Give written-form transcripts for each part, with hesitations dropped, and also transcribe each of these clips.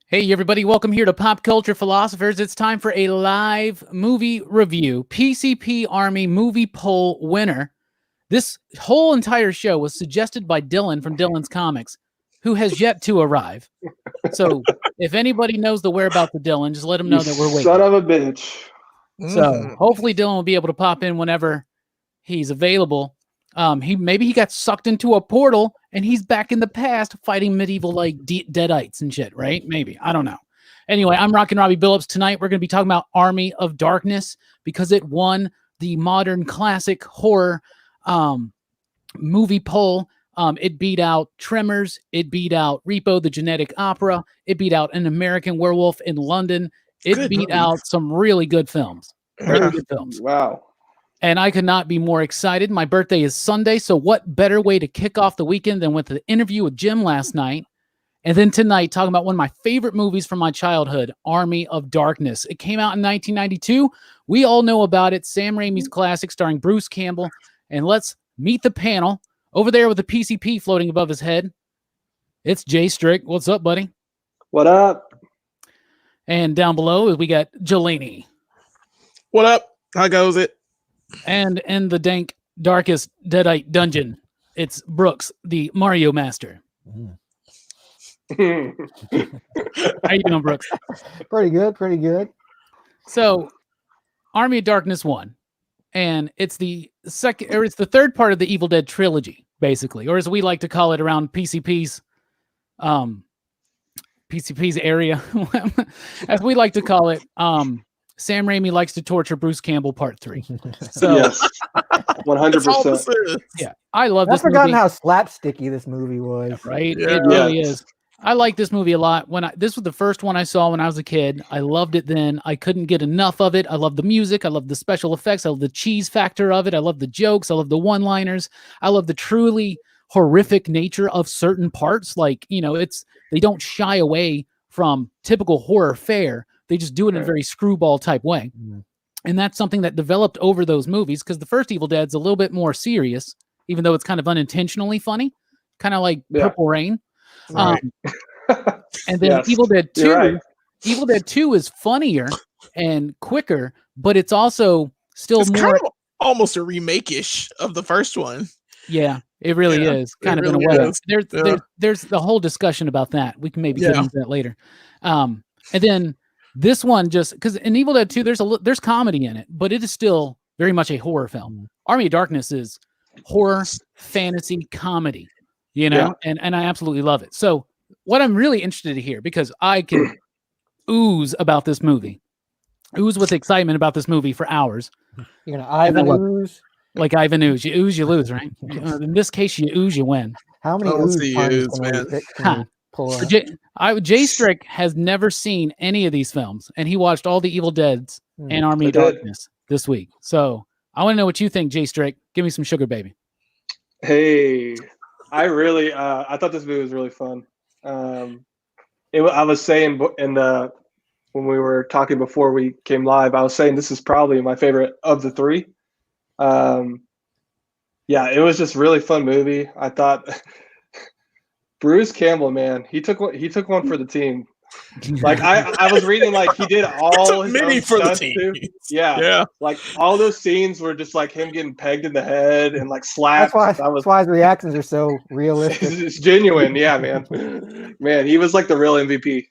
Hey, everybody, welcome here to Pop Culture Philosophers. It's time for a live movie review. PCP Army movie poll winner. This whole entire show was suggested by Dylan from Dylan's Comics, who has yet to arrive. So if anybody knows the whereabouts of Dylan, just let him know that we're waiting. Son of a bitch. So hopefully Dylan will be able to pop in whenever he's available. Maybe he got sucked into a portal and he's back in the past fighting medieval like deadites and shit, right? Maybe. I don't know. Anyway, I'm Rockin Robbie Billups. Tonight we're going to be talking about Army of Darkness because it won the modern classic horror movie poll. It beat out Tremors. It beat out Repo the Genetic Opera. It beat out An American Werewolf in London. It beat out some really good films. Really good films. Wow. And I could not be more excited. My birthday is Sunday, so what better way to kick off the weekend than with the interview with Jim last night, and then tonight talking about one of my favorite movies from my childhood, Army of Darkness. It came out in 1992. We all know about it. Sam Raimi's classic starring Bruce Campbell. And let's meet the panel. Over there with the PCP floating above his head, it's Jay Strick. What's up, buddy? What up? And down below, we got Jelani. What up? How goes it? And in the dank, darkest deadite dungeon, it's Brooks, the Mario Master. How you doing, Brooks? Pretty good. So, Army of Darkness 1, and it's the third part of the Evil Dead trilogy, basically, or as we like to call it around PCP's area, as we like to call it. Sam Raimi likes to torture Bruce Campbell Part 3. So, yes, 100%. Yeah, I love this I've forgotten movie. how slapsticky this movie was. Yeah, right? Yeah. It really is. I like this movie a lot. This was the first one I saw when I was a kid. I loved it then. I couldn't get enough of it. I love the music. I love the special effects. I love the cheese factor of it. I love the jokes. I love the one-liners. I love the truly horrific nature of certain parts. Like, they don't shy away from typical horror fare. They just do it in a very screwball type way. Mm-hmm. And that's something that developed over those movies because the first Evil Dead's a little bit more serious, even though it's kind of unintentionally funny, kind of like Purple Rain. Right. And then Evil Dead 2, Evil Dead 2 is funnier and quicker, but it's also still it's more kind of almost a remake-ish of the first one. Yeah, it really is. Kind of really in a way. is. There's the whole discussion about that. We can maybe get into that later. And then this one, just because in Evil Dead 2, there's comedy in it, but it is still very much a horror film. Army of Darkness is horror, fantasy, comedy, and I absolutely love it. So what I'm really interested to hear, because I can ooze about this movie, ooze with excitement about this movie for hours. You're going to Ivan ooze? Like Ivan ooze. You ooze, you lose, right? In this case, you ooze, you win. How many ooze puns can we pull up? Jay Strick has never seen any of these films, and he watched all the Evil Deads and Army of Darkness this week. So I want to know what you think, Jay Strick. Give me some sugar, baby. Hey, I thought this movie was really fun. I was saying when we were talking before we came live, I was saying this is probably my favorite of the three. It was just really fun movie. I thought Bruce Campbell, man, he took one for the team. Like I was reading, like he did all his mini for the team. Too. Yeah. Like all those scenes were just like him getting pegged in the head and like slapped. That's why his reactions are so realistic. It's genuine, yeah, man. Man, he was like the real MVP.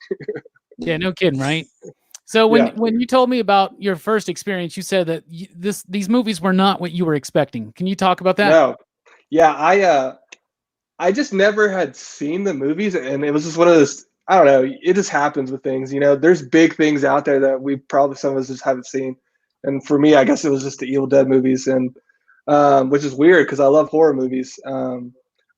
Yeah, no kidding, right? So when you told me about your first experience, you said that these movies were not what you were expecting. Can you talk about that? No. Yeah, I just never had seen the movies, and it was just one of those. I don't know. It just happens with things, There's big things out there that some of us just haven't seen, and for me, I guess it was just the Evil Dead movies, and which is weird because I love horror movies. And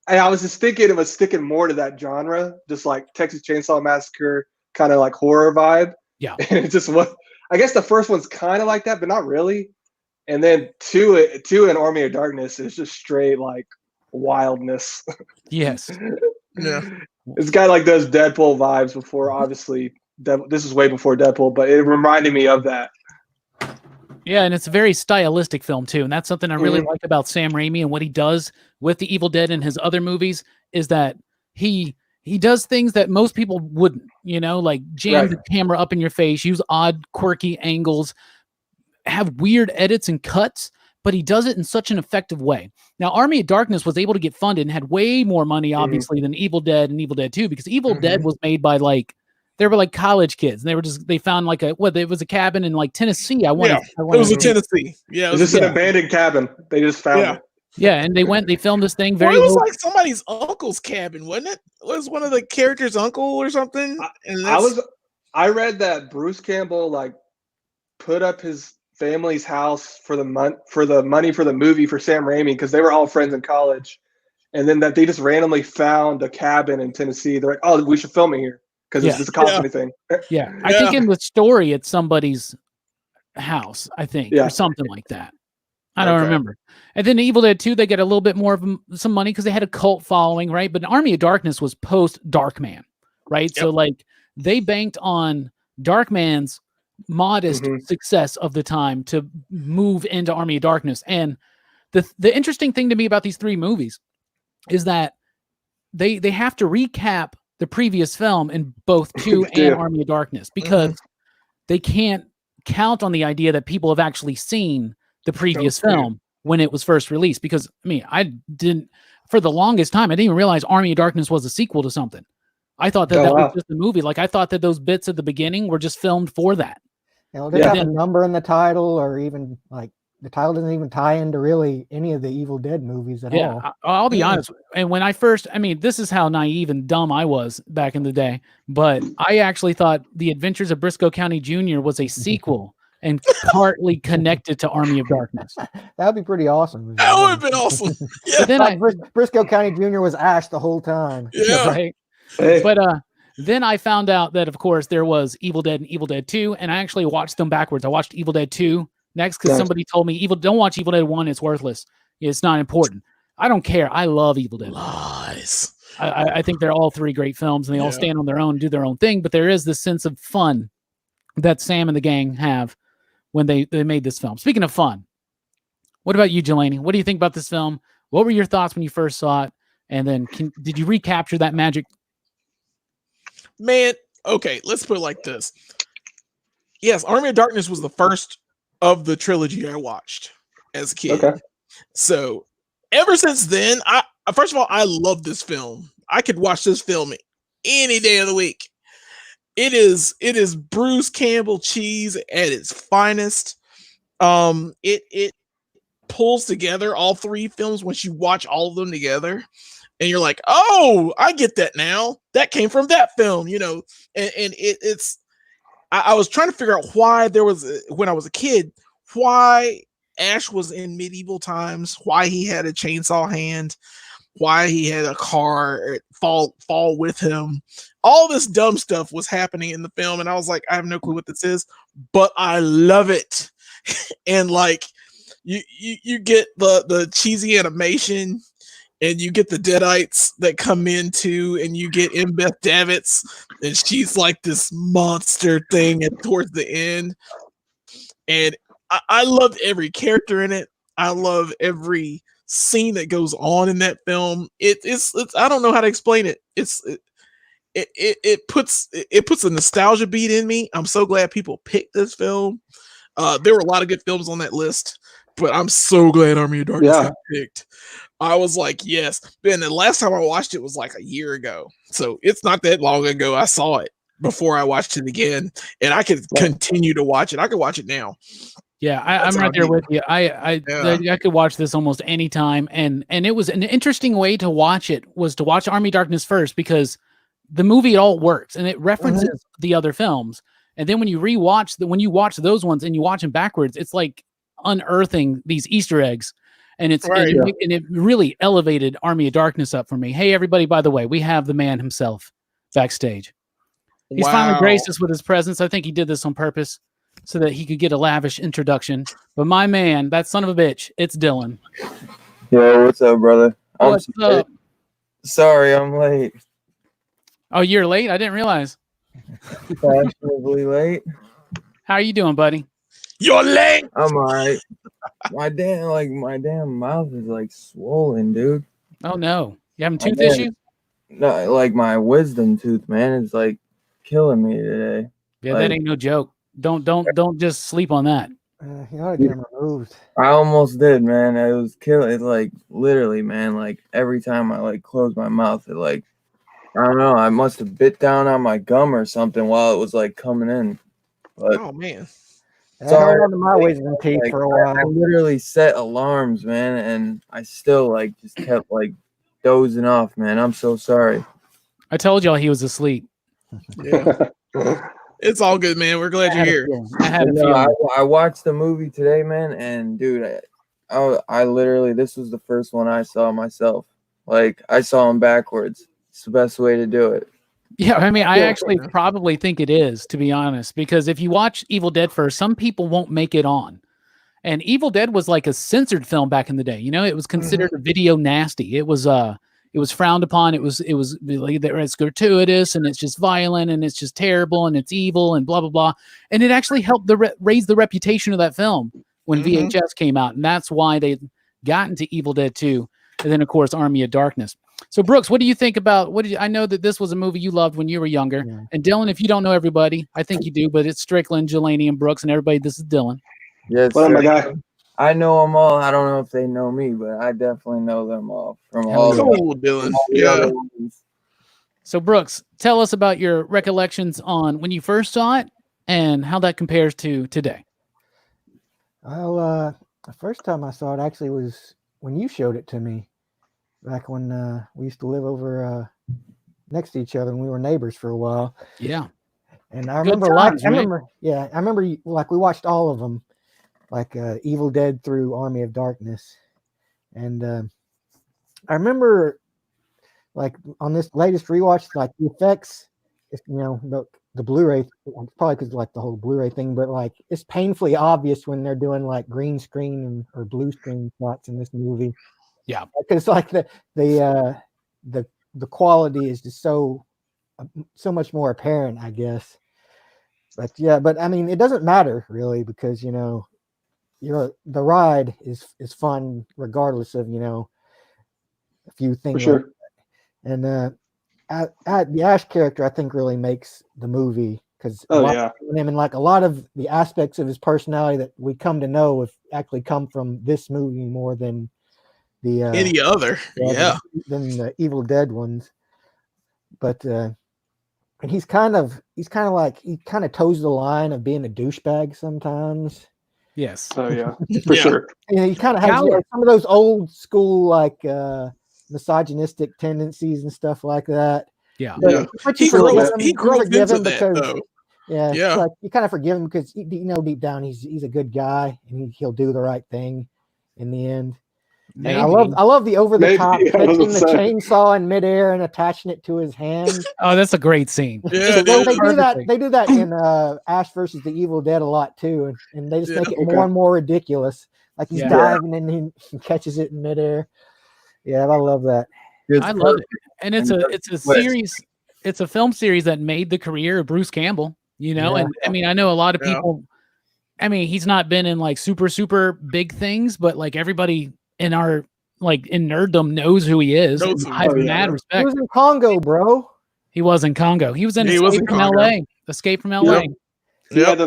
I was just thinking it was sticking more to that genre, just like Texas Chainsaw Massacre, kind of like horror vibe. Yeah, and it's just what I guess the first one's kind of like that, but not really. And then two in Army of Darkness is just straight like wildness. Yes. Yeah. It's got like those Deadpool vibes before, obviously. This is way before Deadpool, but it reminded me of that. Yeah, and it's a very stylistic film too, and that's something I really like about Sam Raimi and what he does with the Evil Dead and his other movies is that he he does things that most people wouldn't, like jam the camera up in your face, use odd, quirky angles, have weird edits and cuts, but he does it in such an effective way. Now, Army of Darkness was able to get funded and had way more money, obviously, than Evil Dead and Evil Dead 2, because Evil Dead was made by they were like college kids, and they found it was a cabin in like Tennessee. It was in Tennessee. Yeah, it was just an abandoned cabin. They just found it. Yeah, and they filmed this thing it was like somebody's uncle's cabin, wasn't it? It was one of the characters' uncle or something. I read that Bruce Campbell put up his family's house for the money for the movie for Sam Raimi, because they were all friends in college, and then that they just randomly found a cabin in Tennessee. They're like, "Oh, we should film it here because it doesn't cost anything." I think in the story it's somebody's house, I think, or something like that. I don't remember. And then Evil Dead 2, they get a little bit more of some money because they had a cult following, right? But Army of Darkness was post Darkman, right? Yep. So they banked on Darkman's modest success of the time to move into Army of Darkness. And the interesting thing to me about these three movies is that they have to recap the previous film in both 2 and Army of Darkness, because they can't count on the idea that people have actually seen the previous film when it was first released. Because I didn't, for the longest time, I didn't even realize Army of Darkness was a sequel to something. I thought that was just a movie. I thought that those bits at the beginning were just filmed for that. It doesn't have a number in the title, or even the title doesn't even tie into really any of the Evil Dead movies at all. I'll be honest. And when I first, this is how naive and dumb I was back in the day, but I actually thought The Adventures of Briscoe County Jr. was a sequel and partly connected to Army of Darkness. That would be pretty awesome. That would have been awesome. Yeah. But then Briscoe County Jr. was Ash the whole time. Yeah. Right. Hey. But then I found out that, of course, there was Evil Dead and Evil Dead 2, and I actually watched them backwards. I watched Evil Dead 2 next because somebody told me, don't watch Evil Dead 1, it's worthless. It's not important. I don't care. I love Evil Dead. Lies. I think they're all 3 great films, and they all stand on their own, do their own thing, but there is this sense of fun that Sam and the gang have when they made this film. Speaking of fun, what about you, Jelani? What do you think about this film? What were your thoughts when you first saw it? And then did you recapture that magic? Man, okay, let's put it like this. Yes, Army of Darkness was the first of the trilogy I watched as a kid. Okay. So ever since then, first of all, I love this film. I could watch this film any day of the week. It is Bruce Campbell cheese at its finest. It pulls together all 3 films once you watch all of them together. And you're like, oh, I get that now. That came from that film, and it's. I was trying to figure out why there was, when I was a kid, why Ash was in medieval times, why he had a chainsaw hand, why he had a car fall with him. All this dumb stuff was happening in the film, and I was like, I have no clue what this is, but I love it. And you get the cheesy animation. And you get the Deadites that come in too, and you get Beth Davids, and she's like this monster thing towards the end. And I loved every character in it. I love every scene that goes on in that film. It's I don't know how to explain it. It puts a nostalgia beat in me. I'm so glad people picked this film. There were a lot of good films on that list, but I'm so glad Army of Darkness got picked. I was like, yes. And the last time I watched it was like a year ago. So it's not that long ago I saw it before I watched it again. And I could continue to watch it. I could watch it now. Yeah, I'm right there with you. I could watch this almost any time. And it was an interesting way to watch it, was to watch Army of Darkness first, because the movie, it all works and it references the other films. And then when you when you watch those ones and you watch them backwards, it's like unearthing these Easter eggs. And and it really elevated Army of Darkness up for me. Hey, everybody, by the way, we have the man himself backstage. He's finally graced us with his presence. I think he did this on purpose so that he could get a lavish introduction. But my man, that son of a bitch, it's Dylan. Yo, what's up, brother? What's up? Sorry, I'm late. Oh, you're late? I didn't realize. Fashionably late. How are you doing, buddy? You're late. I'm all right. My damn mouth is like swollen, dude. Oh no, you having tooth issues? No, like my wisdom tooth, man, is like killing me today. Yeah, Like, that ain't no joke. Don't just sleep on that. You ought to get them removed. I almost did, man. It was killing. It's like literally, man. Like every time I like close my mouth, it like I don't know. I must have bit down on my gum or something while it was like coming in. But Oh man. I held on to my wisdom teeth like, for a I while. literally set alarms, man, and I still like just kept like dozing off, man. I'm so sorry. I told y'all he was asleep. Yeah. It's all good, man. We're glad you're here. I had a No, feeling. I watched the movie today, man, and dude, I literally this was the first one I saw myself. Like I saw him backwards. It's the best way to do it. Yeah, I mean, I actually probably think it is, to be honest, because if you watch Evil Dead first, some people won't make it on. And Evil Dead was like a censored film back in the day. You know, it was considered a video nasty. It was frowned upon. It was like it's gratuitous and it's just violent and it's just terrible and it's evil and blah blah blah. And it actually helped raise the reputation of that film when VHS came out, and that's why they got into Evil Dead 2, and then of course Army of Darkness. So Brooks, what do you think about I know that this was a movie you loved when you were younger. Yeah. And Dylan, if you don't know everybody, I think you do, but it's Strickland, Jelani, and Brooks, and everybody. This is Dylan. Yes, What up, my sir. guy? I know them all. I don't know if they know me, but I definitely know them all from all the Cool, Dylan. the Yeah. other ones. So Brooks, tell us about your recollections on when you first saw it and how that compares to today. Well, the first time I saw it actually was when you showed it to me, back when we used to live over next to each other and we were neighbors for a while. Yeah. And I Good remember, times, I right? remember, like we watched all of them, like Evil Dead through Army of Darkness, and I remember, like on this latest rewatch, like the effects, the Blu-ray, probably because like the whole Blu-ray thing, but like it's painfully obvious when they're doing like green screen or blue screen shots in this movie. Yeah, because like the quality is just so much more apparent, I guess. But I mean, it doesn't matter really, because the ride is fun regardless of a few things. For sure. And the Ash character, I think, really makes the movie, because him and like a lot of the aspects of his personality that we come to know have actually come from this movie more than the Any other. Yeah. than the Evil Dead ones. But and he's kind of like, he kind of toes the line of being a douchebag sometimes. yes. Oh yeah, for sure. Yeah, he kind of has some of those old school like misogynistic tendencies and stuff like that. Yeah. But He grows into that, because though. it's like you kind of forgive him because deep down he's a good guy and he'll do the right thing in the end. And I love the over the top taking the chainsaw in midair and attaching it to his hand. Oh, that's a great scene. Yeah, they do that in Ash versus the Evil Dead a lot too, and they just make it more and more ridiculous. Like he's diving and he catches it in midair. Yeah, I love that. I love it, and it's a series. It's a film series that made the career of Bruce Campbell. And I mean, I know a lot of people. I mean, he's not been in like super big things, but like everybody in our in nerddom knows who he is. I have mad respect. He was in Congo, bro. He was in Congo. He was in Escape from LA. Escape from LA. Yep. He had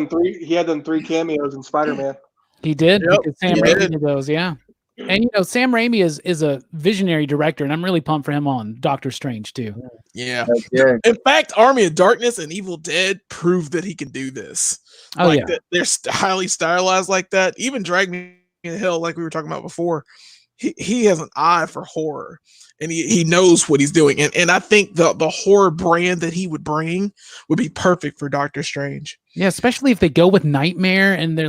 them three cameos in Spider-Man. He did. Because Sam Raimi did those, yeah. And Sam Raimi is a visionary director, and I'm really pumped for him on Doctor Strange too. Yeah. In fact, Army of Darkness and Evil Dead proved that he can do this. They're highly stylized like that. Even Drag Me in Hell, like we were talking about before, he has an eye for horror, and he knows what he's doing. And I think the horror brand that he would bring would be perfect for Doctor Strange. Yeah, especially if they go with Nightmare and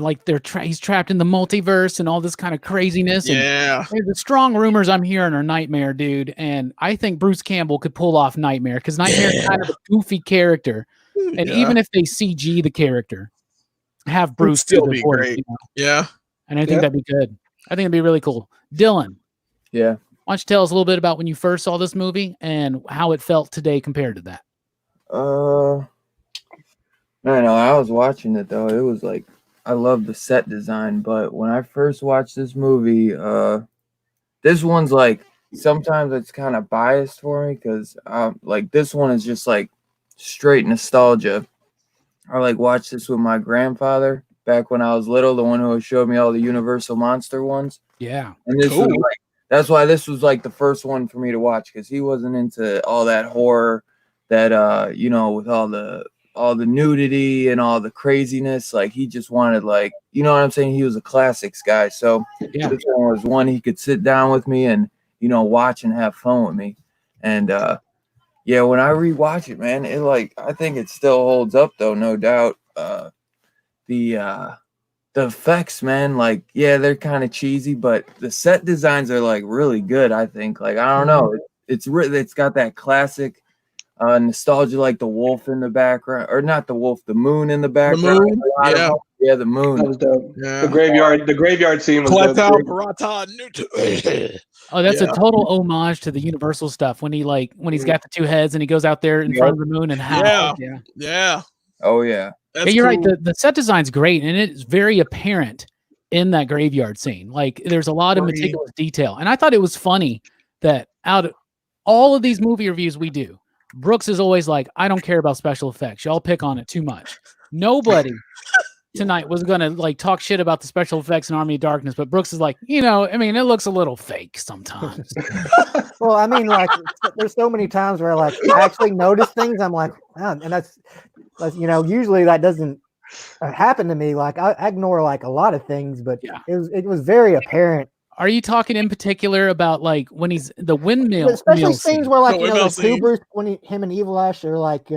he's trapped in the multiverse and all this kind of craziness. Yeah. And the strong rumors I'm hearing are Nightmare, dude. And I think Bruce Campbell could pull off Nightmare, because Nightmare is kind of a goofy character. And even if they CG the character, have Bruce still be great. Yeah. And I think that'd be good. I think it'd be really cool. Dylan. Yeah. Why don't you tell us a little bit about when you first saw this movie and how it felt today compared to that? I was watching it though. It was like, I love the set design, but when I first watched this movie, this one's like sometimes it's kind of biased for me because like this one is just like straight nostalgia. I like watched this with my grandfather back when I was little, the one who showed me all the Universal Monster ones. Yeah. And this was like, that's why this was like the first one for me to watch, because he wasn't into all that horror that you know, with all the nudity and all the craziness. Like he just wanted, like, you know what I'm saying? He was a classics guy. So Yeah. this one was one he could sit down with me and, you know, watch and have fun with me. And yeah, when I rewatch it, man, it like, I think it still holds up though, no doubt. The effects, man, like, yeah, they're kind of cheesy, but the set designs are like really good, I think. Like, I don't know, it's got that classic nostalgia, like the wolf in the background, or not the wolf, the moon in the background. The moon, yeah. Yeah, the moon. That was dope. Yeah. The graveyard scene was dope. Oh, that's a total homage to the Universal stuff when he's got the two heads and he goes out there in front of the moon and howls. Yeah. Oh yeah. Yeah, you're right. The set design's great, and it's very apparent in that graveyard scene. Like, there's a lot of meticulous detail, and I thought it was funny that out of all of these movie reviews we do, Brooks is always like, "I don't care about special effects. Y'all pick on it too much." Nobody tonight was gonna like talk shit about the special effects in Army of Darkness, but Brooks is like, you know, I mean, it looks a little fake sometimes. Well, I mean, like, there's so many times where like I actually notice things. I'm like, oh, and that's you know, usually that doesn't happen to me. Like I ignore like a lot of things, but it was very apparent. Are you talking in particular about like when he's the windmill? Especially scenes where like, you know, like Bruce, when him and Evil Ash are like,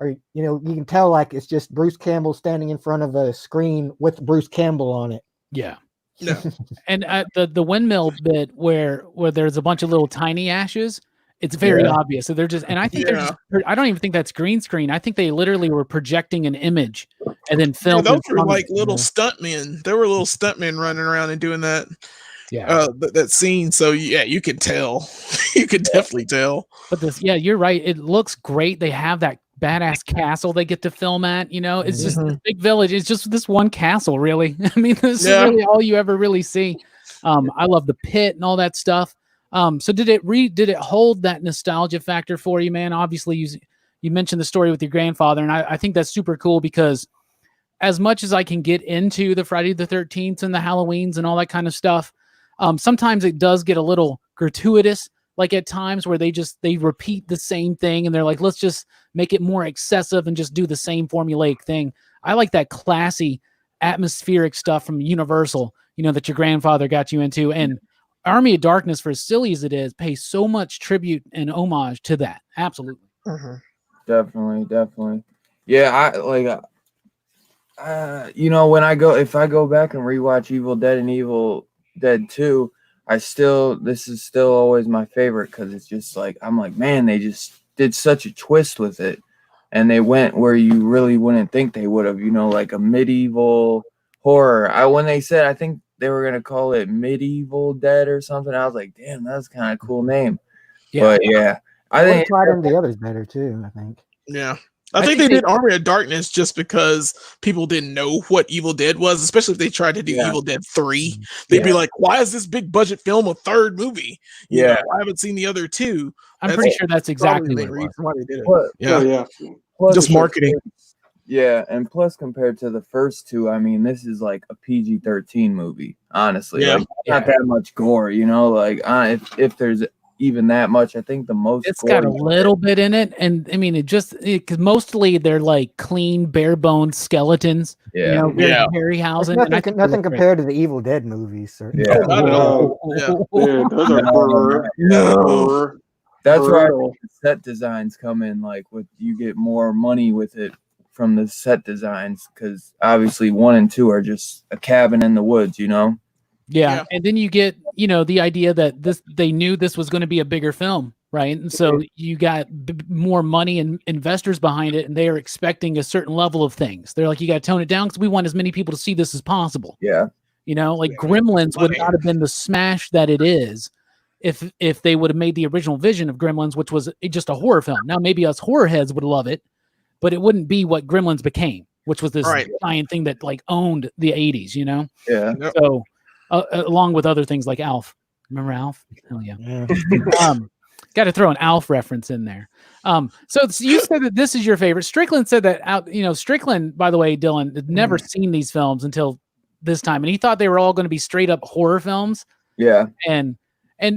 or, you know, you can tell like it's just Bruce Campbell standing in front of a screen with Bruce Campbell on it. Yeah. No. And the windmill bit where there's a bunch of little tiny ashes, it's very obvious. So they're just, and I think they're just, I don't even think that's green screen. I think they literally were projecting an image and then filmed. Those were like little stuntmen. There were little stuntmen running around and doing that. Yeah. That scene. So yeah, you could tell. You could definitely tell. But this, yeah, you're right. It looks great. They have that badass castle they get to film at, you know, it's just this big village. It's just this one castle, really. I mean, this is really all you ever really see. I love the pit and all that stuff. So did it hold that nostalgia factor for you, man? Obviously you mentioned the story with your grandfather, and I think that's super cool because as much as I can get into the Friday the 13th and the Halloweens and all that kind of stuff, sometimes it does get a little gratuitous. Like at times where they repeat the same thing and they're like, let's just make it more excessive and just do the same formulaic thing. I like that classy atmospheric stuff from Universal, you know, that your grandfather got you into. And Army of Darkness, for as silly as it is, pays so much tribute and homage to that. Absolutely. Definitely. Yeah. I like, you know, if I go back and rewatch Evil Dead and Evil Dead 2, this is still always my favorite because it's just like, I'm like, man, they just did such a twist with it. And they went where you really wouldn't think they would have, you know, like a medieval horror. When they said, I think they were going to call it Medieval Dead or something, I was like, damn, that's kind of cool name. Yeah. But yeah, I think tried them the others better too, I think. Yeah. I think they did Army of Darkness just because people didn't know what Evil Dead was, especially if they tried to do Evil Dead 3. They'd be like, why is this big budget film a third movie? You know, I haven't seen the other two. I'm pretty sure that's exactly the reason why they did it. Plus, just marketing. Yeah, and plus compared to the first two, I mean, this is like a PG-13 movie, honestly. Yeah. Like, not that much gore, you know, like if there's even that much, I think the most it's got a little bit in it, and I mean because mostly they're like clean bare bones skeletons, you know, Harryhausen. Nothing compared to the Evil Dead movies, sir. Not at all. Dude, those are horror. That's where the set designs come in, like you get more money with it from the set designs, because obviously 1 and 2 are just a cabin in the woods, you know. Yeah, and then you get, you know, the idea that they knew this was going to be a bigger film, right? And so you got more money and investors behind it, and they are expecting a certain level of things. They're like, you got to tone it down because we want as many people to see this as possible. Yeah, you know, like Gremlins would not have been the smash that it is if they would have made the original vision of Gremlins, which was just a horror film. Now maybe us horror heads would love it, but it wouldn't be what Gremlins became, which was this giant thing that like owned the 80s, you know? Yeah. So along with other things like Alf. Remember Alf? Hell yeah. Yeah. Got to throw an Alf reference in there. So you said that this is your favorite. Strickland said that Strickland, by the way, Dylan, had never seen these films until this time, and he thought they were all going to be straight up horror films. Yeah. And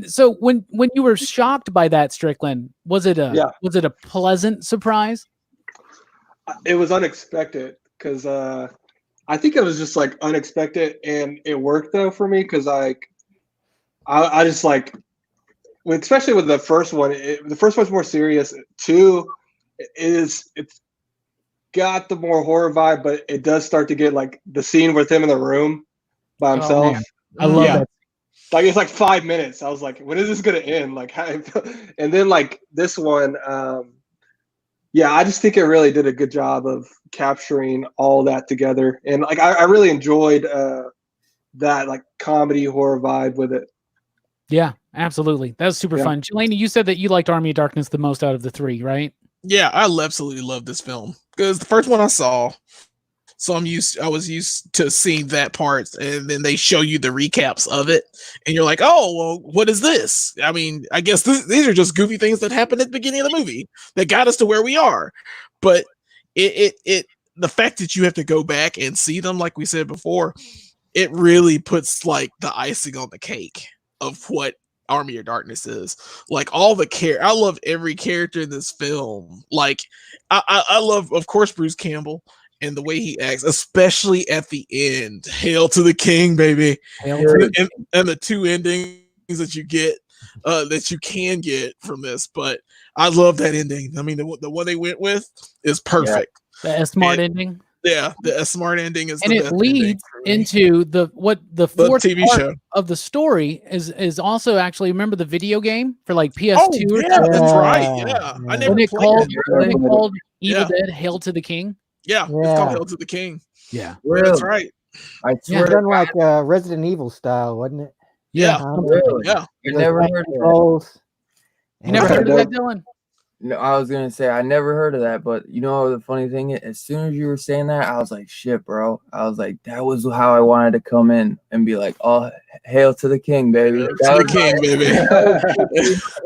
so when you were shocked by that, Strickland, was it a pleasant surprise? It was unexpected because I think it was just like unexpected, and it worked though for me because I just like, especially with the first one. The first one's more serious. 2 it's got the more horror vibe, but it does start to get like the scene with him in the room by himself. I love that. Like it's like 5 minutes. I was like, when is this gonna end? Like, and then like this one, I just think it really did a good job of capturing all that together, and like I really enjoyed that like comedy horror vibe with it. Yeah, absolutely. That was super fun. Jelani, you said that you liked Army of Darkness the most out of the 3, right? Yeah, I absolutely love this film because the first one I saw. So I was used to seeing that part, and then they show you the recaps of it, and you're like, "Oh, well, what is this?" I mean, I guess these are just goofy things that happened at the beginning of the movie that got us to where we are. But the fact that you have to go back and see them, like we said before, it really puts like the icing on the cake of what Army of Darkness is. Like all the I love every character in this film. Like I love, of course, Bruce Campbell. And the way he acts, especially at the end. Hail to the king, baby. And the 2 endings that you get, that you can get from this. But I love that ending. I mean, the one they went with is perfect. Yeah. The smart ending. Yeah, the smart ending is, and it leads into the fourth TV part show of the story is also actually, remember the video game for like PS2 or something? That's right. Yeah, I never played it. Called Evil Yeah. Dead: Hail to the King. Yeah, it's called Hail to the King. Yeah, that's right. I It's swear. done like Resident Evil style, wasn't it? Yeah, Really? yeah. I never heard of that. Controls. You never heard of that, Dylan? No, I was gonna say I never heard of that, but you know the funny thing is, as soon as you were saying that, I was like, "Shit, bro!" I was like, "That was how I wanted to come in and be like, oh, hail to the king, baby, Hail to the king, baby."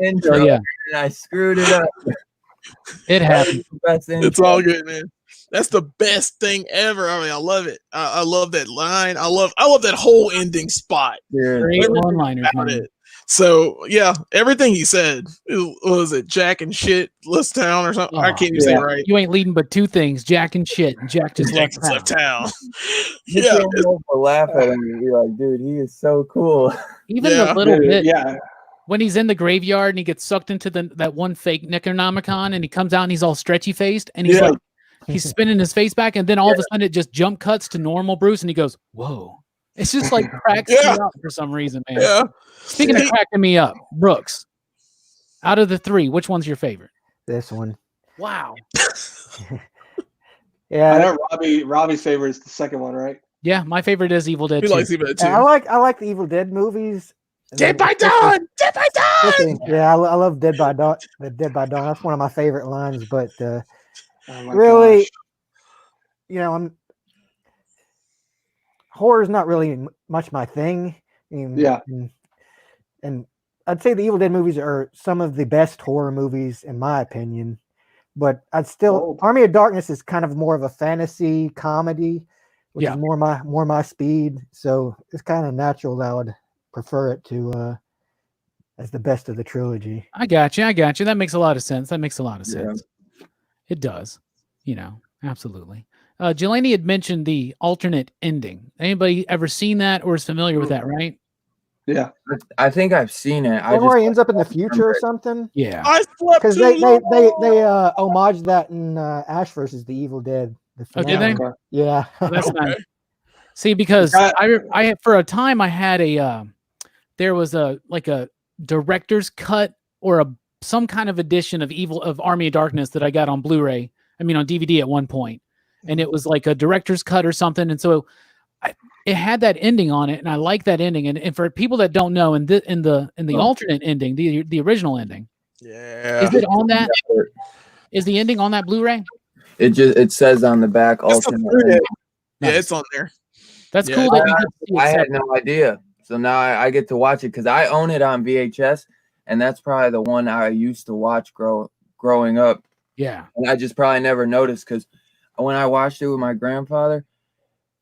Intro, yeah, and I screwed it up. It happened. It's all good, man. That's the best thing ever. I mean, I love it. I love that line. I love that whole ending spot. Great one-liners, man. So yeah, everything he said. Was it Jack and shit left town or something? I can't even say it right. You ain't leading but 2 things: Jack and shit. And Jack just left town. You can't help but laugh at him and be like, dude, he is so cool. Even the little bit. Yeah. When he's in the graveyard and he gets sucked into that one fake Necronomicon, and he comes out and he's all stretchy faced, and he's like, he's spinning his face back, and then all of a sudden it just jump cuts to normal Bruce, and he goes, "Whoa!" It's just like cracks me up for some reason, man. Yeah. Speaking of cracking me up, Brooks, out of the 3, which one's your favorite? This one. Wow. Yeah, I know Robbie's favorite is the second one, right? Yeah, my favorite is Evil Dead. He likes Evil Dead too. I like the Evil Dead movies. Dead by Dawn. Dead by Dawn. Yeah, I love Dead by Dawn. The Dead by Dawn. That's one of my favorite lines. But Oh my really, gosh. you know, horror is not really much my thing. And I'd say the Evil Dead movies are some of the best horror movies in my opinion. But I'd still Army of Darkness is kind of more of a fantasy comedy, which is more my speed. So it's kind of natural that I would prefer it to as the best of the trilogy. I got you. That makes a lot of sense. It does. Absolutely. Jelani had mentioned the alternate ending. Anybody ever seen that or is familiar with that, right? Yeah. I think I've seen it. Where he ends up in the future or something? Yeah. Because they homage that in Ash versus the Evil Dead. Oh, did they? Yeah. That's nice. See, because I for a time I had there was a director's cut or some kind of edition of Army of Darkness that I got on Blu-ray. I mean on DVD at one point, and it was like a director's cut or something. And so it had that ending on it, and I like that ending. And for people that don't know, in the alternate ending, the original ending, is it on that? Is the ending on that Blu-ray? It says on the back alternate. Yeah, it's on there. That's cool. That I had no idea. So now I get to watch it because I own it on VHS, and that's probably the one I used to watch growing up. Yeah. And I just probably never noticed because when I watched it with my grandfather,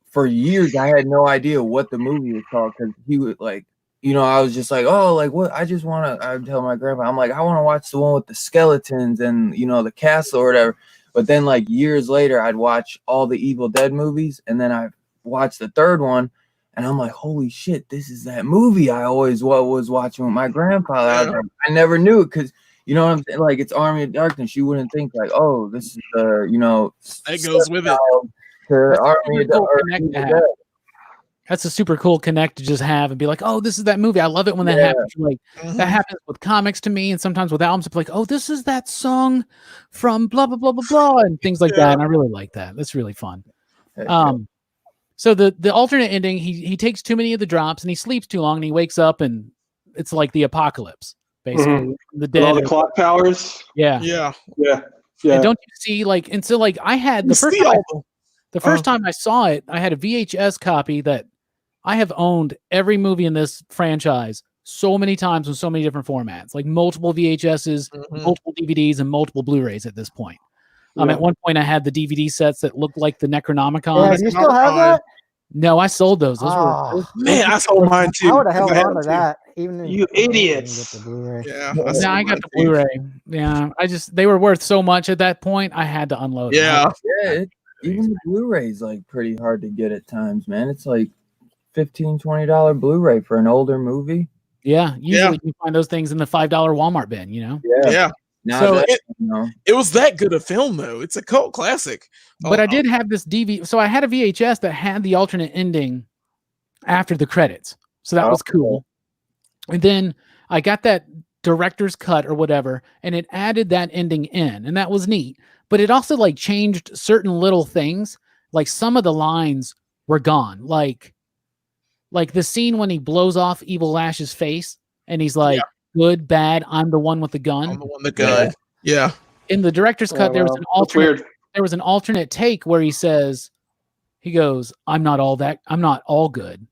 for years I had no idea what the movie was called because he would like, I was just like, oh, like what? I just want to. I would tell my grandpa, I'm like, I want to watch the one with the skeletons and the castle or whatever. But then like years later, I'd watch all the Evil Dead movies, and then I watched the third one. And I'm like, holy shit, this is that movie I always was watching with my grandfather. I was like, I never knew it because, you know what I'm saying? Like, it's Army of Darkness. You wouldn't think, like, oh, this is the, that goes with it. To Army of Darkness. That's a super cool connect to just have and be like, oh, this is that movie. I love it when that happens. Like, that happens with comics to me, and sometimes with albums. It's like, oh, this is that song from blah, blah, blah, blah, blah, and things like that. And I really like that. That's really fun. So the alternate ending, he takes too many of the drops and he sleeps too long and he wakes up and it's like the apocalypse, basically. The dead. All the clock towers. Yeah. And don't you see and so I had the first time I saw it, I had a VHS copy that I have owned every movie in this franchise so many times in so many different formats, like multiple VHSs, multiple DVDs, and multiple Blu-rays at this point. At one point, I had the DVD sets that looked like the Necronomicon. Yeah, you still have that? No, I sold those. Those were man, I sold mine too. I would have held on to that. Even you idiots. Yeah, I got the Blu-ray. Yeah, they were worth so much at that point. I had to unload. Yeah, even the Blu-ray's like pretty hard to get at times, man. It's like $15-$20 Blu-ray for an older movie. Yeah, usually you find those things in the $5 Walmart bin. Yeah. So it was that good a film, though. It's a cult classic. But I did have this DVD. So I had a VHS that had the alternate ending after the credits. So that was cool. And then I got that director's cut or whatever, and it added that ending in, and that was neat. But it also changed certain little things. Like some of the lines were gone. Like the scene when he blows off Evil Lash's face, and he's like, good, bad, I'm the one with the gun. I'm the one with the gun. Yeah. In the director's cut, there was an alternate. There was an alternate take where he goes, I'm not all good.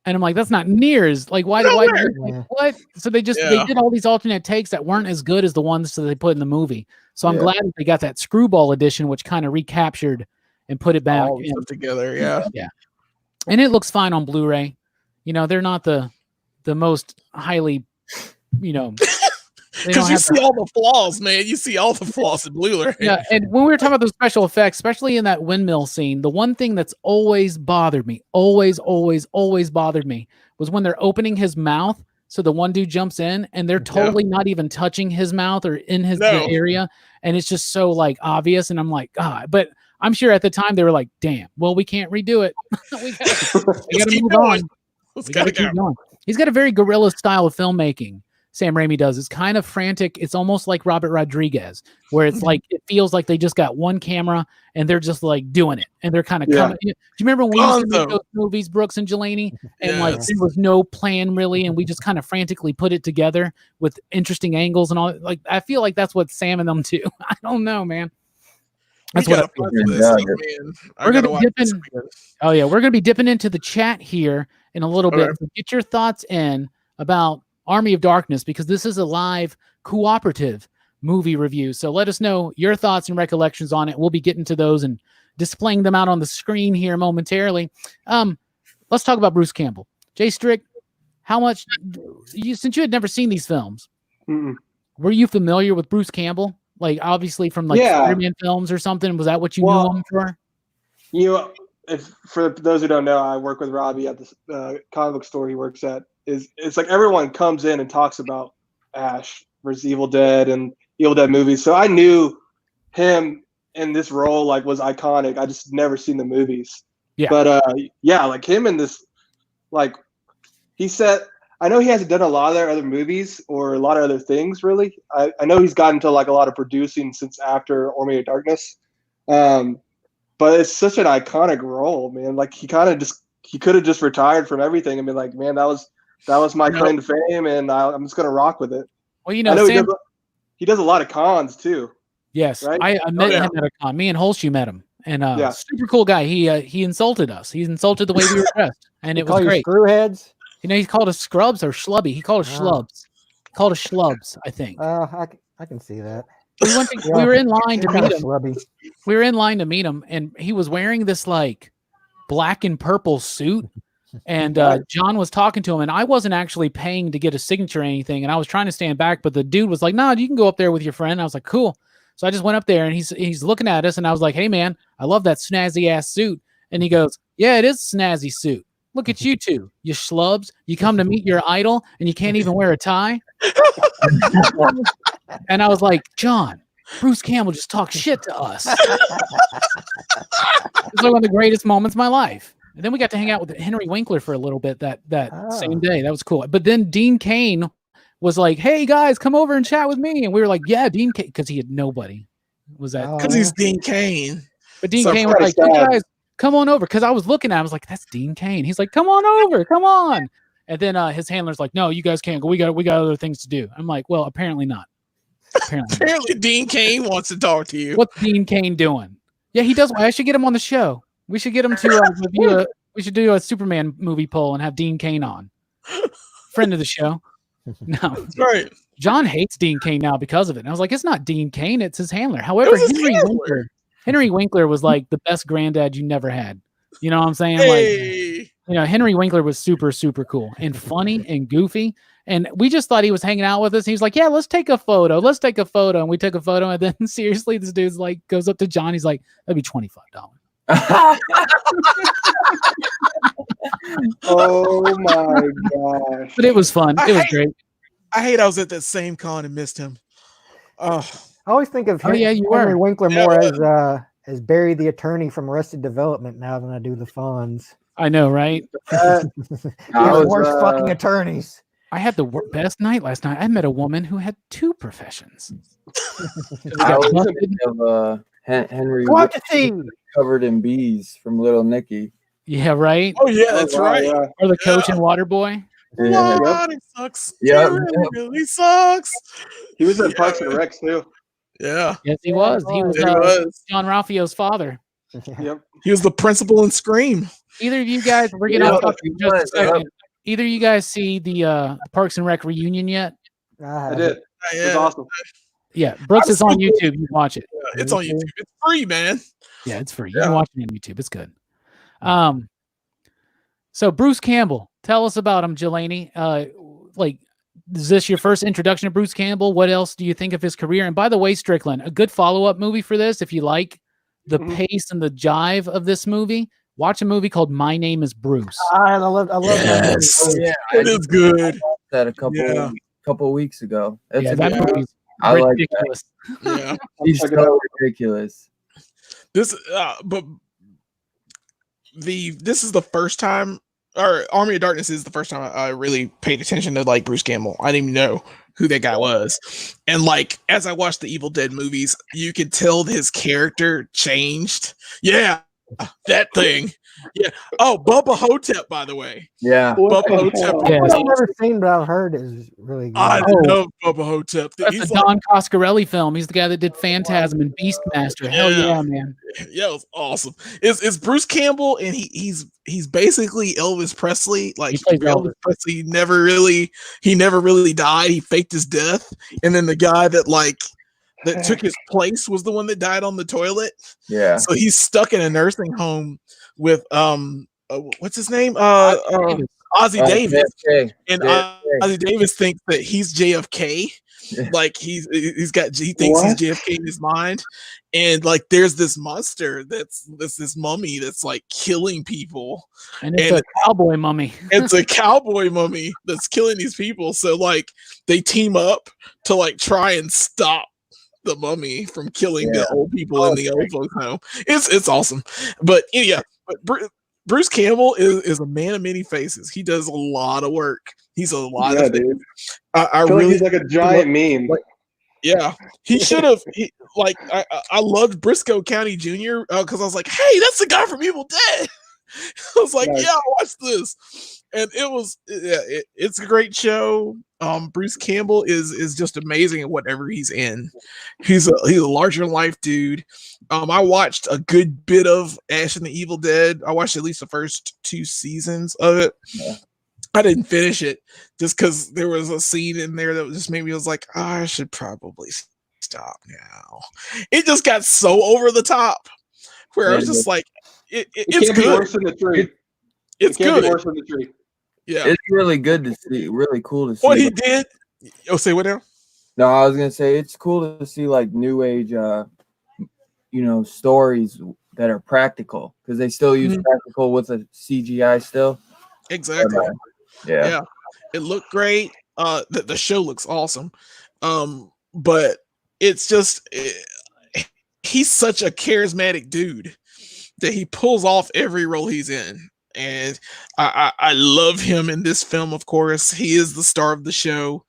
And I'm like, that's not near as why what? So they did all these alternate takes that weren't as good as the ones that they put in the movie. So I'm glad that they got that screwball edition, which kind of recaptured and put it back together. Yeah. Yeah. And it looks fine on Blu-ray. They're not the most highly, because you see all the flaws, man. You see all the flaws in Blu-ray. Yeah, and when we were talking about those special effects, especially in that windmill scene, the one thing that's always bothered me, always bothered me, was when they're opening his mouth. So the one dude jumps in, and they're totally not even touching his mouth or in his area, and it's just so obvious. And I'm like, God, but I'm sure at the time they were like, damn, well, we can't redo it. we gotta move on. We gotta keep going. He's got a very guerrilla style of filmmaking. Sam Raimi does. It's kind of frantic. It's almost like Robert Rodriguez, where it's it feels like they just got one camera and they're just doing it, and they're kind of coming. Do you remember when we used to make those movies, Brooks and Jelani, and there was no plan really, and we just kind of frantically put it together with interesting angles and all? I feel like that's what Sam and them do. I don't know, man. That's what I feel. We're gonna be dipping. Oh yeah, we're gonna be dipping into the chat here in a little bit. So get your thoughts in about Army of Darkness, because this is a live cooperative movie review. So let us know your thoughts and recollections on it. We'll be getting to those and displaying them out on the screen here momentarily. Let's talk about Bruce Campbell. Jay Strick, how much, since you had never seen these films, were you familiar with Bruce Campbell? Obviously from Spider-Man films or something. Was that what you knew him for? For those who don't know, I work with Robbie at the comic book store he works at. It's like everyone comes in and talks about Ash versus Evil Dead and Evil Dead movies. So I knew him in this role was iconic. I just never seen the movies. Yeah. But him in this, he said, I know he hasn't done a lot of their other movies or a lot of other things really. I know he's gotten to a lot of producing since after Army of Darkness. But it's such an iconic role, man. He could have just retired from everything and been like, man, that was my claim to fame, and I'm just gonna rock with it. Well, I know Sam, he does a lot of cons too. Yes, right? I met him at a con. Me and Holshu met him, and super cool guy. He insulted us. He insulted the way we were dressed, and it was great. Screwheads. You know, he called us scrubs or schlubby. He called us schlubs. He called us schlubs, I think. I can see that. We were in line to Kinda meet him. schlubby. We were in line to meet him, and he was wearing this like black and purple suit. And John was talking to him, and I wasn't actually paying to get a signature or anything, and I was trying to stand back, but the dude was like, "No, you can go up there with your friend." I was like, "Cool." So I just went up there, and he's looking at us, and I was like, "Hey, man, I love that snazzy ass suit." And he goes, "Yeah, it is a snazzy suit. Look at you two, you schlubs. You come to meet your idol, and you can't even wear a tie." And I was like, "John, Bruce Campbell just talked shit to us." It's like one of the greatest moments of my life. And then we got to hang out with Henry Winkler for a little bit that same day. That was cool. But then Dean Cain was like, "Hey guys, come over and chat with me." And we were like, "Yeah, Dean Cain," because he had nobody. Was that because he's Dean Cain? But Dean Cain was like, "Hey guys, come on over." Because I was looking at him, I was like, "That's Dean Cain." He's like, "Come on over, come on." And then his handler's like, "No, you guys can't go. We got other things to do." I'm like, "Well, apparently not." Apparently Dean Cain wants to talk to you. What's Dean Cain doing? Yeah, he does. I should get him on the show. We should get him to review we should do a Superman movie poll and have Dean Cain on. Friend of the show. No. That's right. John hates Dean Cain now because of it. And I was like, it's not Dean Cain, it's his handler. However, Henry Winkler was like the best granddad you never had. You know what I'm saying? Hey. Like, you know, Henry Winkler was super, super cool and funny and goofy. And we just thought he was hanging out with us. He was like, "Yeah, let's take a photo. Let's take a photo." And we took a photo. And then seriously, this dude's like, goes up to John. He's like, "That'd be $25." Oh my gosh. But it was fun. It was great. I hate I was at that same con and missed him. I always think of Henry Winkler more as Barry the attorney from Arrested Development now than I do the Fonz. I know, right? Worst fucking attorneys. I had the best night last night. I met a woman who had 2 professions. I was thinking of Henry Winkler covered in bees from Little Nicky. Yeah, right. Oh yeah, that's right. Yeah. Or the coach in Waterboy. Yeah. It sucks. Yeah, it really sucks. He was in Parks and Rec too. Yeah. Yes, he was. He was John Ralphio's father. Yep. He was the principal in Scream. Either of you guys, we're getting off just a second. Either of you guys see the Parks and Rec reunion yet? I did. It was awesome. Yeah, Brooks is on YouTube. You can watch it. Yeah, it's on YouTube. It's free, man. Yeah, it's free. You can watch it on YouTube. It's good. So Bruce Campbell, tell us about him, Jelani. Like, is this your first introduction to Bruce Campbell? What else do you think of his career? And by the way, Strickland, a good follow-up movie for this, if you like the pace and the jive of this movie, watch a movie called My Name is Bruce. I love that. Oh, yeah, It is good. I watched that a couple weeks ago. That movie's I ridiculous. Like Yeah. He's so ridiculous. This this is the first time, or Army of Darkness is the first time I really paid attention to like Bruce Campbell. I didn't even know who that guy was. And like as I watched the Evil Dead movies, you could tell his character changed. Yeah, that thing. Yeah. Oh, Bubba Hotep, by the way. Yeah. Bubba Hotep. Yes. I've never seen, but I've heard is really good. I love Bubba Hotep. That's a Don Coscarelli film. He's the guy that did Phantasm and Beastmaster. Hell yeah, man. Yeah, it was awesome. It's Bruce Campbell, and he's basically Elvis Presley. Like Elvis Presley never really died. He faked his death, and then the guy that took his place was the one that died on the toilet. Yeah. So he's stuck in a nursing home with what's his name? Ozzy Davis. JFK. And Ozzy Davis thinks that he's JFK. Like he thinks he's JFK in his mind. And like there's this monster that's this mummy that's like killing people. And it's a cowboy mummy. It's a cowboy mummy that's killing these people. So like they team up to like try and stop the mummy from killing the old people in the old folks home. It's awesome. But yeah, Bruce Campbell is a man of many faces. He does a lot of work. He's a lot of things. I feel really like he's like a giant meme. Yeah, he should have. I loved Briscoe County Jr. Because I was like, hey, that's the guy from Evil Dead. I was like, yeah, watch this, and it's a great show. Bruce Campbell is just amazing at whatever he's in. He's a larger than life dude. I watched a good bit of Ash and the Evil Dead. I watched at least the first 2 seasons of it. Yeah. I didn't finish it just because there was a scene in there that just made me was like, oh, I should probably stop now. It just got so over the top where I was just like, it's can't good. Be worse than the tree. It's it can't good. Be worse than the tree. Yeah, it's really good to see. Really cool to see. What he did. Oh, say what now? No, I was gonna say it's cool to see like new age, stories that are practical because they still use practical with a CGI still. Exactly. But, yeah, it looked great. The show looks awesome. But it's just he's such a charismatic dude that he pulls off every role he's in. And I love him in this film, of course. He is the star of the show.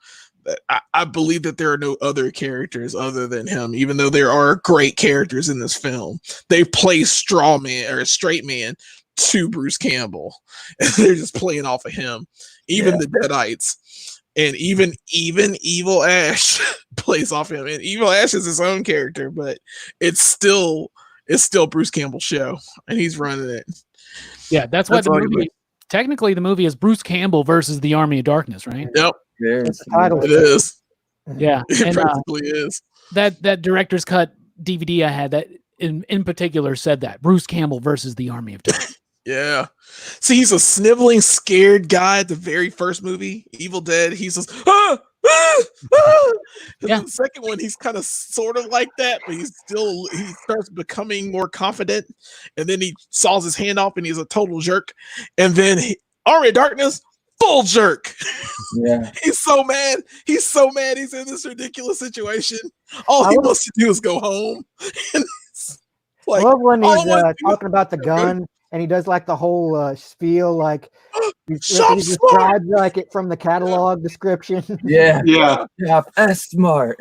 I believe that there are no other characters other than him, even though there are great characters in this film. They play straw man or straight man to Bruce Campbell. And they're just playing off of him. Even the Deadites. And even Evil Ash plays off him. And Evil Ash is his own character, but it's still Bruce Campbell's show. And he's running it. Yeah, that's why the movie, technically the movie is Bruce Campbell versus the Army of Darkness, right? Yep. That's the title. It is. Yeah. It practically is. That director's cut DVD I had that in particular said that. Bruce Campbell versus the Army of Darkness. Yeah. See, he's a sniveling, scared guy at the very first movie, Evil Dead. He's just, ah! And then the second one, he's kind of sort of like that, but he starts becoming more confident, and then he saws his hand off and he's a total jerk. And then Army of Darkness, full jerk. Yeah. He's so mad. He's in this ridiculous situation. All he wants to do is go home. And I love when he's talking about the gun. And he does like the whole spiel, like he describes like it from the catalog description. Yeah. Shop smart.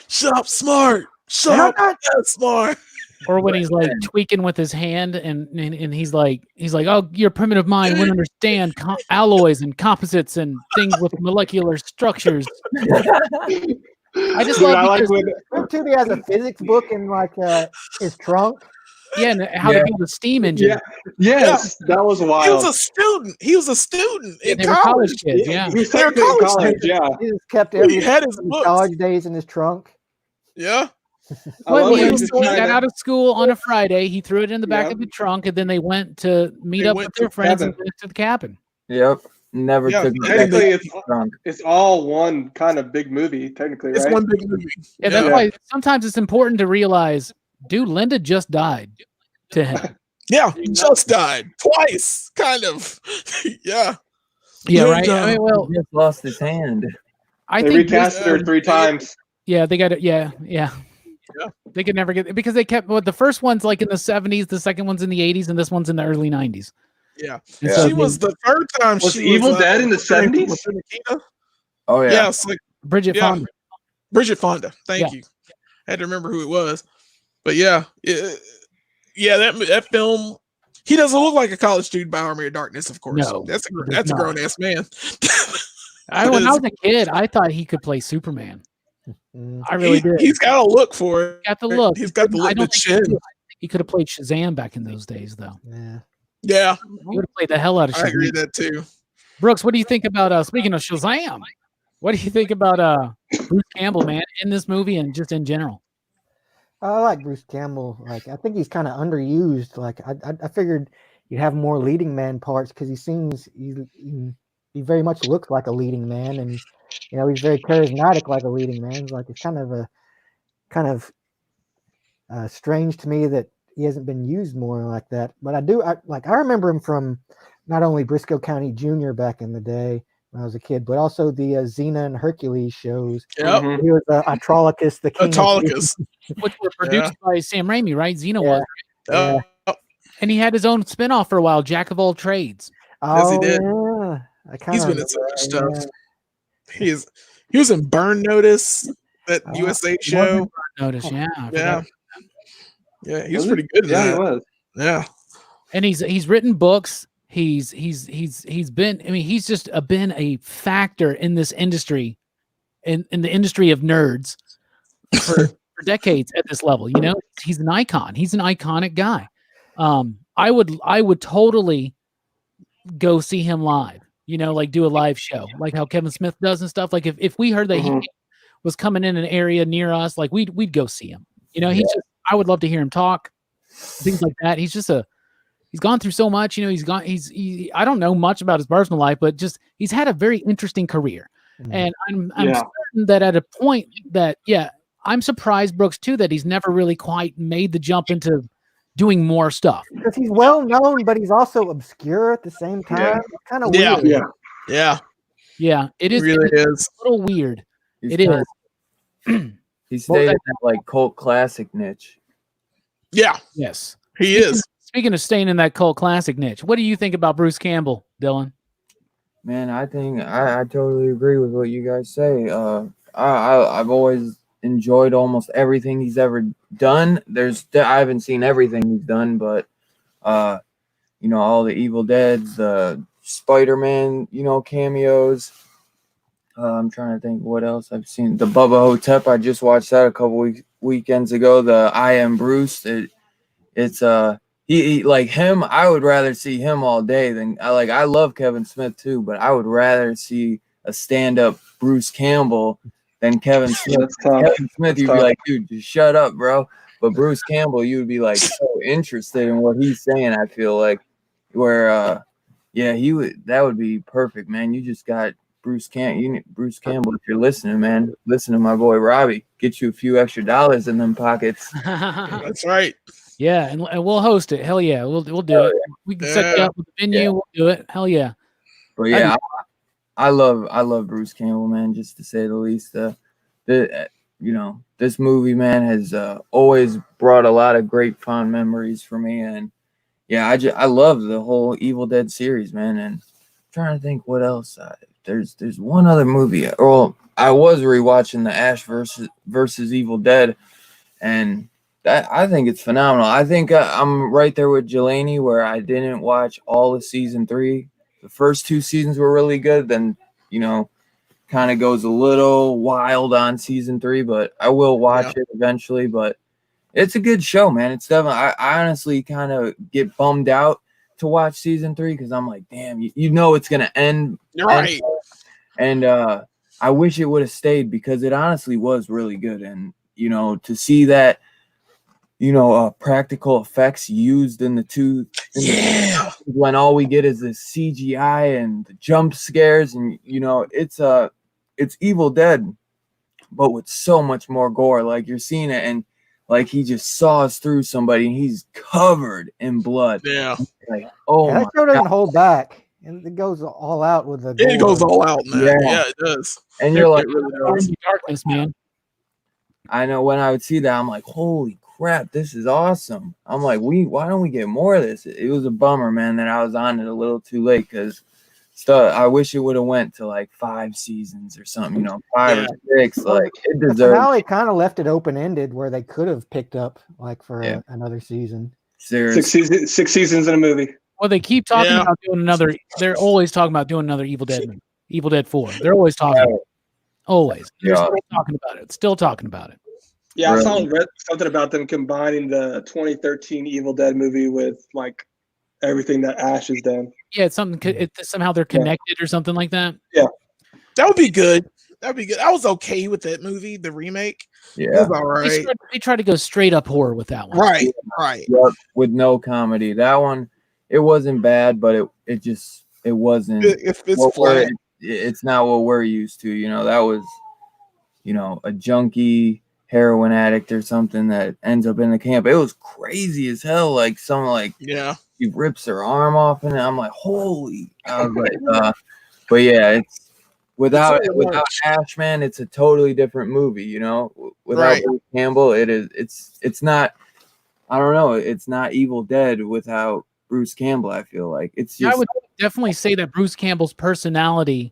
Shop smart. Shop smart. Or when he's like tweaking with his hand, and he's like, oh, your primitive mind wouldn't understand alloys and composites and things with molecular structures. I just love because he has a physics book in like his trunk. Yeah, and how to build a steam engine. Yeah. Yes, that was wild. He was a student in college kids. Yeah, he was in college. Yeah, he just kept everything had his college days in his trunk. Yeah. Well, he got out of school on a Friday. He threw it in the back of the trunk, and then they went to meet up with their friends and went to the cabin. Yep. Never took technically it's all one kind of big movie, technically, right? It's one big movie. Yeah, that's why sometimes it's important to realize, dude, Linda just died to him. Yeah, he just died twice, kind of. Yeah. Yeah, right. I mean, well, he just lost his hand. They recasted her 3 times. Yeah, they got it. Yeah. They could never get, because they kept the first one's like in the 70s, the second one's in the 80s, and this one's in the early 90s. Yeah. So she was the third time was Evil Dead in the 70s? Oh yeah. Yeah, it's like Bridget Fonda. Bridget Fonda. Thank you. I had to remember who it was. But that film, he doesn't look like a college student by Army of Darkness, of course. No, that's a grown ass man. When I was a kid, I thought he could play Superman. I really did. He's got a look for it. Got the look. He's got the look. The chin. He could have played Shazam back in those days, though. Yeah. He would have played the hell out of Shazam. I agree with that too. Brooks, what do you think about speaking of Shazam? What do you think about Bruce Campbell, man, in this movie and just in general? I like Bruce Campbell. Like, I think he's kind of underused. Like, I figured you'd have more leading man parts because he very much looks like a leading man, and he's very charismatic like a leading man. Like, it's kind of strange to me that he hasn't been used more like that. But I remember him from not only Briscoe County Jr. back in the day when I was a kid, but also the Xena and Hercules shows. Yep. He was Autolycus, the king. Autolycus. Which were produced by Sam Raimi, right? Xena was. Yeah. And he had his own spinoff for a while, Jack of All Trades. Yes, he did. Yeah. He's been in so much stuff. He was in Burn Notice, that USA show. Burn Notice, Yeah, he was pretty good. Yeah, he was. Yeah. And he's written books. He's been. I mean, he's just been a factor in this industry, in the industry of nerds, for decades at this level. He's an icon. He's an iconic guy. I would totally go see him live. You know, like do a live show, like how Kevin Smith does and stuff. Like if we heard that he was coming in an area near us, like we'd go see him. You know, I would love to hear him talk, things like that. He's gone through so much. You know, I don't know much about his personal life, but just he's had a very interesting career. And I'm certain that at a point that, I'm surprised, Brooks, too, that he's never really quite made the jump into doing more stuff. Because he's well known, but he's also obscure at the same time. It's kind of weird. Yeah, it is. Really it's a little weird. It is. He stayed in that like cult classic niche. Yeah. Yes. He is. Speaking of staying in that cult classic niche, what do you think about Bruce Campbell, Dylan? Man, I think I totally agree with what you guys say. I've always enjoyed almost everything he's ever done. I haven't seen everything he's done, but you know, all the Evil Deads, the Spider-Man, you know, cameos. I'm trying to think what else I've seen. The Bubba Hotep, I just watched that a couple weekends ago. The I Am Bruce. It's he like him. I would rather see him all day than I love Kevin Smith too, but I would rather see a stand-up Bruce Campbell than Kevin Smith. Kevin Smith, you'd be like, dude, just shut up, bro. But Bruce Campbell, you would be like so interested in what he's saying. I feel like where that would be perfect, man. You just got Bruce Campbell, if you're listening, man, listen to my boy Robbie. Get you a few extra dollars in them pockets. That's right. Yeah, and we'll host it. Hell yeah, we'll do it. We can set you up with the venue. Yeah. We'll do it. Hell yeah. But yeah, I love Bruce Campbell, man. Just to say the least. You know, this movie, man, has always brought a lot of great fond memories for me, and yeah, I love the whole Evil Dead series, man. And I'm trying to think what else. There's one other movie. Well, I was rewatching the Ash versus Evil Dead, and I think it's phenomenal. I think I'm right there with Jelani, where I didn't watch all of season 3. The first 2 seasons were really good. Then, you know, kind of goes a little wild on season 3, but I will watch it eventually. But it's a good show, man. It's definitely. I honestly kind of get bummed out to watch season 3 because I'm like, damn, you know it's gonna end. Right. And I wish it would have stayed because it honestly was really good. And you know, to see that, you know, practical effects used in the two, when all we get is the CGI and the jump scares, and you know, it's Evil Dead, but with so much more gore. Like you're seeing it, and like he just saws through somebody, and he's covered in blood. Yeah, like that show doesn't hold back, and it goes all out with the. It goes all out, man. Yeah, it does. And you're like, darkness, man. I know when I would see that, I'm like, holy crap, this is awesome. I'm like, why don't we get more of this? It was a bummer, man, that I was on it a little too late because I wish it would have went to like 5 seasons or something, you know, 5 or 6. Like it deserves. The finale kind of left it open ended where they could have picked up like for another season. Seriously. 6 seasons in a movie. Well, they keep talking about doing another. They're always talking about doing another Evil Dead movie. Evil Dead 4. They're always talking about it. Always. They're still talking about it. Still talking about it. Yeah, I saw something about them combining the 2013 Evil Dead movie with like everything that Ash has done. Yeah, it's something. Somehow they're connected or something like that. Yeah, that would be good. That'd be good. I was okay with that movie, the remake. Yeah, it was all right. They tried to go straight up horror with that one. Right. Yep, with no comedy. That one, it wasn't bad, but it wasn't. It's not what we're used to. You know, that was, you know, a junkie, heroin addict or something that ends up in the camp. It was crazy as hell. Like he rips her arm off, and I'm like, holy. I was like, but yeah, it's without Ash, man, it's a totally different movie. You know, without Bruce Campbell, it's not. I don't know. It's not Evil Dead without Bruce Campbell. I feel like it's just. I would definitely say that Bruce Campbell's personality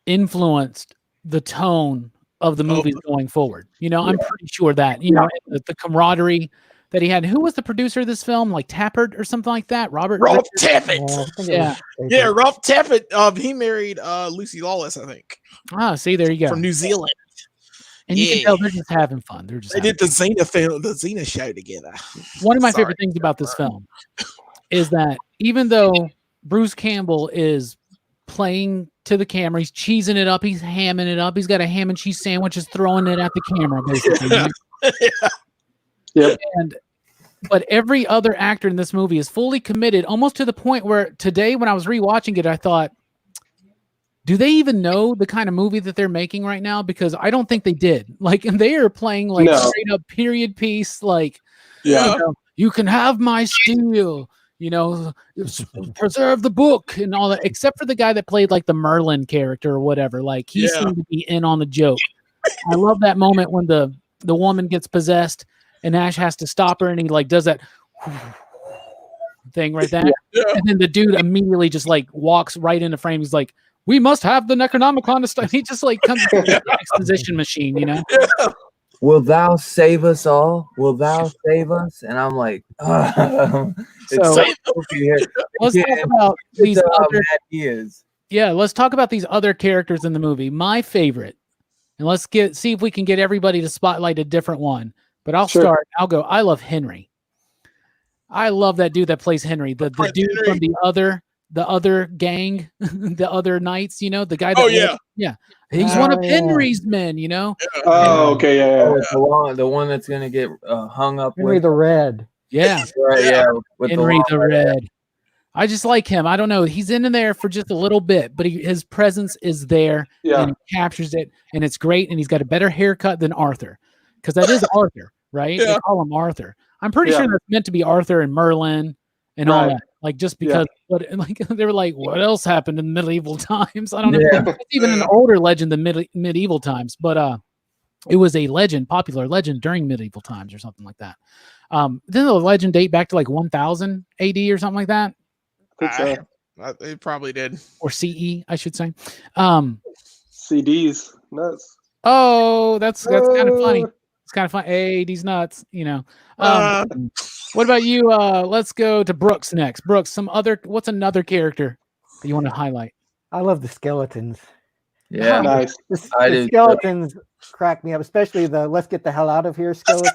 influenced the tone of the movies going forward. You know, I'm pretty sure that, you know, the camaraderie that he had. Who was the producer of this film? Like Tappert or something like that? Ralph Tappert. Yeah, Ralph Tappert. He married Lucy Lawless, I think. Ah, see, there you go. From New Zealand. And you can tell they're just having fun. They did the Xena film, the Xena show together. One of my favorite things about this film is that even though Bruce Campbell is playing to the camera. He's cheesing it up. He's hamming it up. He's got a ham and cheese sandwich, just throwing it at the camera, basically. Yep. But every other actor in this movie is fully committed, almost to the point where today, when I was rewatching it, I thought, do they even know the kind of movie that they're making right now? Because I don't think they did. Like, and they are playing like straight up period piece. Like, you can have my steel, preserve the book and all that, except for the guy that played like the Merlin character or whatever. Like, he seemed to be in on the joke. I love that moment when the woman gets possessed and Ash has to stop her, and he like does that thing right there. And then the dude immediately just like walks right into frame. He's like, we must have the Necronomicon to start. He just like comes to the exposition machine, Will thou save us all? Will thou save us? And I'm like, so let's talk about these other let's talk about these other characters in the movie. My favorite, and let's see if we can get everybody to spotlight a different one. But I'll start. I'll go. I love Henry. I love that dude that plays Henry. The dude Henry from the other gang, the other knights. The guy. That he's one of Henry's men. Oh, okay, the one that's gonna get hung up. Henry the Red. Yeah, right. With Henry the Red. I just like him. I don't know. He's in there for just a little bit, but his presence is there, and he captures it, and it's great. And he's got a better haircut than Arthur. Because that is Arthur, right? They call him Arthur. I'm pretty sure that's meant to be Arthur and Merlin and all that. Like, just because they were like, what else happened in medieval times? I don't know. It's even an older legend than medieval times, but it was a popular legend during medieval times or something like that. Didn't the legend date back to like 1000 AD or something like that? I think so. It probably did. Or CE, I should say. CDs, nuts. Oh, that's kind of funny. It's kind of fun. Hey, these nuts, What about you? Let's go to Brooks next. Brooks, what's another character that you want to highlight? I love the skeletons. Yeah, nice. The skeletons crack me up, especially the "let's get the hell out of here" skeletons.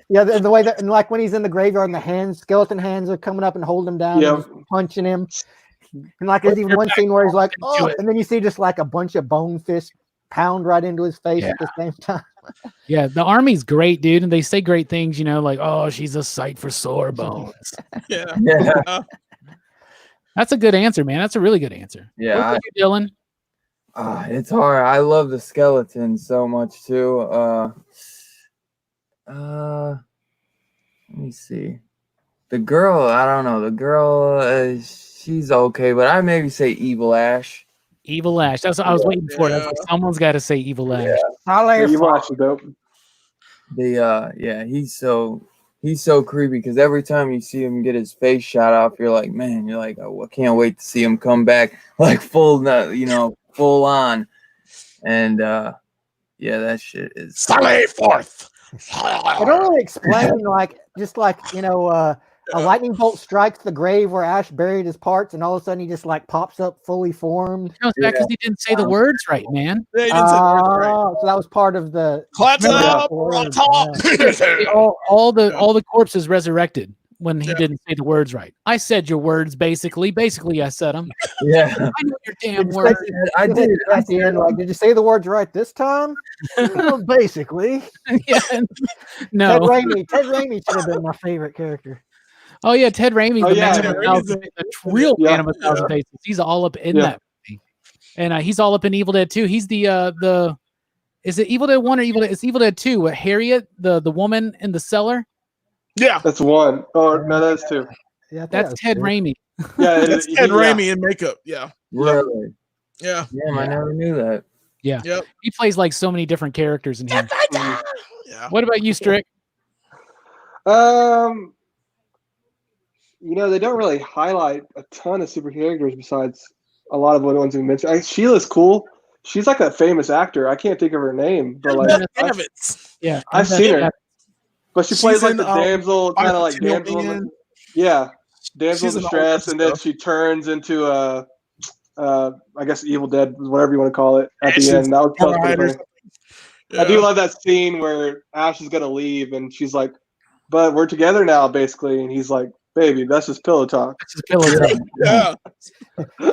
Yeah, the way that, and like when he's in the graveyard and the skeleton hands are coming up and holding him down, and punching him. And like there's even one scene where he's like, oh, and then you see just like a bunch of bone fists pound right into his face at the same time. Yeah, the Army's great, dude, and they say great things, like, oh, she's a sight for sore bones. That's a good answer, man. That's a really good answer. Yeah. What about you, Dylan? It's hard. I love the skeletons so much too. Let me see. The girl, I don't know. The girl, she's okay, but I maybe say Evil Ash. Evil Ash. That's what I was waiting for. That's like, someone's got to say Evil Ash. Evil Ash is dope. He's so creepy because every time you see him get his face shot off, you're like, oh, I can't wait to see him come back like full on. And that shit is Sally forth. I don't really explain a lightning bolt strikes the grave where Ash buried his parts, and all of a sudden he just like pops up fully formed. No, it's because he didn't say the words right, man. Yeah, he didn't say the words right. So that was part of the all the corpses resurrected when he didn't say the words right. I said your words basically. Basically, I said them. Yeah, I know your damn words. I did at the end. Like, did you say the words right this time? Basically. Yeah. No. Ted Raimi should have been my favorite character. Oh yeah, Ted Raimi, the real man of 1,000 faces. He's all up in that movie, and he's all up in Evil Dead 2. He's the is it Evil Dead 1 or Evil Dead? It's Evil Dead 2. Harriet, the woman in the cellar. Yeah, that's 1. Oh no, that's 2. Yeah, that's Ted Raimi. Yeah, that's Ted Raimi in makeup. Yeah, really. Yeah, I never knew that. Yeah, he plays like so many different characters in here. Yeah. What about you, Strick? They don't really highlight a ton of super characters besides a lot of the ones we mentioned. Sheila's cool. She's like a famous actor. I can't think of her name, but like I've seen her. But she plays like the damsel, kind of like damsel. Damsel in distress, and then she turns into I guess Evil Dead, whatever you want to call it, at the end. That was pretty funny. I do love that scene where Ash is gonna leave, and she's like, "But we're together now," basically, and he's like, Baby, that's just pillow talk. That's just pillow talk. Yeah.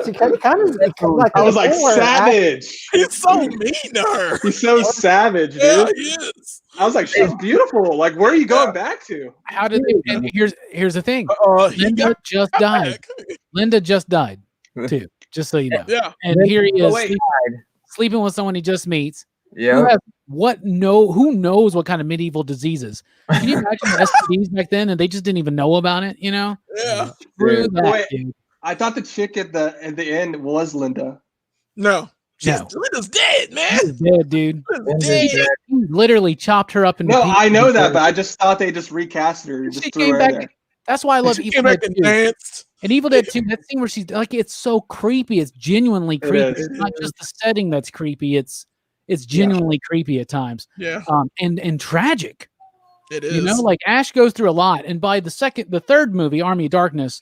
She kind of like I was like, savage. He's so mean to her. He's so savage, dude. Yeah, he is. I was like, she's beautiful. Like, where are you going back to? How did they? And here's the thing. He Linda got just died. back. Linda just died too. Just so you know. Yeah. And here he is wait. sleeping with someone he just meets. Yeah. Who knows what kind of medieval diseases? Can you imagine STDs back then and they just didn't even know about it? You know? Yeah. Screw Yeah. that, Wait. dude. I thought the chick at the end was Linda. No. No. Linda's dead, man. She's dead, dude. Linda's Linda's dead. dead. He literally chopped her up into No, pieces. I know that, but I just thought they just recasted her. She Just threw came her back. there. That's why I love She Evil came Dead back and 2. danced. And Evil Dead 2, that scene where she's like, it's so creepy. It's genuinely It creepy. is. It's not just the setting that's creepy. It's genuinely creepy at times. Yeah, And tragic. it is. You know, like Ash goes through a lot. And by the third movie, Army of Darkness,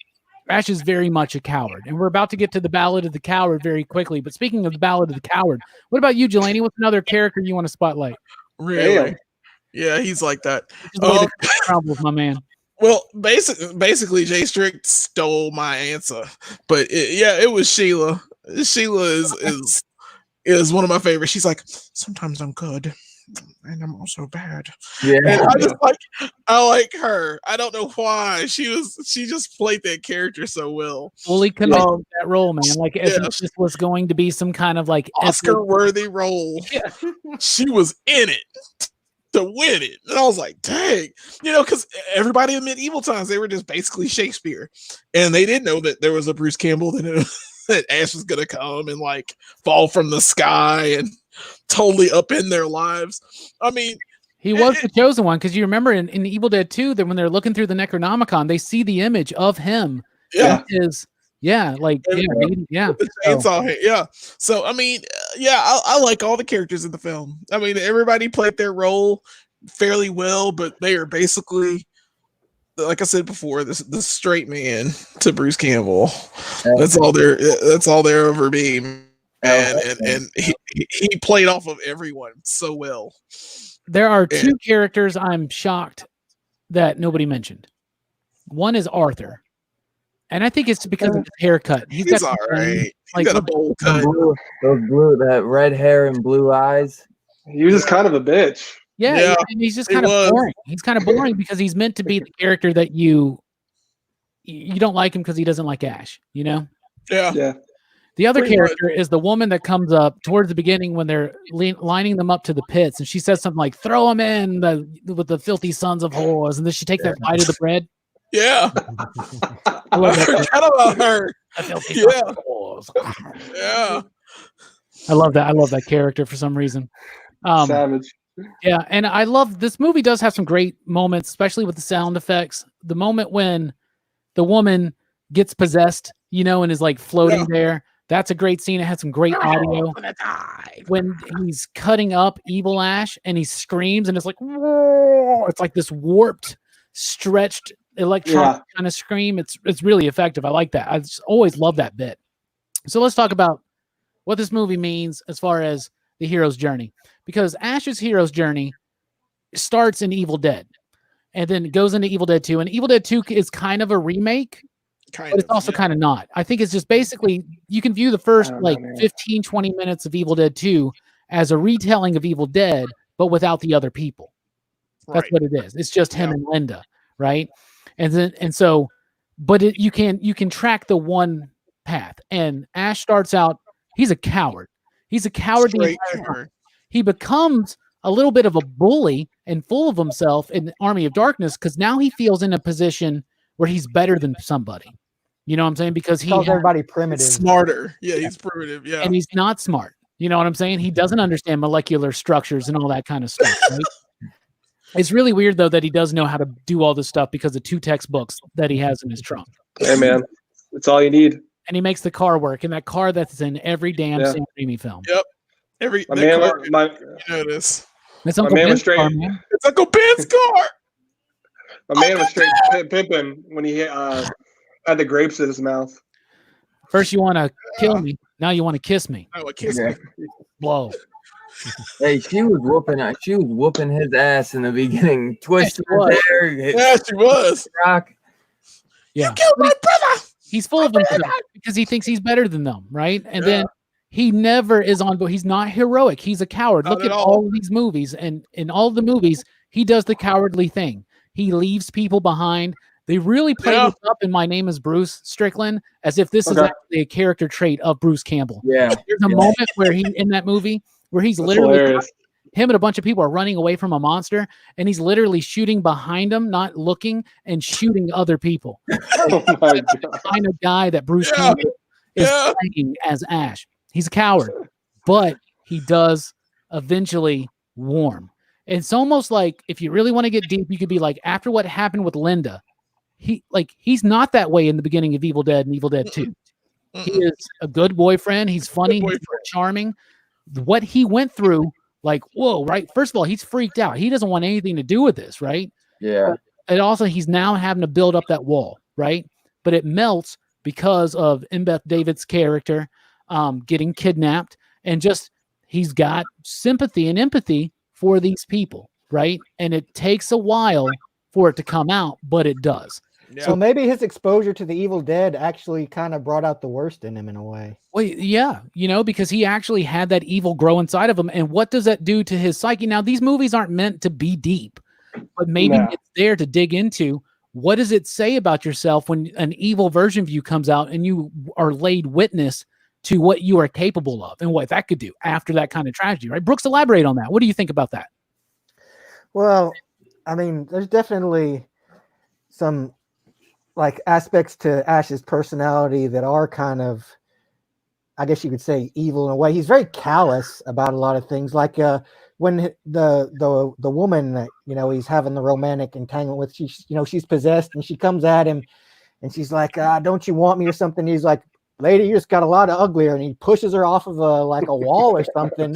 Ash is very much a coward. And we're about to get to the Ballad of the Coward very quickly. But speaking of the Ballad of the Coward, what about you, Jelani? What's another character you want to spotlight? Really? Damn. Yeah, he's like that. Just the way the cookie crumbles, my man. Well, basically, Jay Strick stole my answer, but it was Sheila. Sheila is one of my favorites. She's like, sometimes I'm good, and I'm also bad. Yeah. And I like her. I don't know why. She just played that character so well. Fully committed to that role, man. Like if yeah. this was going to be some kind of like Oscar-worthy role. Yeah. She was in it to win it. And I was like, dang. You know, because everybody in medieval times, they were just basically Shakespeare. And they didn't know that there was a Bruce Campbell that Ash was going to come and like fall from the sky and totally upend their lives. I mean, he was the chosen one, because you remember in Evil Dead 2 that when they're looking through the Necronomicon, they see the image of him. yeah. Yeah, The chainsaw hit, yeah. So I mean, I like all the characters in the film. I mean, everybody played their role fairly well, but they are basically, like I said before, the straight man to Bruce Campbell. That's all they're ever being, and he played off of everyone so well. There are two characters I'm shocked that nobody mentioned. One is Arthur. And I think it's because of his haircut. He's all right. He's got a bowl cut. That red hair and blue eyes. He was just kind of a bitch. Yeah, and he's just kind of boring. He's kind of boring because he's meant to be the character that you don't like him because he doesn't like Ash, you know? Yeah. The other Pretty character is the woman that comes up towards the beginning when they're lining them up to the pits, and she says something like, throw them in with the filthy sons of whores, and then she takes that bite of the bread. Yeah. I love I that. forgot about her. Yeah. Yeah. I love that. I love that character for some reason. Savage. Yeah, and I love this movie does have some great moments, especially with the sound effects. The moment when the woman gets possessed, you know, and is like floating there. That's a great scene. It had some great audio. When he's cutting up Evil Ash and he screams and it's like, whoa! It's like this warped, stretched electronic kind of scream. It's really effective. I like that. I just always love that bit. So let's talk about what this movie means as far as the hero's journey, because Ash's hero's journey starts in Evil Dead and then goes into Evil Dead 2, and Evil Dead 2 is kind of a remake, but it's also kind of not. I think it's just basically, you can view the first 15, 20 minutes of Evil Dead 2 as a retelling of Evil Dead, but without the other people. That's what it is. It's just him and Linda. Right. But you can track the one path, and Ash starts out, he's a coward. He's a coward. He becomes a little bit of a bully and full of himself in Army of Darkness because now he feels in a position where he's better than somebody. You know what I'm saying? Because he calls everybody primitive. Smarter. Yeah, he's primitive. Yeah. And he's not smart. You know what I'm saying? He doesn't understand molecular structures and all that kind of stuff. Right? It's really weird, though, that he does know how to do all this stuff because of 2 textbooks that he has in his trunk. Hey, man. That's all you need. And he makes the car work, and that car that's in every damn Sam Raimi film. Yep. You know this. It's Uncle Ben's car, man. It's Uncle Ben's car. My man was straight pimping when he had the grapes in his mouth. First you want to kill me, now you want to kiss me. Oh, kiss me. Blow. Hey, she was whooping his ass in the beginning, twisting her hair. Yeah, she was. Rock. Yeah. You killed my brother. He's full of himself because he thinks he's better than them, right? And then he never is on board. He's not heroic. He's a coward. Not Look at at all. all of these movies, and in all the movies, he does the cowardly thing. He leaves people behind. They really play this up in My Name is Bruce, Strickland, as if this is actually a character trait of Bruce Campbell. Yeah. There's a moment where he in that movie where he's literally him and a bunch of people are running away from a monster, and he's literally shooting behind them, not looking, and shooting other people. Oh my God. The kind of guy that Bruce Campbell is playing as Ash. He's a coward, but he does eventually warm. It's almost like if you really want to get deep, you could be like, after what happened with Linda, he's not that way in the beginning of Evil Dead and Evil Dead 2. He is a good boyfriend. He's funny. He's charming. What he went through, like, whoa, right? First of all, he's freaked out. He doesn't want anything to do with this, right? Yeah. And also, he's now having to build up that wall, right? But it melts because of Embeth David's character getting kidnapped, and just he's got sympathy and empathy for these people, right? And it takes a while for it to come out, but it does. Yeah. So maybe his exposure to the Evil Dead actually kind of brought out the worst in him in a way. Well, yeah, because he actually had that evil grow inside of him. And what does that do to his psyche? Now, these movies aren't meant to be deep, but maybe it's there to dig into. What does it say about yourself when an evil version of you comes out and you are laid witness to what you are capable of and what that could do after that kind of tragedy, right? Brooks, elaborate on that. What do you think about that? Well, I mean, there's definitely some like aspects to Ash's personality that are kind of, I guess you could say, evil in a way. He's very callous about a lot of things. Like when the woman that, he's having the romantic entanglement with, she's possessed, and she comes at him and she's like, don't you want me or something? He's like, lady, you just got a lot of uglier, and he pushes her off of a wall or something.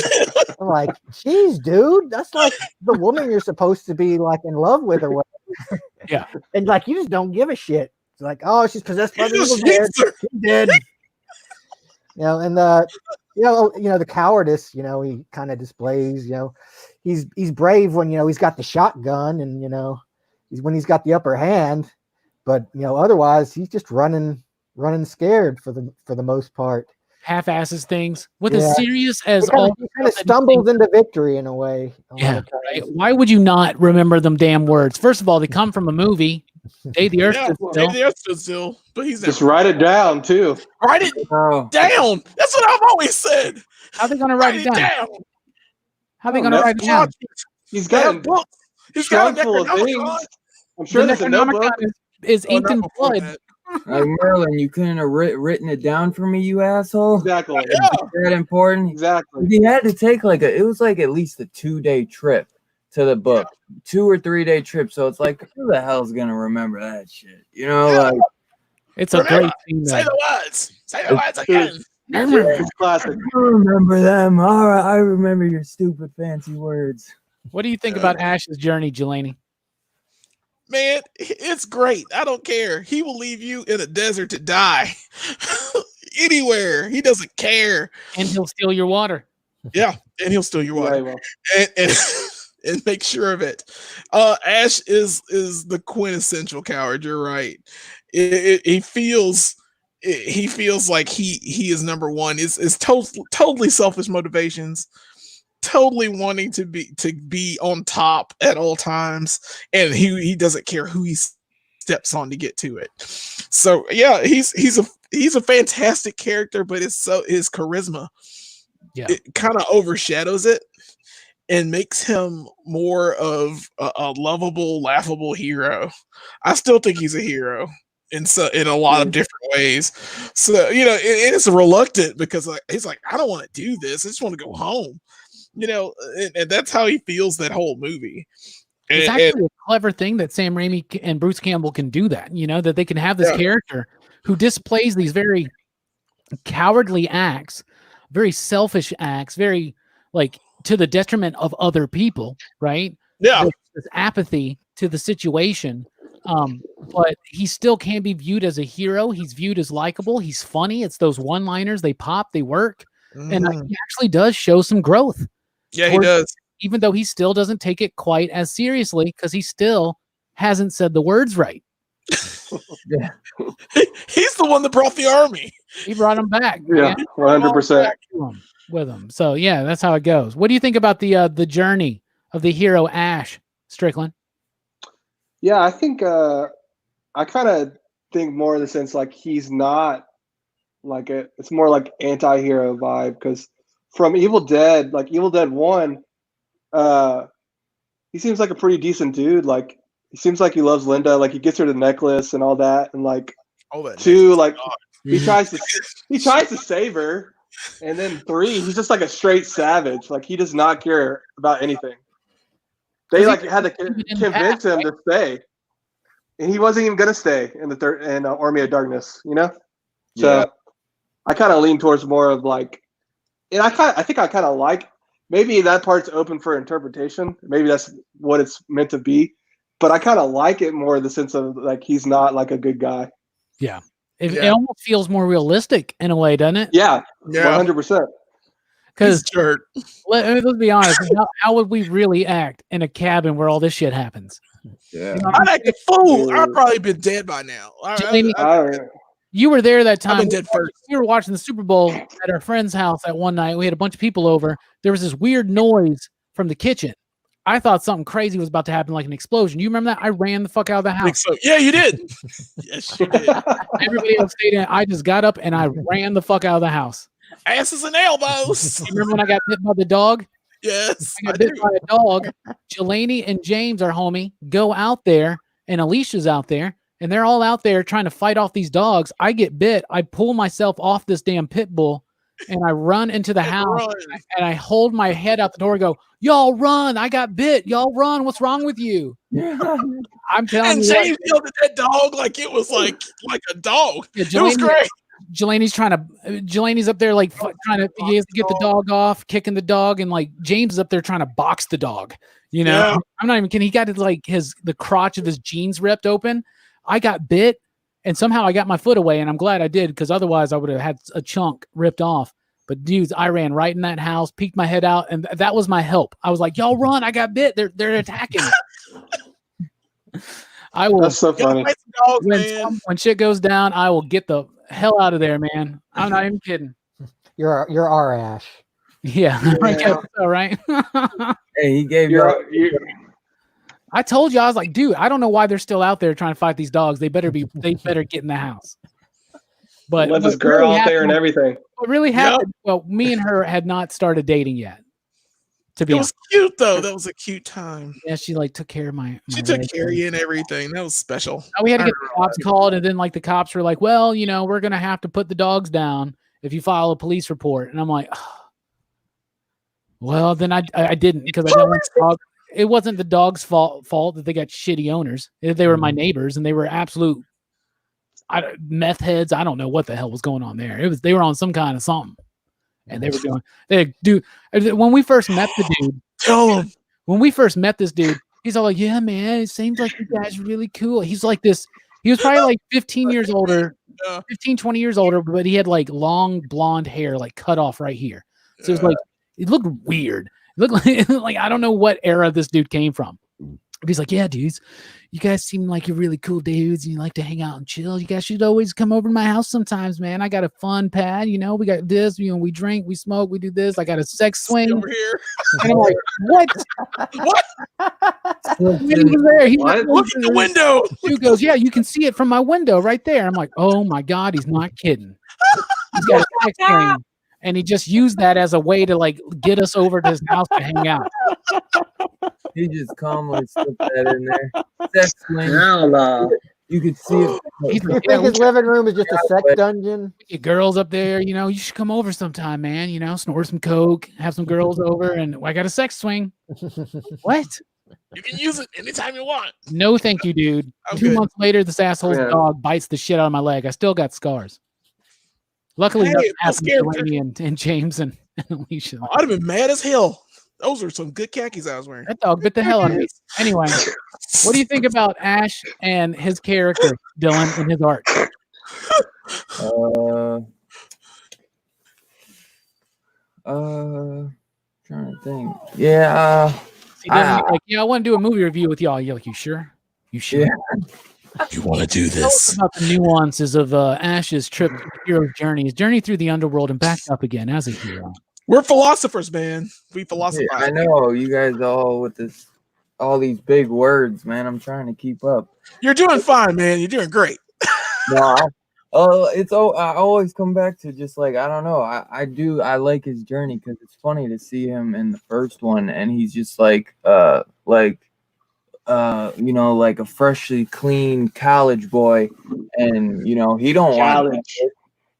I'm like, geez, dude, that's like the woman you're supposed to be like in love with or whatever. Yeah. And like, you just don't give a shit. It's like, oh, she's possessed by the evil dead. She's dead. And the cowardice, he kind of displays, he's brave when, he's got the shotgun and, when he's got the upper hand, but, otherwise he's just running scared for the most part. Half-asses things with as serious as he kind of stumbles into victory in a way. Yeah. Right? Why would you not remember them damn words? First of all, they come from a movie. Day the Earth Stood Still, but he's just write it down too. Write it down. That's what I've always said. How are they going to write it down? How are they going to write it down? He's got a He's got full of things. I'm sure there's a notebook. Is inked in blood. Like, Merlin, you couldn't have written it down for me, you asshole. Exactly. Yeah. That important. Exactly. He had to take it was like at least a 2-day trip to the book, 2 or 3 day trip. So it's like, who the hell's gonna remember that shit? Like it's a great scene. Say the words. Say the words again. It's classic. I remember them. All right, I remember your stupid fancy words. What do you think about Ash's journey, Jelani? Man, it's great. I don't care. He will leave you in a desert to die. Anywhere. He doesn't care. And he'll steal your water. Yeah, and he'll steal your water. And make sure of it. Ash is the quintessential coward. You're right. He feels like he is number one. Is totally selfish motivations. Totally wanting to be on top at all times, and he doesn't care who he steps on to get to it. So yeah, he's a fantastic character, but his charisma, it kind of overshadows it and makes him more of a lovable, laughable hero. I still think he's a hero in a lot of different ways. So it's reluctant because he's like, I don't want to do this. I just want to go home. And that's how he feels that whole movie. It's actually a clever thing that Sam Raimi and Bruce Campbell can do that, that they can have this character who displays these very cowardly acts, very selfish acts, very to the detriment of other people, right? Yeah. This apathy to the situation. But he still can be viewed as a hero. He's viewed as likable. He's funny. It's those one-liners. They pop, they work. And he actually does show some growth. Yeah, he does. Even though he still doesn't take it quite as seriously because he still hasn't said the words right. Yeah. He's the one that brought the army. He brought him back. Yeah, 100%. With him. So yeah, that's how it goes. What do you think about the journey of the hero Ash, Strickland? Yeah, I think I kind of think more in the sense like he's not like it's more like anti-hero vibe, because from Evil Dead, like Evil Dead 1, he seems like a pretty decent dude. Like he seems like he loves Linda, like he gets her the necklace and all that, and like That 2, like he tries to save her, and then 3, he's just like a straight savage. Like he does not care about anything. They like had to convince him to stay, and he wasn't even gonna stay in the Army of Darkness, you know. So Yeah. I kind of lean towards more of like, and I think I kind of like, maybe that part's open for interpretation. Maybe that's what it's meant to be, but I kind of like it more in the sense of like he's not like a good guy. Yeah. It almost feels more realistic in a way, doesn't it? Yeah, 100%. Because let's be honest, how would we really act in a cabin where all this shit happens? Yeah. I'd act a fool. I'd probably been dead by now. You were there that time. I've been dead first. We were watching the Super Bowl at our friend's house that one night. We had a bunch of people over. There was this weird noise from the kitchen. I thought something crazy was about to happen, like an explosion. You remember that? I ran the fuck out of the house. So. Yeah, you did. Yes, you did. Everybody else stayed in. I just got up and I ran the fuck out of the house. Asses and elbows. You remember when I got bit by the dog? Yes. I got bit by a dog. Jelani and James, our homie, go out there, and Alicia's out there, and they're all out there trying to fight off these dogs. I get bit. I pull myself off this damn pit bull, and I run into the house, and I hold my head out the door and go, "Y'all run! I got bit. Y'all run! What's wrong with you?" I'm telling and you. And James yelled at that dog like it was like a dog. Yeah, it was great. Jelani's up there like trying to, he has to get the dog off, kicking the dog, and like James is up there trying to box the dog. You know, Yeah. I'm not even kidding. He got the crotch of his jeans ripped open. I got bit, and somehow I got my foot away, and I'm glad I did, because otherwise I would have had a chunk ripped off. But dudes, I ran right in that house, peeked my head out, and that was my help. I was like, "Y'all run! I got bit. They're attacking." I will. That's so funny. Dogs, when shit goes down, I will get the hell out of there, man. I'm not even kidding. You're our Ash. Yeah. I guess so, right? Hey, he gave I told you, I was like, dude, I don't know why they're still out there trying to fight these dogs. They better get in the house. But let this girl out there and everything. What really happened? Well, me and her had not started dating yet. It was cute though. That was a cute time. Yeah, she like took care of She took care of you and everything. That was special. We had to get the cops called, and then like the cops were like, "Well, you know, we're gonna have to put the dogs down if you file a police report." And I'm like, oh. Well, then I didn't, because I don't want the dog. It wasn't the dog's fault that they got shitty owners. They were my neighbors, and they were absolute meth heads. I don't know what the hell was going on there. They were on some kind of something. And they were doing, when we first met the dude, when we first met this dude, he's all like, "Yeah, man, it seems like you guys are really cool." He's like this, he was probably like 15 years older, 15, 20 years older, but he had like long blonde hair, like cut off right here. So it was like, it looked weird. It looked like I don't know what era this dude came from. He's like, "Yeah, dudes, you guys seem like you're really cool dudes, and you like to hang out and chill. You guys should always come over to my house sometimes, man. I got a fun pad, you know. We got this, you know. We drink, we smoke, we do this. I got a sex swing over here." And I'm like, "What? What? He was there. He's like, "Look at the window." He goes, "Yeah, you can see it from my window right there." I'm like, "Oh my god, he's not kidding. He's got a sex swing." And he just used that as a way to like get us over to his house to hang out. He just calmly slipped that in there. Sex swing. Hell no. You could see it. You think his living room is just a sex dungeon? Get girls up there, you know. You should come over sometime, man. You know, snort some coke, have some girls over, and I got a sex swing. What? You can use it anytime you want. No, thank you, dude. 2 months later, this asshole's dog bites the shit out of my leg. I still got scars. Luckily, nothing happened to Jelani and James and Alicia. I'd have been mad as hell. Those are some good khakis I was wearing. That dog bit the hell out of me. Anyway, what do you think about Ash and his character, Dylan, and his art? Trying to think. Yeah. I want to do a movie review with y'all. You're like, "You sure? You sure?" Yeah. You want to do Tell us about the nuances of Ash's trip to the hero's journey, his journey through the underworld and back up again as a hero. We're philosophers, man. We philosophize. I know you guys all with all these big words, man. I'm trying to keep up. You're doing fine, man. You're doing great. No, I always come back to just like, I don't know. I like his journey because it's funny to see him in the first one, and he's just like a freshly clean college boy, and he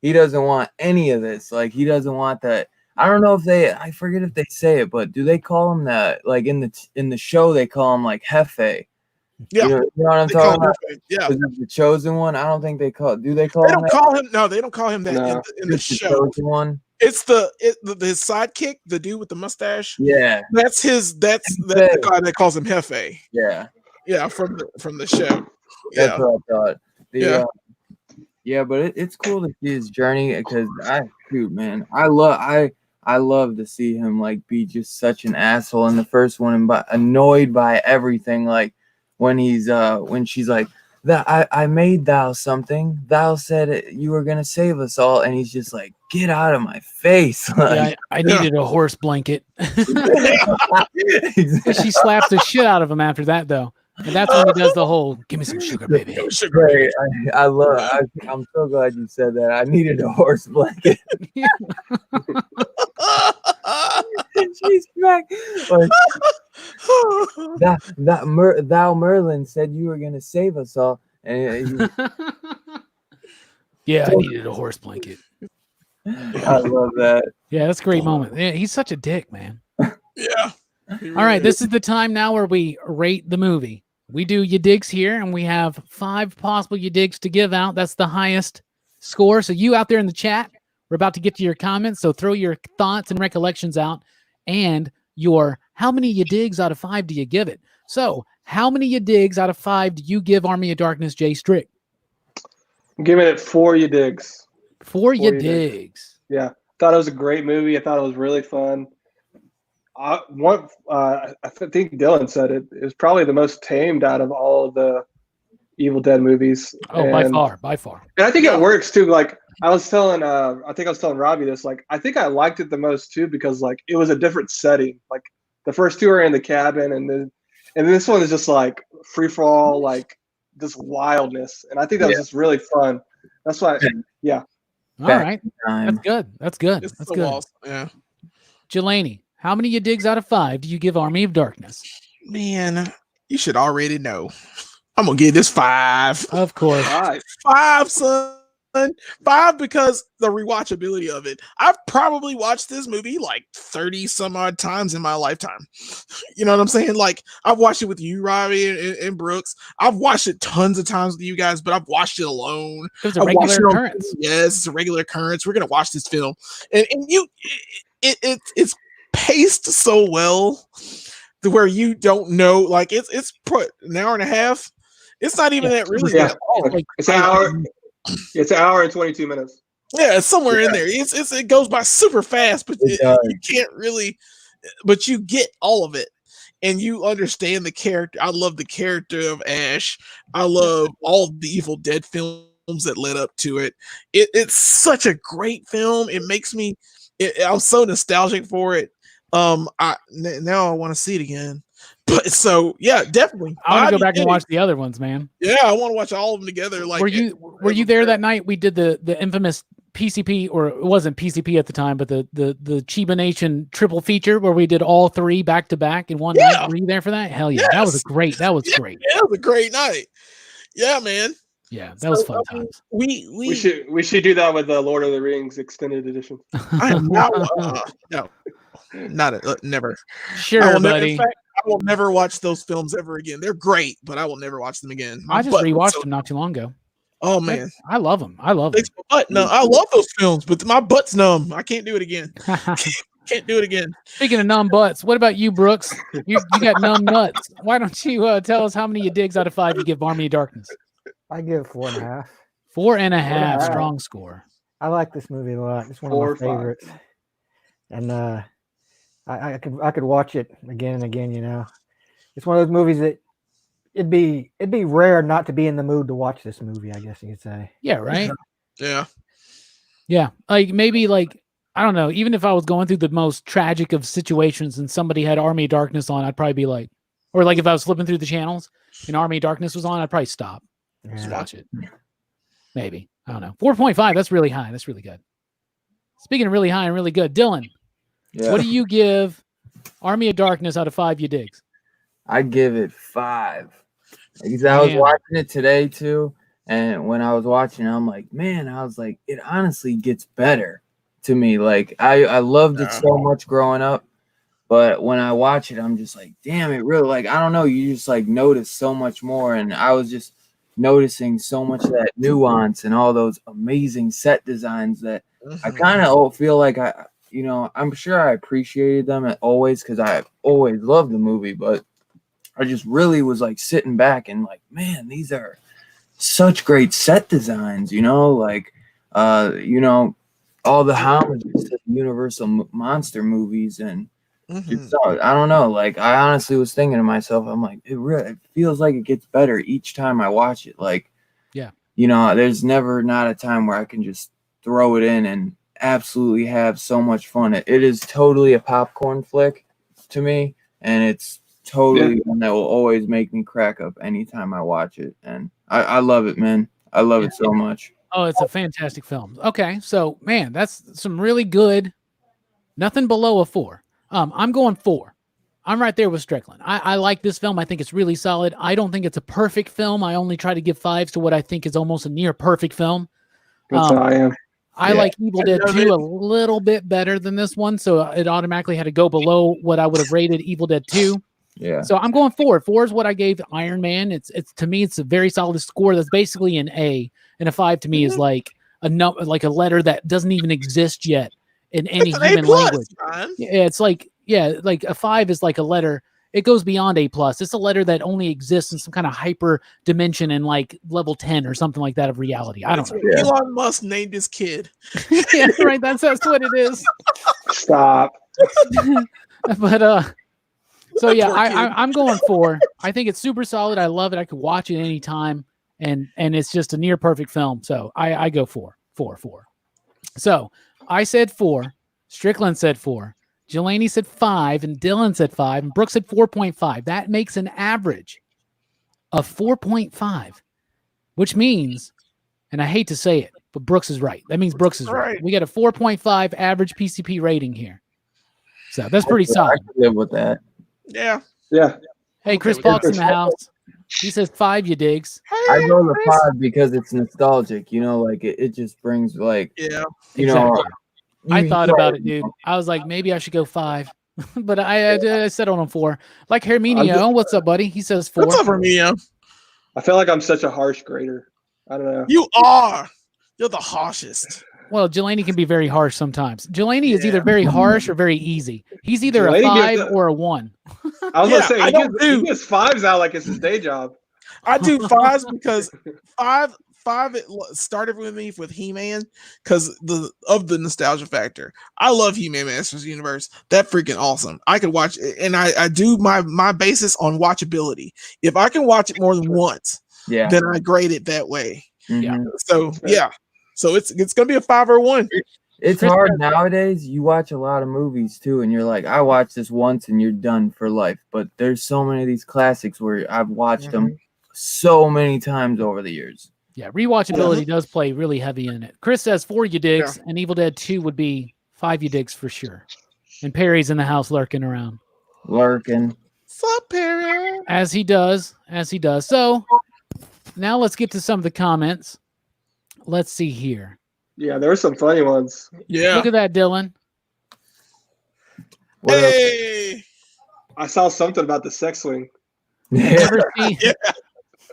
he doesn't want any of this. Like, he doesn't want that. I don't know if I forget if they say it, but do they call him that? Like in the show, they call him like Hefe. Yeah, you know what I'm talking about? Yeah, the chosen one. I don't think they call. Do they call? They don't him call him. No, they don't call him that No. in the show. Chosen one. It's his sidekick, the dude with the mustache. Yeah, That's the guy that calls him Hefe. yeah, from the show. That's what I thought. Yeah. But it's cool to see his journey because I love to see him like be just such an asshole in the first one and annoyed by everything. Like when she's like, that I made thou something. Thou said you were gonna save us all, and he's just like, get out of my face. Like, I needed a horse blanket. exactly. She slaps the shit out of him after that, though. And that's when he does the whole "give me some sugar, baby." Great. I'm so glad you said that. I needed a horse blanket. And she's back. Like, thou Merlin said you were gonna save us all, and yeah, I needed a horse blanket. I love that. Yeah, that's a great moment. Yeah, he's such a dick, man. Yeah. All right, this is the time now where we rate the movie. We do you digs here, and we have 5 possible you digs to give out. That's the highest score. So you out there in the chat, we're about to get to your comments. So throw your thoughts and recollections out, and your how many you digs out of 5 do you give it? So how many you digs out of 5 do you give Army of Darkness, Jay Strick? I'm giving it 4 you digs. 4 you digs. Yeah, thought it was a great movie. I thought it was really fun. I think Dylan said it. It was probably the most tamed out of all of the Evil Dead movies. Oh, by far. And I think it works too. Like I was telling Robbie this. Like I think I liked it the most too because like it was a different setting. Like the first 2 are in the cabin, and this one is just like free for all, like just wildness. And I think that was just really fun. That's why. Yeah. All right. That's good. That's good. It's That's so good. awesome. Yeah. Jelani, how many you digs out of 5 do you give Army of Darkness? Man, you should already know. I'm gonna give this 5. Of course. 5, son. 5 because the rewatchability of it. I've probably watched this movie like 30 some odd times in my lifetime. You know what I'm saying? Like I've watched it with you, Robbie and Brooks. I've watched it tons of times with you guys, but I've watched it alone. It was a regular occurrence. Yes, it's a regular occurrence. We're gonna watch this film, and it's paced so well to where you don't know. Like it's put an hour and a half. It's not even that really. Yeah. That long. Like, it's an hour. It's an hour and 22 minutes. Yeah, it's somewhere in there. It goes by super fast, but you can't really. But you get all of it, and you understand the character. I love the character of Ash. I love all the Evil Dead films that led up to it. It's such a great film. It makes me. I'm so nostalgic for it. Now I want to see it again. But so yeah, definitely. I want to go back and watch the other ones, man. Yeah, I want to watch all of them together. Like, were you there that night? We did the infamous PCP, or it wasn't PCP at the time, but the Chiba Nation triple feature where we did all 3 back to back in one night. Were you there for that? Hell yeah, that was great. That was great. Yeah, it was a great night. Yeah, man. Yeah, that was fun times. We should do that with the Lord of the Rings extended edition. I am not never. Sure, buddy. In fact, I will never watch those films ever again. They're great, but I will never watch them again. I just rewatched them not too long ago. Oh man, I love them. I love them. No, I love those films, but my butt's numb. I can't do it again. Can't do it again. Speaking of numb butts, what about you, Brooks? You got numb nuts. Why don't you tell us how many you digs out of 5 you give Army of Darkness? I give 4.5. 4.5. Strong score. I like this movie a lot. It's one of my favorites. And I could watch it again and again. You know, it's one of those movies that it'd be rare not to be in the mood to watch this movie, I guess you could say. Yeah, right. Yeah. Yeah, like maybe like I don't know. Even if I was going through the most tragic of situations and somebody had Army of Darkness on, I'd probably be like, or like if I was flipping through the channels and Army of Darkness was on, I'd probably stop, just watch it. Maybe I don't know. 4.5. That's really high. That's really good. Speaking of really high and really good, Dylan, what do you give Army of Darkness out of 5 you digs? I give it 5. Because I was watching it today too, and when I was watching it, I'm like, man, I was like, it honestly gets better to me. Like I loved it so much growing up, but when I watch it, I'm just like, damn, it really, like, I don't know, you just like notice so much more, and I was just noticing so much of that nuance and all those amazing set designs that I kind of feel like I'm sure I appreciated them always because I always loved the movie, but I just really was like sitting back and like, man, these are such great set designs, like, all the homages to Universal monster movies. And just, I don't know, like, I honestly was thinking to myself, I'm like, it feels like it gets better each time I watch it. Like, there's never not a time where I can just throw it in and absolutely have so much fun. It is totally a popcorn flick to me, and it's totally one that will always make me crack up anytime I watch it. And I love it, man. I love it so much. Oh, it's a fantastic film. Okay, so man, that's some really good. Nothing below a 4. I'm going 4. I'm right there with Strickland. I like this film. I think it's really solid. I don't think it's a perfect film. I only try to give 5s to what I think is almost a near perfect film. That's how I am. I like Evil Dead 2 a little bit better than this one, so it automatically had to go below what I would have rated Evil Dead 2. Yeah. So I'm going 4. 4 is what I gave Iron Man. It's to me, it's a very solid score. That's basically an A, and a 5 to me is like a letter that doesn't even exist yet in any human language. Yeah, it's like a 5 is like a letter. It goes beyond A+. It's a letter that only exists in some kind of hyper dimension in like level 10 or something like that of reality. I don't know. Elon Musk named his kid. Yeah, right. That's what it is. Stop. But so yeah, I'm going 4. I think it's super solid. I love it. I could watch it anytime, and it's just a near perfect film. So I go 4. So I said 4. Strickland said 4. Jelani said 5, and Dylan said 5, and Brooks said 4.5. That makes an average of 4.5, which means, and I hate to say it, but Brooks is right. That means Brooks is right. We got a 4.5 average PCP rating here. So that's pretty solid. I can live with that. Yeah. Hey, Chris Paul's in the house. He says 5, you digs. I go to 5 because it's nostalgic, like it just brings like, exactly. I thought about it, dude. I was like, maybe I should go 5, but I settled on 4. Like Herminio, what's up, buddy? He says 4. What's up, Herminio? I feel like I'm such a harsh grader. I don't know. You are. You're the harshest. Well, Jelani can be very harsh sometimes. Jelani is either very harsh or very easy. He's either a 5 or a 1. I was gonna say he gives 5s out like it's his day job. I do 5s because 5 it started with me with He-Man because of the nostalgia factor. I love He-Man Masters Universe. That freaking awesome. I could watch it, and I do my basis on watchability. If I can watch it more than once, then I grade it that way. Yeah. So so it's gonna be a 5 or 1. It's hard nowadays. You watch a lot of movies too, and you're like, I watched this once and you're done for life. But there's so many of these classics where I've watched them so many times over the years. Yeah, rewatchability does play really heavy in it. Chris says 4 you digs, and Evil Dead 2 would be 5 you digs for sure. And Perry's in the house lurking around. Sup, Perry? As he does. So now let's get to some of the comments. Let's see here. Yeah, there were some funny ones. Yeah. Look at that, Dylan. Hey! I saw something about the sex swing.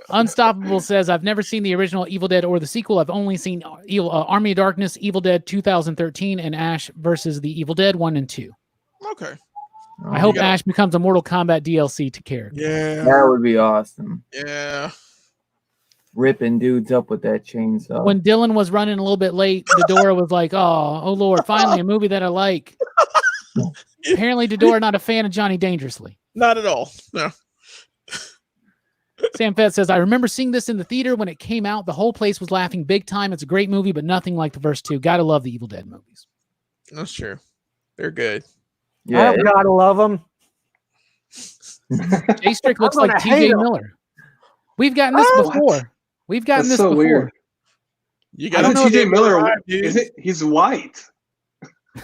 Unstoppable says, I've never seen the original Evil Dead or the sequel. I've only seen Army of Darkness, Evil Dead 2013, and Ash versus the Evil Dead 1 and 2. Okay. I hope Ash becomes a Mortal Kombat DLC to character. Yeah. That would be awesome. Yeah. Ripping dudes up with that chainsaw. When Dylan was running a little bit late, Dedora was like, oh Lord, finally a movie that I like. Apparently Dedora not a fan of Johnny Dangerously. Not at all. No. Sam Fett says, I remember seeing this in the theater when it came out. The whole place was laughing big time. It's a great movie, but nothing like the first two. Gotta love the Evil Dead movies. That's true. They're good. Yeah, I gotta love them. Jay Strick looks I'm like gonna hate TJ him. Miller. We've gotten this before. We've gotten That's this so before. weird. You I don't got know Isn't TJ Miller? dude. Is it? He's white.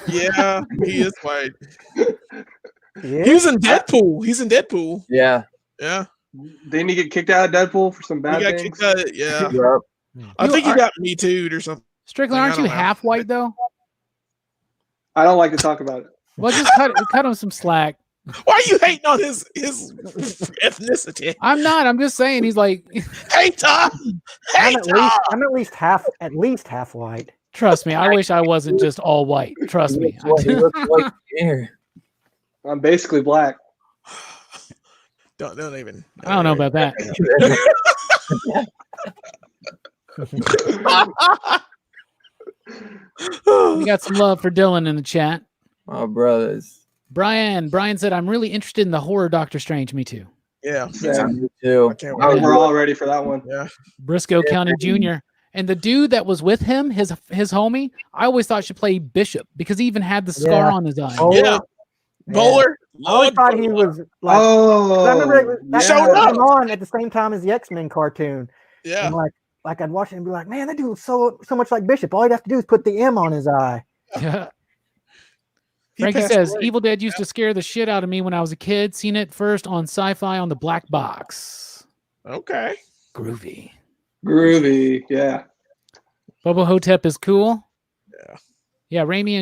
Yeah, he is white. Yeah. He was in Deadpool. He's in Deadpool. yeah. Yeah. Didn't he get kicked out of Deadpool for some He bad got things? kicked out. Yeah. Yep. I think he got Me Too'd or something. Strickland, I aren't don't you know. half white though? I don't like to talk about it. Well, just cut him some slack. Why are you hating on his ethnicity? I'm not. I'm just saying he's like, Hey Tom. Hey Tom. I'm at least half white. trust me, I wish I wasn't just all white. Trust me. He looks like here. I'm basically black. Don't even. I don't know about that. We got some love for Dylan in the chat. My brothers. Brian said, I'm really interested in the horror Doctor Strange. Me too. Yeah. Yeah. Me too. I can't I was wait. We're all ready for that one. Yeah. Briscoe County Jr. And the dude that was with him, his homie, I always thought should play Bishop because he even had the scar Yeah. on his eye. Oh, Yeah. Bowler. I always Lord thought he Bowler. was like. Oh, I remember that Showed up. came on at the same time as the X-Men cartoon. Yeah. And like I'd watch it and be like, man, that dude looks so much like Bishop. All he'd have to do is put the M on his eye. He Frankie passed says, away. Evil Dead used to scare the shit out of me when I was a kid. Seen it first on Sci-Fi on the black box. Okay. Groovy. groovy. Yeah. Bobo Hotep is cool. Yeah. Yeah, Raimi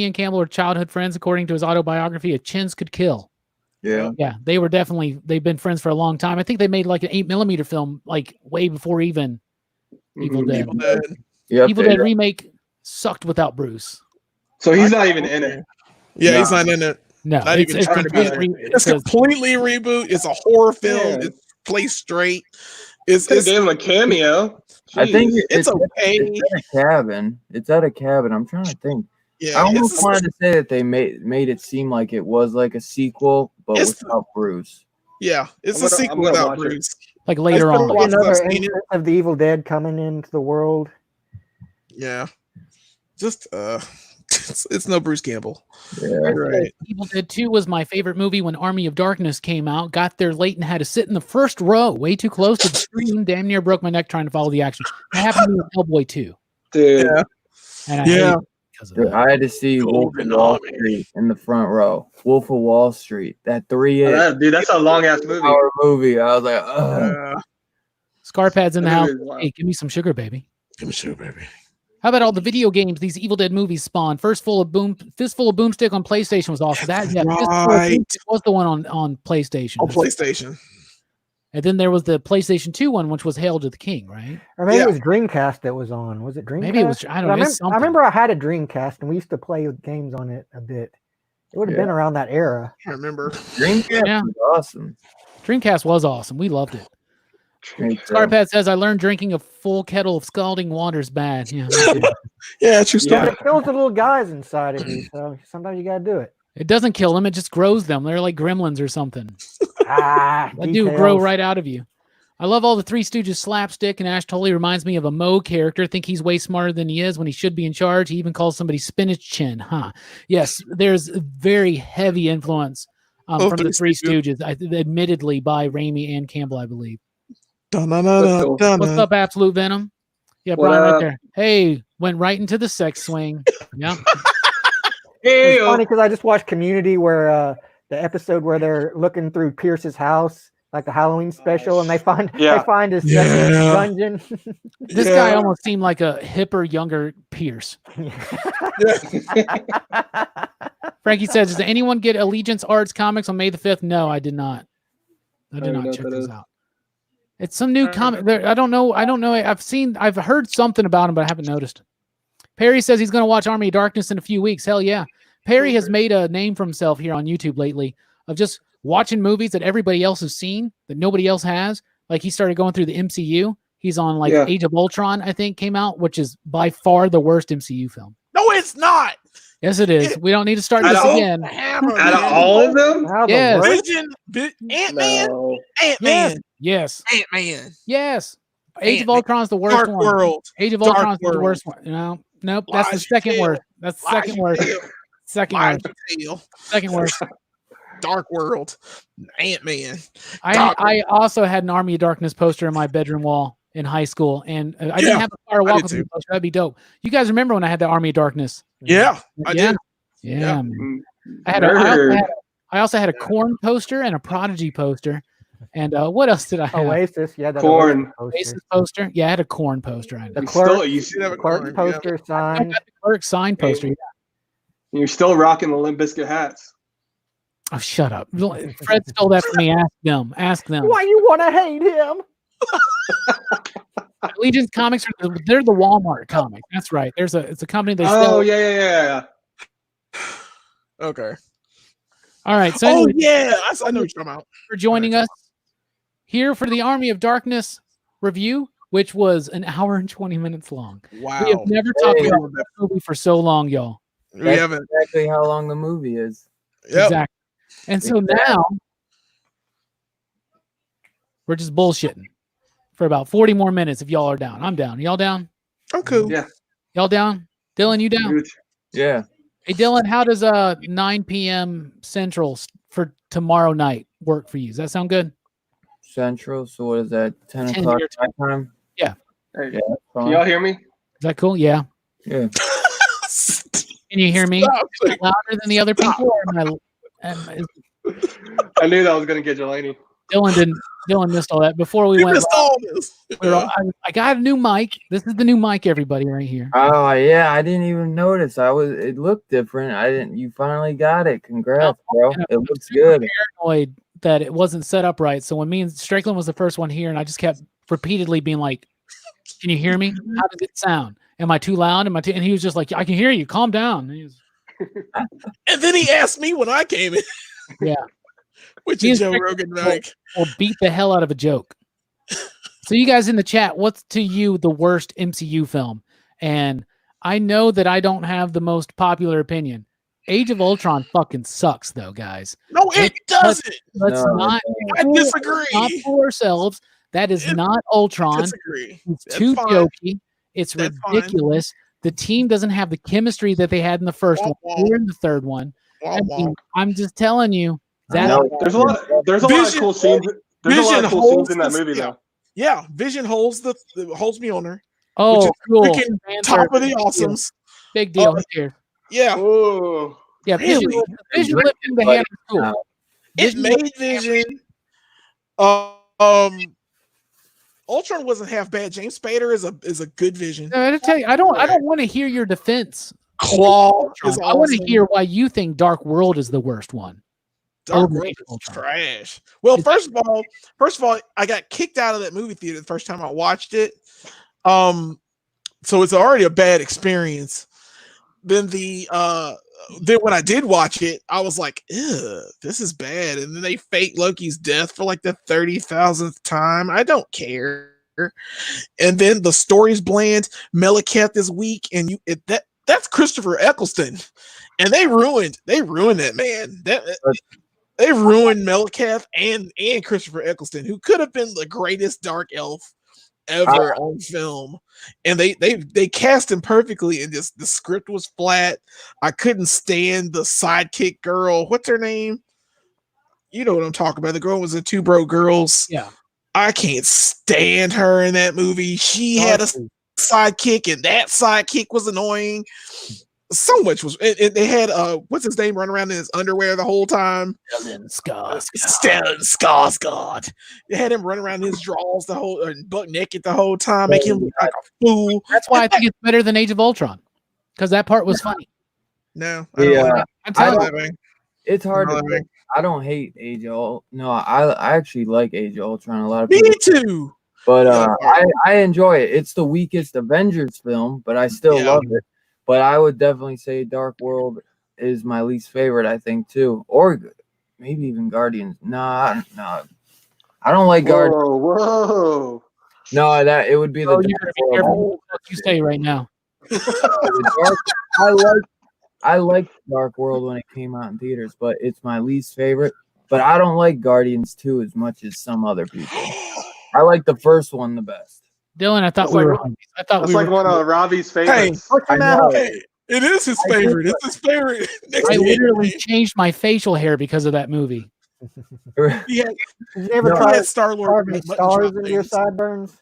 and Campbell are childhood friends, according to his autobiography. A Chins Could Kill. Yeah. Yeah, they've been friends for a long time. I think they made like an 8mm film, like way before even Evil Mhm. Dead. Evil Dead. Yep. Evil Dead remake sucked without Bruce. So he's not even in it. Yeah, No. he's not in it. No, Not even trying to be in completely- it. It's because- completely reboot. It's a horror film. Yeah. It's placed straight. It's They gave him a cameo. I think Jeez. it's okay. It's at a cabin. It's at a cabin. I'm trying to think. Yeah. I almost It's, wanted to say that they made it seem like it was like a sequel, but It's- without Bruce. yeah. It's I'm a gonna- sequel I'm gonna without watch it. Bruce. like later I still on. watch Another I've seen it. instance of the Evil Dead coming into the world. Yeah. Just it's no Bruce Campbell. Yeah. Right. Evil Dead 2 was my favorite movie when Army of Darkness came out. Got there late and had to sit in the first row, way too close to the screen. Damn near broke my neck trying to follow the action. That happened to me with Hellboy 2. Dude. Yeah. And I Yeah. hated it because of Dude, that. I had to see Wolf Golden of Wall Army. Street in the front row. Wolf of Wall Street. That 3 Dude, that's a long ass movie. hour movie. I was like, oh. Scarpad's in the That house. movie is wild. Hey, give me some sugar, baby. Give me show, baby. How about all the video games these Evil Dead movies spawned? Fistful of Boomstick on PlayStation was awesome. That Fistful of Right. Boomstick was the one on PlayStation. On PlayStation. And then there was the PlayStation 2 one, which was Hail to the King, right? Or maybe Yeah. it was Dreamcast that was on. Was it Dreamcast? Maybe it was. I don't know. It's I something. remember I had a Dreamcast and we used to play games on it a bit. It would have been around that era. I remember. Dreamcast Yeah. was awesome. Dreamcast was awesome. We loved it. Scarpad says, I learned drinking a full kettle of scalding water is bad. Yeah, me too. Yeah, true Yeah. story. It kills the little guys inside of you, so sometimes you gotta do it. It doesn't kill them. It just grows them. They're like gremlins or something. That do grow details. right out of you. I love all the Three Stooges slapstick, and Ash totally reminds me of a Moe character. Think he's way smarter than he is when he should be in charge. He even calls somebody Spinach Chin, huh? Yes, there's a very heavy influence Oh, from the Three Three Stooges, admittedly by Raimi and Campbell, I believe. Dun-dun-dun-dun-dun. What's up, Absolute Venom? Yeah, What Brian right up? there. Hey, went right into the sex swing. Yeah. Hey, It's funny because I just watched Community, where the episode where they're looking through Pierce's house, like the Halloween special, and they find his Yeah. dungeon. This guy almost seemed like a hipper, younger Pierce. Frankie says, "Does anyone get Allegiance Arts comics on May the 5th?" No, I did not. I did don't know not what check that those is. out. It's some new comic. I don't know. I've heard something about him, but I haven't noticed. Perry says he's going to watch Army of Darkness in a few weeks. Hell yeah. Perry has made a name for himself here on YouTube lately of just watching movies that everybody else has seen that nobody else has. Like he started going through the MCU. He's on Age of Ultron, I think, came out, which is by far the worst MCU film. No, it's not. Yes, it is. We don't need to start this again. Hammer, Out of man. all of them? How the Yes. worst? Vision, Ant-Man, No. Ant-Man, Yes. Ant-Man, Yes. Age of Ant-Man. Ultron's the worst Dark one. World. Age of Dark Ultron's the World. worst one. No, nope. That's the Lies you second tell. worst. That's the Lies second you worst. tell. Second Lies worst. you tell. Second worst. Dark World, Ant-Man. I also had an Army of Darkness poster in my bedroom wall in high school, and I didn't Yeah, have the Fire I Walk did with Me too. poster. That'd be dope. You guys remember when I had the Army of Darkness? Yeah, I yeah. did. Yeah, Yeah. man. Nerd. I also had a Korn poster and a Prodigy poster. And what else did I have? Oasis, yeah, that Corn. Oasis poster. Yeah, I had a Korn poster. I The You Clerks, still, you, did have a Clerks Korn, poster I signed. got the Clerk signed poster. you're still rocking the Limp Bizkit hats. Oh, shut up. Fred stole that from me. Ask them. Ask them. Why you want to hate him? Legion's comics they're the Walmart comic. That's right. It's a company they sell. Oh, yeah. Okay. All right. So Oh anyway, yeah, I know what you're talking about. for joining us here for the Army of Darkness review, which was an hour and 20 minutes long. Wow. We have never talked Hey. about that movie for so long, y'all. We That's haven't. exactly how long the movie is. Yep. Exactly. And so now we're just bullshitting for about 40 more minutes if y'all are down. I'm down. Y'all down? I'm cool. Yeah. Y'all down? Dylan, you down? Dude, Yeah. Hey, Dylan, how does 9 p.m. Central for tomorrow night work for you? Does that sound good? Central. So what is that? 10 10 o'clock your my time? Hey, Yeah. That's can fine. y'all hear me? Is that cool? Yeah. Yeah. Can you hear me? Stop. Louder than the other people? Or I knew that was going to get Jelani. Dylan missed all that before we You went. missed all this. I got a new mic. This is the new mic, everybody, right here. Oh yeah, I didn't even notice. It looked different. I didn't. You finally got it. Congrats, bro. You know, It looks super good. Paranoid that it wasn't set up right. So when me and Strickland was the first one here, and I just kept repeatedly being like, "Can you hear me? How does it sound? Am I too loud? Am I too?" And he was just like, "I can hear you. Calm down." And he was, And then he asked me when I came in. Yeah. Which He is is Joe freaking Rogan cool. like. or beat the hell out of a joke. So you guys in the chat, what's to you the worst MCU film? And I know that I don't have the most popular opinion. Age of Ultron fucking sucks, though, guys. No, it doesn't. Let's No, not. I fool- disagree. Not fool ourselves. That is not Ultron. Disagree. It's That's too fine. jokey. It's That's fine. ridiculous. The team doesn't have the chemistry that they had in the first Womp one womp. or in the third one. Womp I mean, womp. I'm just telling you that. No, There's a lot of Vision- cool scenes. There's a lot Vision of cool scenes holds in that the- movie, yeah. though. Yeah, Vision holds holds me on her. Oh, is cool. freaking Fan Top of the service. awesomes. Big deal. Uh, Here. Yeah, Oh, Yeah, Really? Vision lifting the hand is cool. it Vision made Vision. Ultron wasn't half bad. James Spader is a good Vision. No, I tell you, I don't want to hear your defense. Claw is I want to awesome. hear why you think Dark World is the worst one. Dark over World Age of is Ultron. trash. Well, first of all, I got kicked out of that movie theater the first time I watched it. So it's already a bad experience. Then then when I did watch it, I was like, ew, this is bad. And then they fake Loki's death for like the 30,000th time. I don't care. And then the story's bland. Meleketh is weak, and that's Christopher Eccleston. And they ruined that man. They ruined Meleketh and Christopher Eccleston, who could have been the greatest dark elf ever on film. And they cast him perfectly, and just the script was flat. I couldn't stand the sidekick girl. What's her name? You know what I'm talking about. The girl was in Two Broke Girls. Yeah. I can't stand her in that movie. She had a sidekick, and that sidekick was annoying. So much was, and they had what's his name running around in his underwear the whole time. Stellan Skarsgård. Stellan Skarsgård. They had him running around in his drawers butt naked the whole time, making him look like a fool. That's why I think it's better than Age of Ultron, because that part was funny. No, I don't Yeah. like I'm telling that you. thing. It's hard No, to pick. I don't hate Age of Ultron. No, I actually like Age of Ultron. A lot of Me people, too. but Yeah. I enjoy it. It's the weakest Avengers film, but I still Yeah. love it. But I would definitely say Dark World is my least favorite. I think too, or maybe even Guardians. No, I don't like Guardians. whoa. No, that it would be the Oh, you Dark gotta be careful World. what you say right now. The Dark- I liked Dark World when it came out in theaters, but it's my least favorite. But I don't like Guardians 2 as much as some other people. I like the first one the best. Dylan, I thought That's we like- were. I thought That's we like were. one of Robbie's favorites. I know. Hey, it is his favorite. It's his favorite. I literally changed my facial hair because of that movie. He had, Did you ever No, try Star Lord carving stars into your sideburns?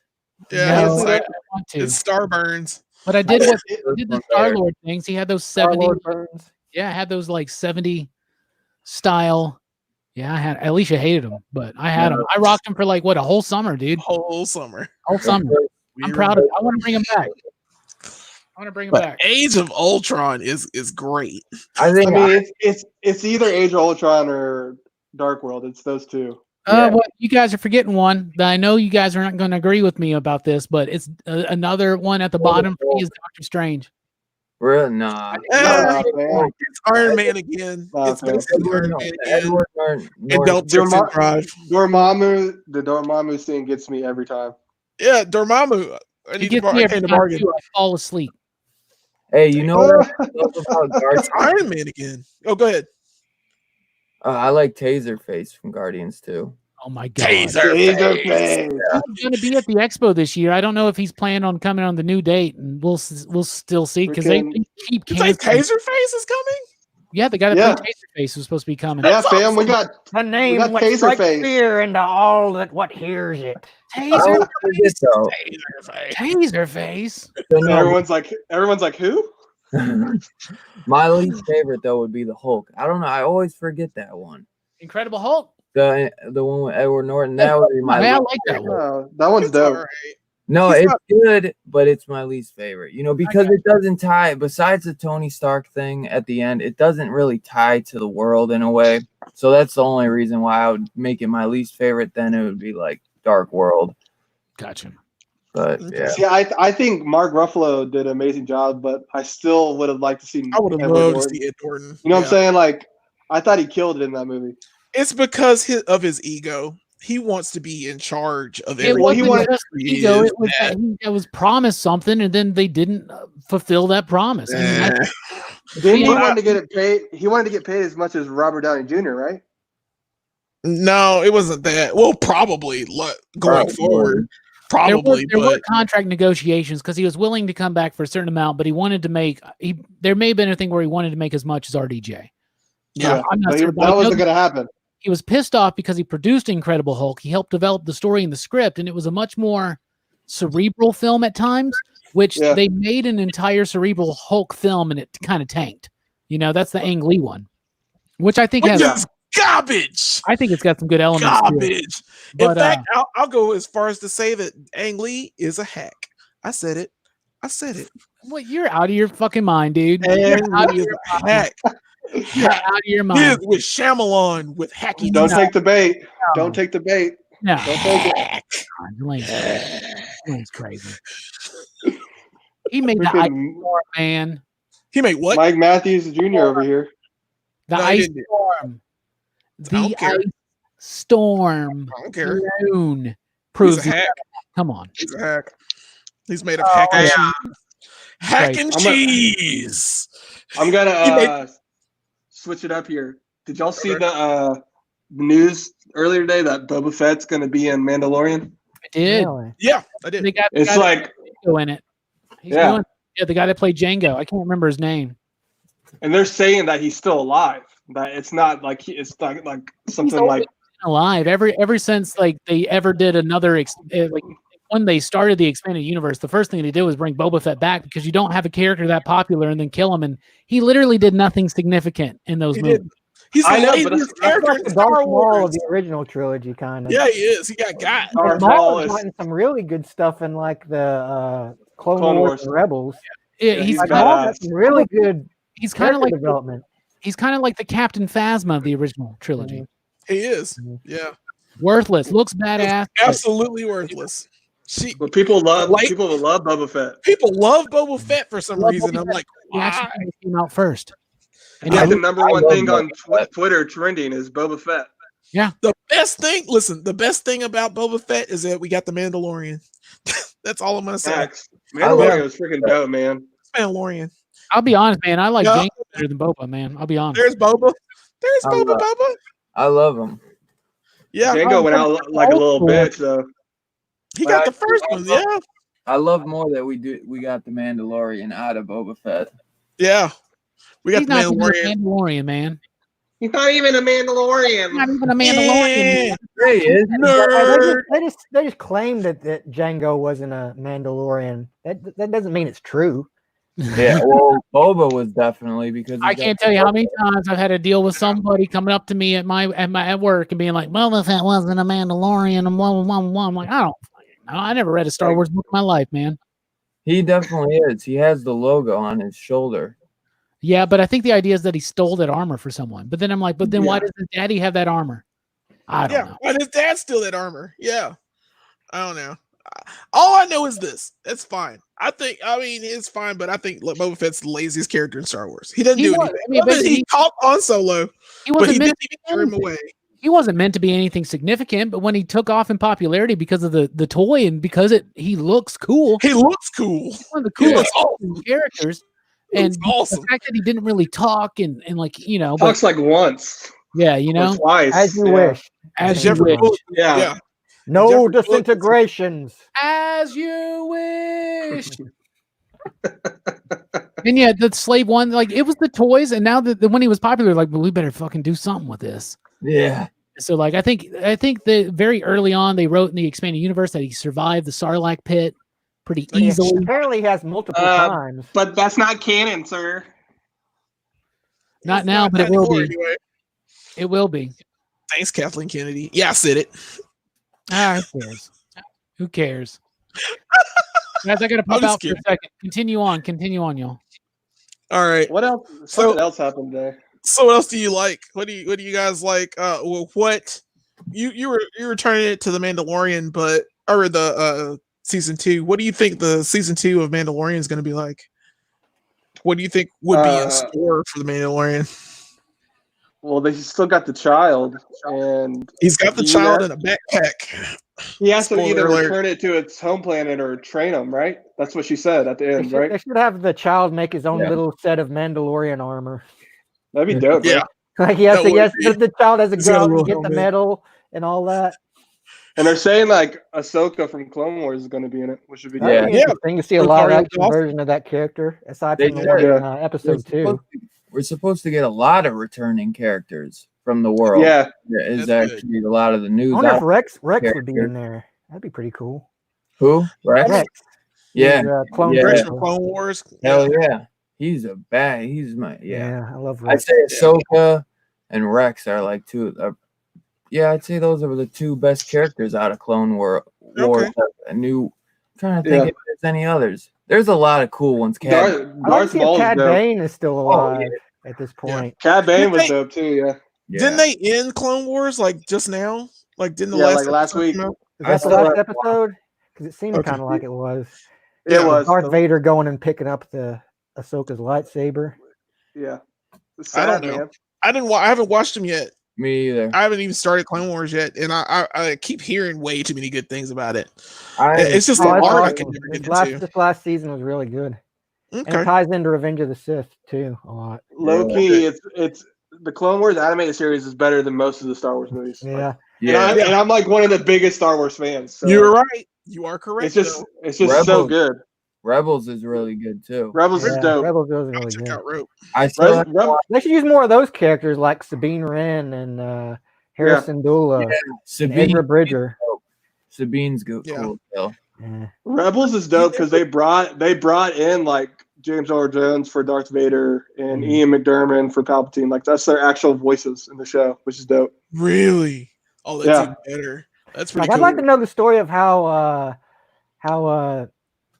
Yeah, No, it's I like want to. it's star burns. But I did what I First did the one Star there. Lord things. He had those 70. Star-Lord burns. Yeah, I had those like 70 style. Yeah, I had. Alicia hated them, but I had them. I rocked them for like what, a whole summer, dude. Whole summer. Whole summer. I'm proud of it. I want to bring them back. I want to bring them But back. Age of Ultron is great. I I think mean, it's either Age of Ultron or Dark World. It's those two. Yeah. Well, you guys are forgetting one that I know you guys are not going to agree with me about this, but it's another one at the bottom for me is Doctor Strange. Real nah. Nah, man. It's Iron Man again. Nah, It's man. basically Iron Man again. Edward Norton. And don't Your Jimson mom- Drive. The Dormammu scene gets me every time. Yeah, Dormammu. I It need gets to me I every came to time bargain. too. I fall asleep. Hey, you know what I love about Guardians? It's Iron Man again. Oh, go ahead. I like Taserface from Guardians too. Oh my god! Taser Taser face. face. He's going to be at the expo this year. I don't know if he's planning on coming on the new date, and we'll still see because they keep It's like canceling. Taserface is coming. Yeah, the guy that Yeah. played Taserface was supposed to be coming. Yeah, fam, we got The name got what Taser strikes face. fear into all that what hears it. I Taser, always forget though. Taserface. Taserface. So, no, everyone's like who? my least favorite though would be the Hulk. I don't know. I always forget that one. Incredible Hulk. The one with Edward Norton. That would be my. I least like that favorite. one. That one's It's dope. all right. No, He's it's not- good, but it's my least favorite. You know, because it doesn't tie. Besides the Tony Stark thing at the end, it doesn't really tie to the world in a way. So that's the only reason why I would make it my least favorite. Then it would be like Dark World. Gotcha. But yeah, See, I think Mark Ruffalo did an amazing job, but I still would have liked to see I would have Edward loved to Norton. see Ed Norton. You know what Yeah. I'm saying? Like, I thought he killed it in that movie. It's because of his ego. He wants to be in charge of It everything. wasn't wanted- just He ego. is It was mad. that he was promised something, and then they didn't fulfill that promise. I mean, like, Then he Yeah. wanted to get it paid. He wanted to get paid as much as Robert Downey Jr., right? No, it wasn't that. Well, probably going Probably. forward. there Probably, were but contract negotiations because he was willing to come back for a certain amount, but he wanted to make. There may have been a thing where he wanted to make as much as RDJ. yeah. I'm not But sure. But that I know wasn't going to happen. he was pissed off because he produced Incredible Hulk. He helped develop the story and the script, and it was a much more cerebral film at times, which Yeah. they made an entire cerebral Hulk film and it kind of tanked. You know, that's the Ang Lee one, which I think Which has. is garbage. I think it's got some good elements. To it. Garbage. But, In fact, I'll go as far as to say that Ang Lee is a hack. I said it. Well, you're out of your fucking mind, dude. Ang You're out of Lee is your, a hack. you're out of your He mind. is with Shyamalan with hacking. Don't take the bait. No. Don't take the bait. No, Don't take it. Lane's crazy. He made the ice Freaking storm, man. He made what? Mike Matthews Jr. over here. The No, he ice didn't. storm. I The don't care. ice storm. I don't care. Moon He's proves a he- hack. Come on. He's a hack. He's made of hack and cheese. Hack and I'm a- cheese. I'm He gonna switch it up here. Did y'all see the news earlier today that Boba Fett's gonna be in Mandalorian? I did. Really? Yeah, I did. They got the It's guy like, that played Django in it. He's Yeah. doing, the guy that played Django. I can't remember his name. and they're saying that he's still alive. That it's not like it's not like something always like Alive ever since like they ever did another like when they started the expanded universe, the first thing they did was bring Boba Fett back because you don't have a character that popular and then kill him, and he literally did nothing significant in those He movies. did. He's I the know, but laziest it's- character Like in the Star Darth Maul of Wars. the original trilogy, kind of. Yeah, he is. He got. Darth Maul Maul has is gotten some really good stuff in like the Clone Clone Wars Wars. and Rebels. Yeah, Yeah, he's he's Like, got- Maul badass. got some really good he's kind of like development. he's kind of like the Captain Phasma of the original trilogy. He is. Mhm. Yeah, Worthless, looks badass. but absolutely worthless. but people love Like- people love Boba Fett. People love Boba Fett for some Love reason. Boba I'm Fett. like, He actually why? came out first. And Yeah, he- the number I one love thing on Boba Fett. Twitter trending is Boba Fett. The best thing. Listen, the best thing about Boba Fett is that we got the Mandalorian. That's all I'm gonna say. Facts. Mandalorian was freaking dope, man. Mandalorian. I'll be honest, man. I like Yeah. Jango better than Boba, man. I'll be honest. There's Boba. There's I Boba. love- Boba. I love him. Yeah, Django went out like a little bitch though. he got the first one. Yeah, I love more that we got the Mandalorian out of Boba Fett. yeah. We got He's the not even Mandalorian. a Mandalorian, man. He's not even a Mandalorian. Not even a Mandalorian. Yeah. There he is. Nerd. They just claimed that Django wasn't a Mandalorian. That doesn't mean it's true. Yeah, well, Boba was definitely because I can't tell you how many times I've had to deal with somebody coming up to me at work and being like, "Well, if that wasn't a Mandalorian," and blah blah blah blah. I'm like, I don't fucking know. I never read a Star Wars book in my life, man. He definitely is. He has the logo on his shoulder. Yeah, but I think the idea is that he stole that armor for someone. But then I'm like, why Yeah. does his daddy have that armor? I don't know. Why his dad steal that armor? Yeah, I don't know. All I know is this. It's fine. I mean, it's fine, but I think Boba Fett's the laziest character in Star Wars. He doesn't do was- anything. I mean, Other than but he caught on Solo, He but wasn't he meant didn't to even throw him anything. away. He wasn't meant to be anything significant, but when he took off in popularity because of the toy and because he looks cool, He looks cool. he's one of the Yeah, coolest awesome. characters. He And looks awesome. the fact that he didn't really talk and like, but Talks like once yeah, or twice. As you yeah. wish. as you Jeffrey wish. Bullock. Yeah. Yeah. No Jeffrey Bullock- disintegrations. As you wish. And yeah, the slave one, like it was the toys, and now that when he was popular, like, well, we better fucking do something with this. Yeah. So like I think that very early on they wrote in the expanded universe that he survived the Sarlacc pit pretty easily. Apparently he has multiple Uh, times. But that's not canon, sir. Not It's now, but it will anymore be. anyway. It will be. Thanks, Kathleen Kennedy. Yeah, I said it. Who cares? Who cares? Guys, I gotta I'm pop just out for a kidding. second. Continue on, y'all. All right. What else? Something else happened today. So what else do you like? What do you guys like? Well, what you were turning it to the Mandalorian, but or the season 2. What do you think the season 2 of Mandalorian is going to be like? What do you think would be in store for the Mandalorian? Well, they still got the child, and He's got the child in a backpack. he has to Spoiler either alert. return it to its home planet or train him, right? That's what she said at the They end, should, right? they should have the child make his own Yeah. little set of Mandalorian armor. That'd be dope. Yeah. Like he has That to, would yes, be- the child has to He's go got a out and little get the helmet. medal and all that. And they're saying like Ahsoka from Clone Wars is going to be in it, which would be That'd dope. be Yeah. interesting to see a Or live Mario action Golf. version of that character, aside They from the did. one in Yeah. episode 2. We're supposed to get a lot of returning characters from the world. Yeah, There is That's good. actually a lot of the I news. wonder if out- Rex would be character. in there. That'd be pretty cool. Who? Rex? Rex. Yeah. He's, clone Yeah. Rex trooper. from Clone Wars. Hell yeah. He's a bad. He's my Yeah, I love I'd Rex. say Ahsoka and Rex are like two. I'd say those are the two best characters out of Clone Wars. Okay. I'm trying to think if there's any others. There's a lot of cool ones. Darth, I'd like to Darth see if Maul is Cad dope. Bane is still alive at this point. Cad Bane was Didn't they- dope too. Yeah, Yeah. Didn't they end Clone Wars like just now? Like didn't the Yeah, last like last episode week. come out? Is I that the still last have- episode? Because it seemed Okay. kind of like it was. it Yeah, was. Darth Vader going and picking up the Ahsoka's lightsaber. Yeah, it's I don't sad, know. man. I haven't watched them yet. Me either. I haven't even started Clone Wars yet, and I keep hearing way too many good things about it. I It's just Oh, the it's art I awesome. can never get This into. last season was really good. And it Okay. ties into Revenge of the Sith too a lot. Low key, it's the Clone Wars animated series is better than most of the Star Wars movies. Yeah. yeah. And I'm like one of the biggest Star Wars fans. So You're right. You are correct. it's just so Rebels. good. Rebels is really good too. Rebels is Yeah, dope. Rebels was though. really Check good. out Rope. I still have They should use more of those characters like Sabine Wren and Harrison Dula, and Sabine. Ezra Bridger. Sabine's good. Yeah. Cool still. Yeah. Rebels is dope because they brought in like James Earl Jones for Darth Vader and Mhm. Ian McDiarmid for Palpatine. Like that's their actual voices in the show, which is dope. Really? Oh, that's Yeah. even better. That's pretty Like, cool. I'd like to know the story of how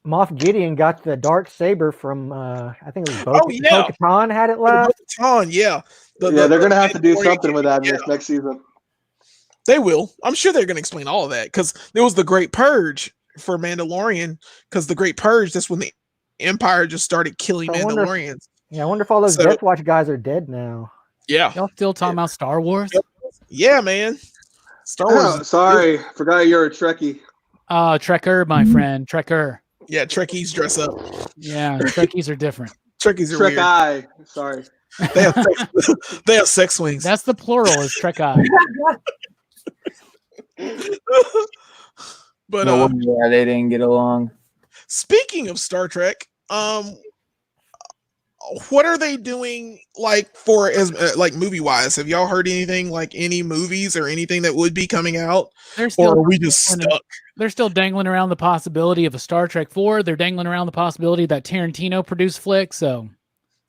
Moff Gideon got the dark saber from I think it was Oh, yeah. Bo-Katan had it last. Bo-Katan, yeah. They're gonna have to do Mandalorian something with that in yeah. this next season. They will. I'm sure they're going to explain all of that because there was the Great Purge for Mandalorian. Because the Great Purge, that's when the Empire just started killing I wonder- Mandalorians. Yeah, I wonder if all those So- Death Watch guys are dead now. Yeah, Y'all still talking about Star Wars? yeah, man. Star Wars. Oh, sorry, forgot you're a Trekkie. Trekker, my friend. Trekker. Yeah, Trekkies dress up. Yeah, Trekkies are different. Trekkies are Trek weird. Eye. Sorry. They have sex swings. That's the plural is Trek Eye. But No wonder why they didn't get along. speaking of Star Trek, what are they doing like for as like movie wise? Have y'all heard anything like any movies or anything that would be coming out, They're or still are we just stuck? they're still dangling around the possibility of a Star Trek 4. They're dangling around the possibility that Tarantino produced flick. So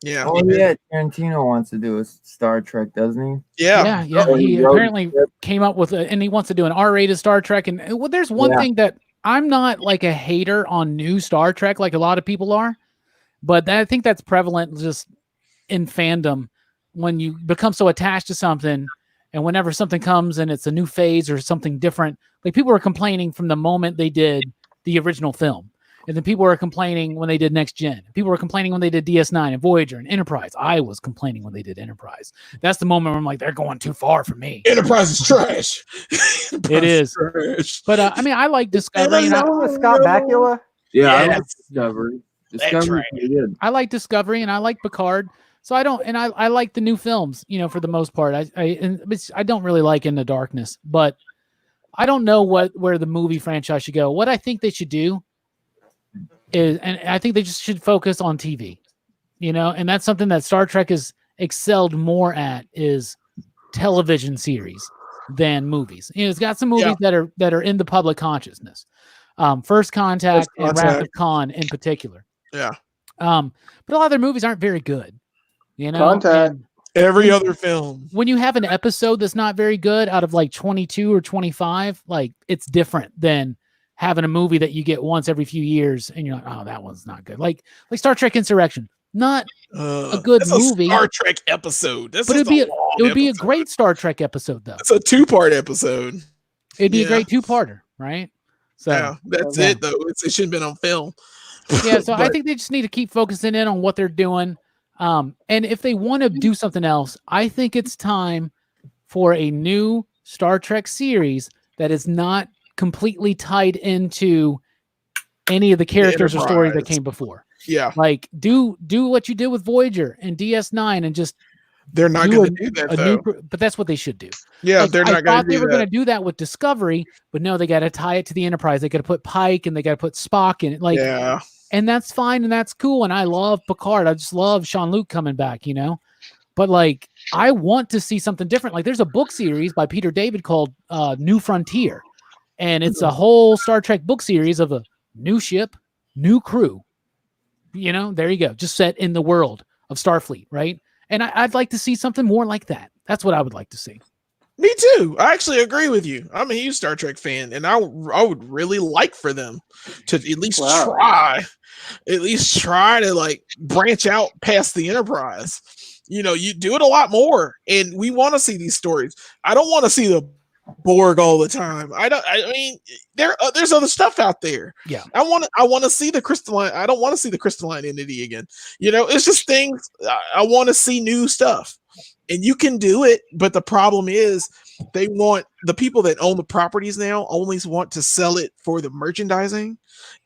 Yeah. Oh yeah, Tarantino wants to do a Star Trek, doesn't Yeah. yeah. Oh, He he wrote apparently it. came up with and he wants to do an R-rated Star Trek. And well, there's one Yeah. thing that I'm not like a hater on new Star Trek like a lot of people are, but I think that's prevalent just in fandom when you become so attached to something, and whenever something comes and it's a new phase or something different, like people were complaining from the moment they did the original film, and then people were complaining when they did Next Gen. People were complaining when they did DS9 and Voyager and Enterprise. I was complaining when they did Enterprise. That's the moment where I'm like, they're going too far for me. Enterprise is trash. It is. Trash. But I mean, I like Discovery. And With Scott Bakula. Yeah, I like Yes. Discovery. That's Discovery's right. pretty good. I like Discovery and I like Picard. So I don't, and I like the new films, you know, for the most part. I don't really like Into Darkness, but I don't know where the movie franchise should go. What I think they should do is, and I think they just should focus on TV, you know, and that's something that Star Trek has excelled more at is television series than movies. You know, it's got some movies that are in the public consciousness. First Contact and Wrath of Khan in particular. Yeah. But a lot of their movies aren't very good. You know, Contact. and Every other film. when you have an episode that's not very good out of like 22 or 25, like it's different than having a movie that you get once every few years and you're like, oh, that one's not good. Like Star Trek Insurrection, not a good That's movie. A Star Trek episode. That's but just it would be a episode. great Star Trek episode though. It's a 2-part episode. It'd be a Yeah. great two-parter, right? So Yeah, that's yeah. it though. It shouldn't have been on film. yeah, so I But- think they just need to keep focusing in on what they're doing. And if they want to do something else, I think it's time for a new Star Trek series that is not completely tied into any of the characters or stories that Enterprise. came before. yeah, Like do what you did with Voyager and DS9 and just they're not do going to do that a though. but that's what they should do. Yeah, Like, they're I not going thought to they do were going that. to do that with Discovery, but no, they got to tie it to the Enterprise. They got to put Pike and they got to put Spock in it. Like, Yeah, and that's fine and that's cool. And I love Picard. I just love Jean-Luc coming back, you know. But like, I want to see something different. Like, there's a book series by Peter David called New Frontier, and it's a whole Star Trek book series of a new ship, new crew. You know, there you go, just set in the world of Starfleet, right? And I'd like to see something more like that. That's what I would like to see. me too. I actually agree with you. I'm a huge Star Trek fan, and I would really like for them to at least try to like branch out past the Enterprise. You know, you do it a lot more, and we want to see these stories. I don't want to see the Borg all the time. I mean, there's other stuff out there. Yeah. I want to see the crystalline. I don't want to see the crystalline entity again. You know, it's just things. I want to see new stuff, and you can do it. But the problem is, they want the people that own the properties now only want to sell it for the merchandising,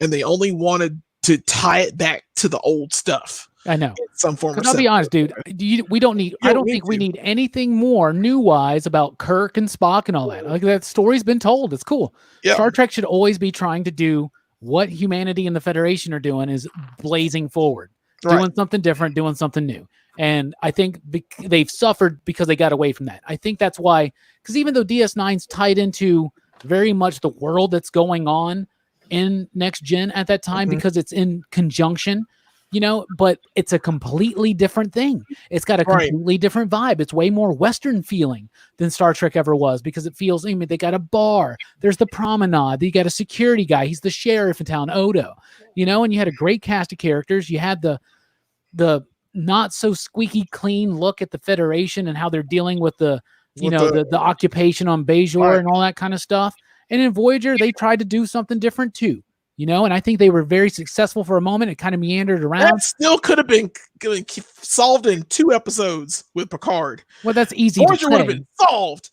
and they only wanted to tie it back to the old stuff. I know. In some form. Because I'll be honest, dude. We don't need. I don't think we need anything more new wise about Kirk and Spock and all that. Like, that story's been told. It's cool. Yeah. Star Trek should always be trying to do what humanity and the Federation are doing is blazing forward, doing something different, doing something new. And I think they've suffered because they got away from that. I think that's why. Because even though DS9's tied into very much the world that's going on in Next Gen at that time, because it's in conjunction. You know, but it's a completely different thing. It's got a completely different vibe. It's way more Western feeling than Star Trek ever was, because it feels, I mean, they got a bar. There's the promenade. You got a security guy. He's the sheriff in town, Odo. You know, and you had a great cast of characters. You had the not so squeaky clean look at the Federation and how they're dealing with the occupation on Bajor and all that kind of stuff. And in Voyager, they tried to do something different too. You know, and I think they were very successful for a moment. It kind of meandered around. That still could have been solved in 2 episodes with Picard. Well, that's easy Voyager to would have say. been solved.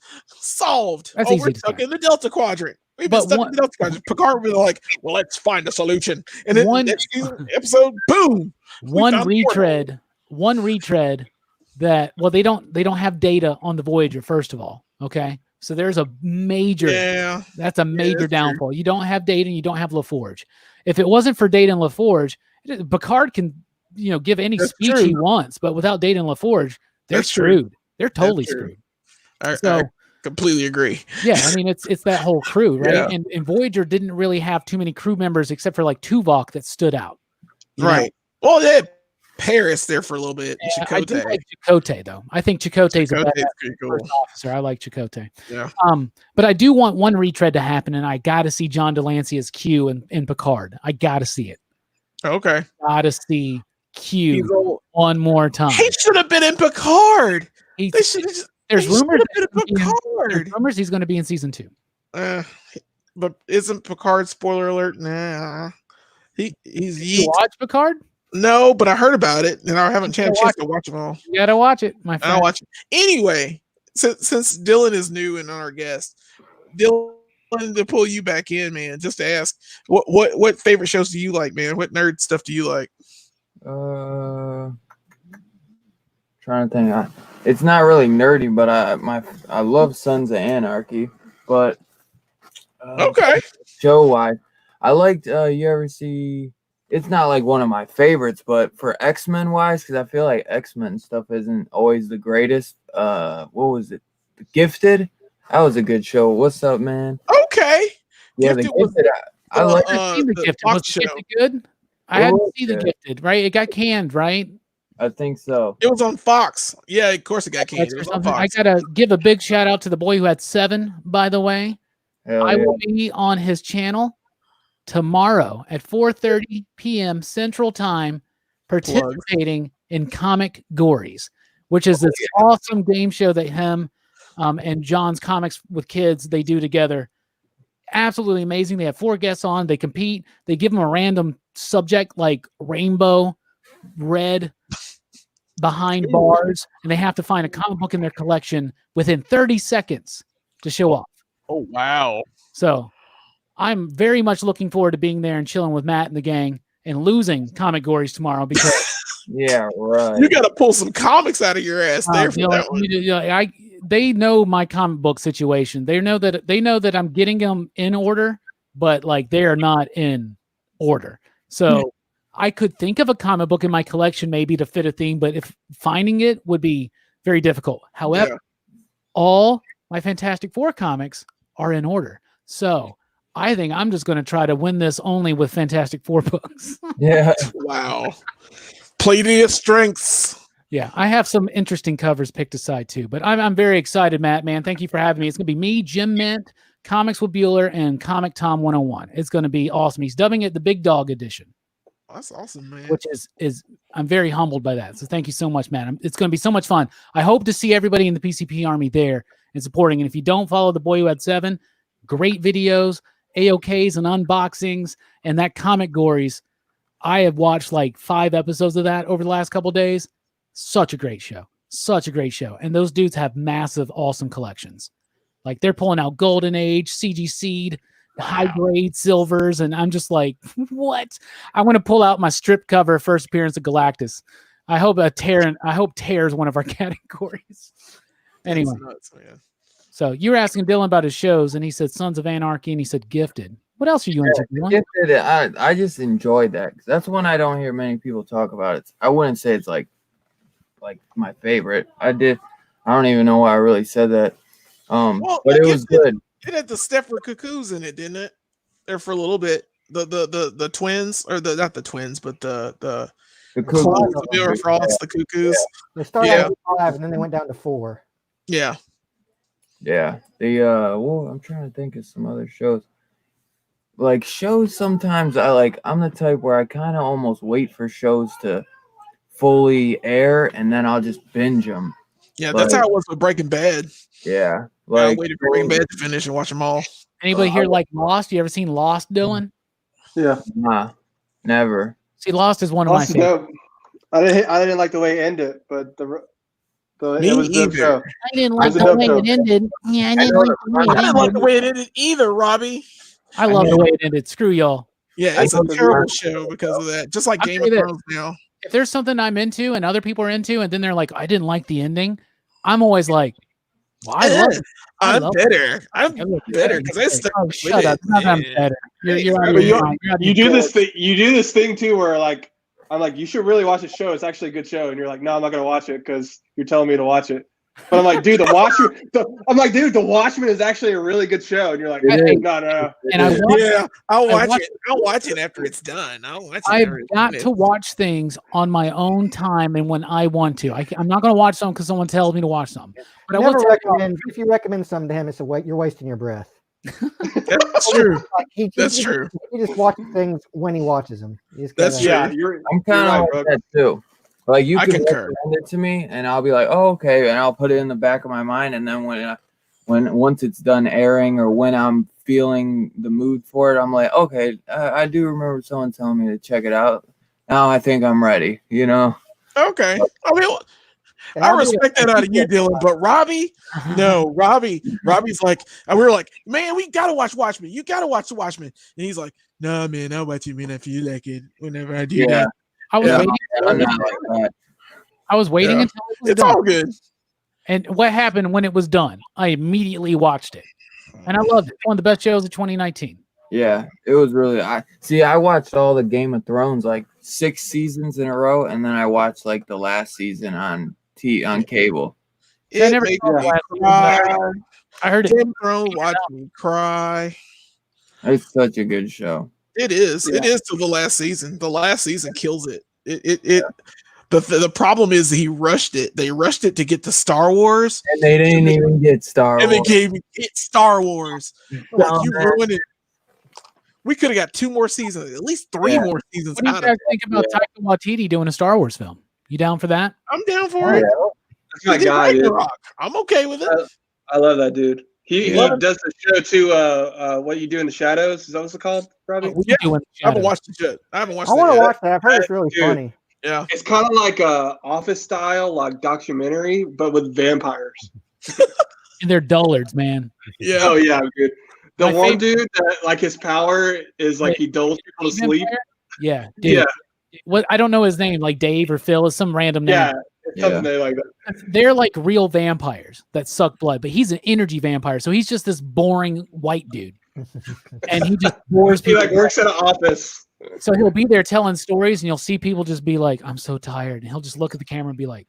That's We're easy to stuck say. in the Delta Quadrant. We've been stuck in the Delta Quadrant. Picard would be like, well, let's find a solution. And then next episode, boom. One retread that they don't have data on the Voyager, first of all. Okay. So there's a major that's a major downfall. True. You don't have data and you don't have LaForge. If it wasn't for data and LaForge, Picard can give any speech he wants, but without data and LaForge, they're screwed. They're totally screwed. I completely agree. Yeah, I mean it's that whole crew, right? Yeah. And Voyager didn't really have too many crew members except for like Tuvok that stood out. Right. Well, they had Paris there for a little bit. Yeah, Chakotay. I do like Chakotay though. I think Chakotay's a first officer. I like Chakotay. Yeah. But I do want one retread to happen, and I got to see John Delancey as Q in Picard. I got to see it. Okay. Got to see Q one more time. He should have been in Picard. There's rumors he's going to be in season 2. But isn't Picard, spoiler alert? Nah. He's You watch Picard? No, but I heard about it, and I haven't had a chance to watch them all. You gotta watch it, my friend. I'll watch it. Anyway, since Dylan is new and our guest, Dylan, to pull you back in, man, just to ask, what favorite shows do you like, man? What nerd stuff do you like? Trying to think. It's not really nerdy, but I love Sons of Anarchy. But okay, show wise, I liked. You ever see? It's not like one of my favorites, but for X-Men wise, because I feel like X-Men stuff isn't always the greatest. What was it? Gifted. That was a good show. What's up, man? Okay. Yeah, the Gifted. I like the Gifted. Was the Gifted good? I hadn't seen the Gifted. Right? It got canned, right? I think so. It was on Fox. Yeah, of course it got canned. It was on Fox. I gotta give a big shout out to the boy who had 7. By the way, I will be on his channel tomorrow at 4:30 p.m. Central Time, participating in Comic Gories, which is this awesome game show that him and John's Comics with Kids they do together. Absolutely amazing. They have 4 guests on. They compete. They give them a random subject like rainbow, red, behind bars, and they have to find a comic book in their collection within 30 seconds to show off. Oh, wow. So I'm very much looking forward to being there and chilling with Matt and the gang and losing Comic Gories tomorrow because yeah, right. You got to pull some comics out of your ass there for that one. They know my comic book situation. They know that I'm getting them in order, but like they are not in order. So I could think of a comic book in my collection maybe to fit a theme, but if finding it would be very difficult. However, all my Fantastic Four comics are in order. So I think I'm just going to try to win this only with Fantastic Four books. Yeah. Wow. Play to your strengths. Yeah, I have some interesting covers picked aside too, but I'm very excited, Matt, man. Thank you for having me. It's going to be me, Jim Mint, Comics with Bueller, and Comic Tom 101. It's going to be awesome. He's dubbing it the Big Dog Edition. That's awesome, man. Which is I'm very humbled by that. So thank you so much, Matt. It's going to be so much fun. I hope to see everybody in the PCP Army there and supporting. And if you don't follow the boy who had 7, great videos, AOKs and unboxings, and that Comic Gories. I have watched like 5 episodes of that over the last couple of days. Such a great show. Such a great show. And those dudes have massive, awesome collections. Like they're pulling out Golden Age, CG Seed, high grade silvers, and I'm just like, what? I want to pull out my strip cover first appearance of Galactus. I hope Tear's one of our categories. Anyway, nuts, man. So you were asking Dylan about his shows, and he said Sons of Anarchy, and he said Gifted. What else are you into, Dylan? Gifted, I just enjoyed that. That's one I don't hear many people talk about. I wouldn't say it's like my favorite. I don't even know why I really said that. But it was good. It had the Stepford Cuckoos in it, didn't it? There for a little bit. The twins, or not the twins, but the Cuckoos. The Frost, the Cuckoos. They started out with 5 and then they went down to 4. Yeah. Yeah. I'm trying to think of some other shows. Like shows sometimes I'm the type where I kind of almost wait for shows to fully air and then I'll just binge them. Yeah, that's how it was with Breaking Bad. Yeah. I waited for Breaking Bad to finish and watch them all. Anybody here like Lost? You ever seen Lost, Dylan? Yeah. Nah, never. See, Lost is one of my favorites. I didn't like the way it ended, but So Me it was a dope either. show. I didn't It like was a the dope way show. it ended. Yeah, I didn't know like the the way I it didn't like the ended. way it ended either, Robbie. I love the way it ended. Screw y'all. Yeah, I it's a know- terrible show because of that. Just like I'll Game tell of you this. Thrones now. If there's something I'm into and other people are into, and then they're like, I didn't like the ending, I'm always like, well, I love it. I I'm love better. I'm I love better it. because I stuck Oh, with shut up. it. Not that I'm man. better. You're out of But your you- mind. You're out of You your do this gourd. thing. You do this thing too, where like I'm like, you should really watch the show. It's actually a good show, and you're like, no, I'm not gonna watch it because you're telling me to watch it. But I'm like, dude, The Watchmen is actually a really good show, and you're like, It is. no. And I watch Yeah, I'll watch watch- it. I'll watch it after it's done. I'll watch it. I've after it's got done. to watch things on my own time and when I want to. I'm not going to watch something because someone tells me to watch something. But I will Never tell you, recommend if you recommend something to him, it's you're wasting your breath. That's true. Like, That's true. He just watches things when he watches them. You just That's gotta- true. Yeah, you're. I'm kind right, of bro. like that too. Like you I can concur. recommend it to me, and I'll be like, "Oh, okay," and I'll put it in the back of my mind. And then once it's done airing, or when I'm feeling the mood for it, I'm like, "Okay, I do remember someone telling me to check it out. Now I think I'm ready." You know? Okay. I mean, And I I'll do respect it- that out of you, Dylan. But Robbie, no, Robbie's like, and we were like, man, we gotta watch Watchmen. You gotta watch the Watchmen. And he's like, nah, man, I'll watch it, man. I feel like it whenever I do Yeah. that. I was Yeah. waiting. I'm not like that. I was waiting Yeah. until it was It's done. all good. And what happened when it was done? I immediately watched it, and I loved it. One of the best shows of 2019. Yeah, it was really. I watched all the Game of Thrones like 6 seasons in a row, and then I watched like the last season on cable. See, I It never made saw the me last season, but cry. I heard it. Game of Thrones watched me cry. It's such a good show. It is. It Yeah. is till the last season. The last season kills it. The problem is he rushed it. They rushed it to get to Star Wars, And they didn't even get Star and they Wars. gave it Star Wars. I'm like, Dumb you man. ruined it. We could have got 2 more seasons, at least 3 Yeah. more seasons What do you out of guys it. think about Taika Waititi doing a Star Wars film? You down for that? I'm down for Yeah. it. That's my He did guy, dude. Ragnarok. I'm okay with it. I love that dude. He Yeah. does the show too. What You Do in the Shadows? Is that what it's called? Probably. What Yeah. you doing? I haven't watched it yet. I haven't watched I it want to yet. watch that. I've heard it's really Dude. funny. Yeah. It's kind of like a Office style, like documentary, but with vampires. And they're dullards, man. Yeah. Oh yeah, dude. The My one dude that like his power is like he dulls people to sleep. Yeah, dude. Yeah, What I don't know his name, like Dave or Phil, is some random name. yeah, it's something they like that. They're like real vampires that suck blood, but he's an energy vampire, so he's just this boring white dude, and he just bores He people. like works at an office. So he'll be there telling stories, and you'll see people just be like, "I'm so tired," and he'll just look at the camera and be like,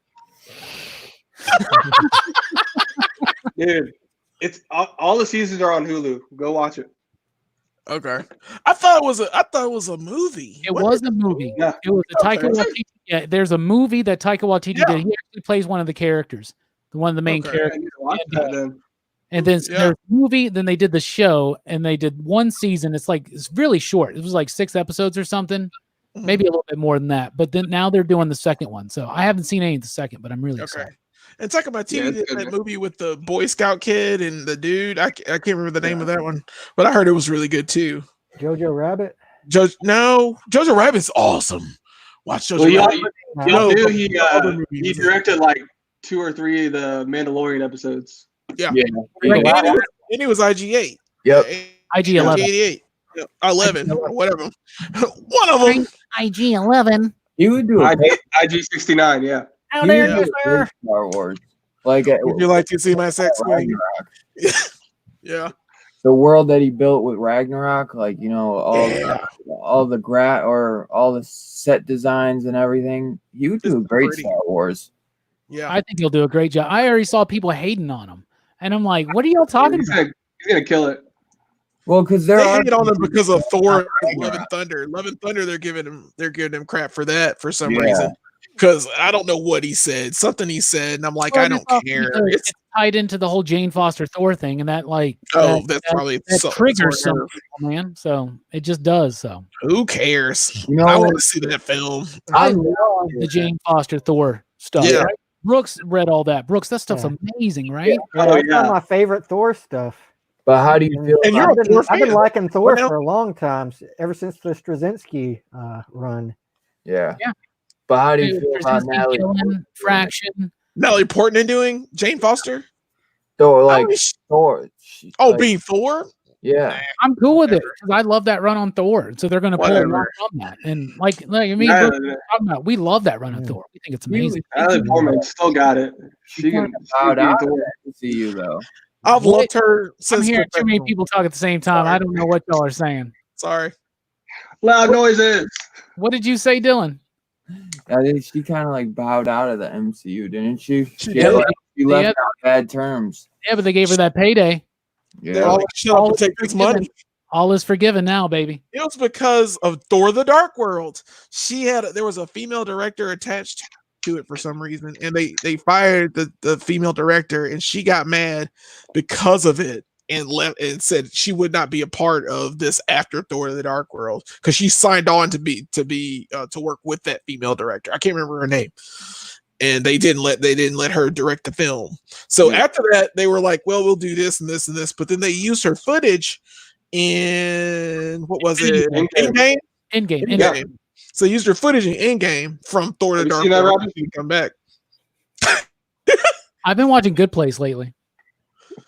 Dude, it's all the seasons are on Hulu. Go watch it. Okay. I thought it was a movie. "It was a movie. Yeah. It was a Taika Okay. Waititi. Yeah, there's a movie that Taika Waititi Yeah. did. He actually plays one of the characters, one of the main Okay. I characters." need to watch that then. And then Yeah. there's a movie, then they did the show, and they did one season. It's really short. It was like 6 episodes or something, Mhm. maybe a little bit more than that. But then now they're doing the second one. So I haven't seen any of the second, but I'm really Okay. excited. And Taika Waititi Yeah, it's did good, that man. movie with the Boy Scout kid and the dude. I can't remember the name of that one, but I heard it was really good too. Jojo Rabbit. Jojo Rabbit's awesome. Watch Jojo Well, yeah, Rabbit. you No, do. but He the other movie he was it. directed like 2 or 3 of the Mandalorian episodes. Yeah. Yeah. Right. And it was IG8. Yep. IG-11. 88. Yeah, 11 or whatever. One of them. IG-11. You would do it. IG-69, yeah. How You dare would you, do sir? good Star Wars. Like Would you like to see my sex swing? Ragnarok. Yeah. The world that he built with Ragnarok, like all Yeah. all the set designs and everything. He would do a It's great pretty. Star Wars. Yeah. I think he'll do a great job. I already saw people hating on him. And I'm like, what are y'all talking He's about? gonna kill it. Well, because They there are hate on him because of Thor and Ragnarok. Love and Thunder. Love and Thunder, they're giving him crap for that for some Yeah. reason. Because I don't know what he said. Something he said, and I'm like, Well, I don't it's care. also- It's tied into the whole Jane Foster Thor thing, and that that's probably that so- triggers sort some of- people, man. So it just does. So Who cares? You know, I want to see that film. I I love the Jane Foster Thor stuff. Yeah. Right? Brooks read all that. Brooks, that stuff's Yeah. amazing, right? Oh, That's one yeah. of my favorite Thor stuff. but how do you feel? And you're I've a been, Thor I've been fan. liking Thor What now? for a long time, ever since the Straczynski run. Yeah. Yeah. But how do you Dude, feel about Krasinski, Natalie? Gillen, Fraction. Natalie Portman doing Jane Foster. Thor, How like is she- Thor. Oh, like, being Thor. yeah. I'm cool with it because I love that run on Thor. So they're going to pull a Whatever. lot from that. And like me and Yeah, Brooke were talking about, we love that run of Thor. We think it's amazing. Natalie Portman still got it. She can Bowed out do to see you though. I've loved her I'm since. hearing too many Professional. people talk at the same time. Sorry. I don't know what y'all are saying. Sorry. loud noises. What did you say, Dylan? I think she kind of like bowed out of the MCU, didn't she? She Yeah, did. like, she left Yeah. on bad terms. Yeah, but they gave her that payday. They're Yeah. like, shut up and take this money. All is forgiven now, baby. It was because of Thor: The Dark World. There was a female director attached to it for some reason, and they fired the female director, and she got mad because of it and left and said she would not be a part of this after Thor: The Dark World because she signed on to work with that female director. I can't remember her name. And they didn't let her direct the film. So after that, they were like, well, we'll do this and this and this, but then they used her footage in what was it? Endgame. Endgame. Yeah. So they used her footage in Endgame from Thor: The Have you Dark seen that, World Robbie? to come back. I've been watching Good Place lately.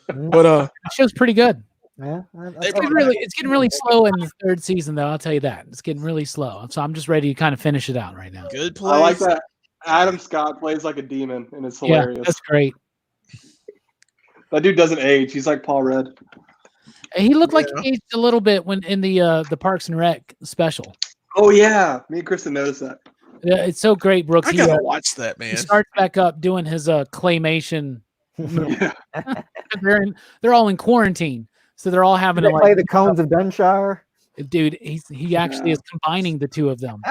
But That show's pretty good. Yeah, It's getting really slow in the third season, though. I'll tell you that. It's getting really slow. So I'm just ready to kind of finish it out right now. good place. I like that. Adam Scott plays like a demon, and it's Yeah, hilarious. that's great. That dude doesn't age. He's like Paul Rudd. He looked like he aged a little bit when in the Parks and Rec special. Oh yeah, me and Kristen noticed that. Yeah, it's so great, Brooks. I gotta watch that, He man. starts back up doing his claymation. Yeah. They're all in quarantine, so they're all having They to play like. the Cones of Dunshire. Dude, he actually is combining the two of them.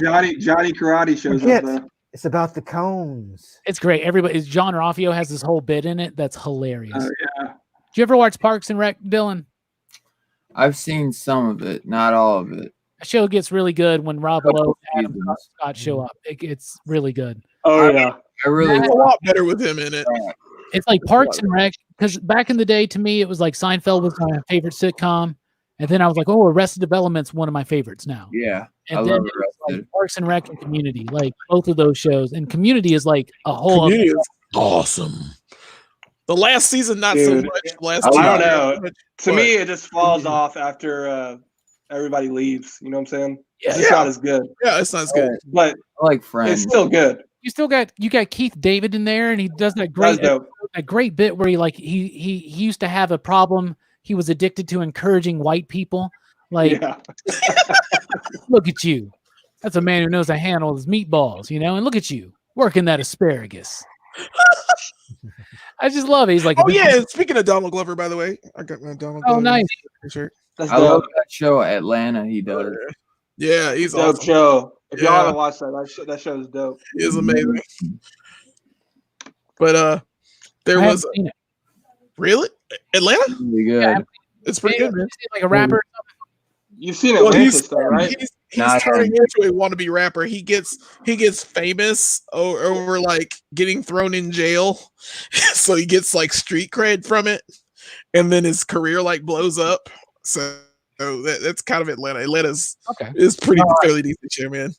Johnny Karate shows Forget. up though. It's about the cones. It's great. Everybody, John Raffio has this whole bit in it that's hilarious. Oh yeah. Did you ever watch Parks and Rec, Dylan? I've seen some of it, not all of it. The show gets really good when Rob Couple Lowe and Adam seasons. Scott show up. It's really good. Oh yeah. I really It's a lot better with him in it. It's like Parks and Rec because back in the day, to me, it was like Seinfeld was my favorite sitcom, and then I was like, oh, Arrested Development's one of my favorites now. Yeah, And I then love it was like Arrested. Parks and Rec and Community, like both of those shows. And Community is like a whole. Community is awesome. The last season, not so Dude. much. The last I two, don't not know. so much, To but- me, it just falls off after everybody leaves. You know what I'm saying? Yeah. It's not as good, yeah, it's not as good. but I like it's Friends. still good. You got Keith David in there, and he does that That's great dope. bit where he used to have a problem. He was addicted to encouraging white people. Like, Yeah. look at you. That's a man who knows how to handle his meatballs, you know. And look at you working that asparagus. I just love it. He's like, Oh yeah, and speaking of Donald Glover, by the way, I got my Donald Oh, Glover nice. shirt. That's I love dope. that show Atlanta. He does. Yeah, he's Dope awesome. show. If y'all Yeah. haven't watched that show is dope. He is amazing. But there I was haven't seen it. really Atlanta. Really good. Yeah, It's pretty good, man. Is he like a rapper? You've seen Well, Atlantis, though, right? he's Not turning him. into a wannabe rapper. He gets famous over like getting thrown in jail, so he gets like street cred from it, and then his career like blows up. So that's kind of Atlanta. Atlanta's Okay. is pretty fairly decent show, man.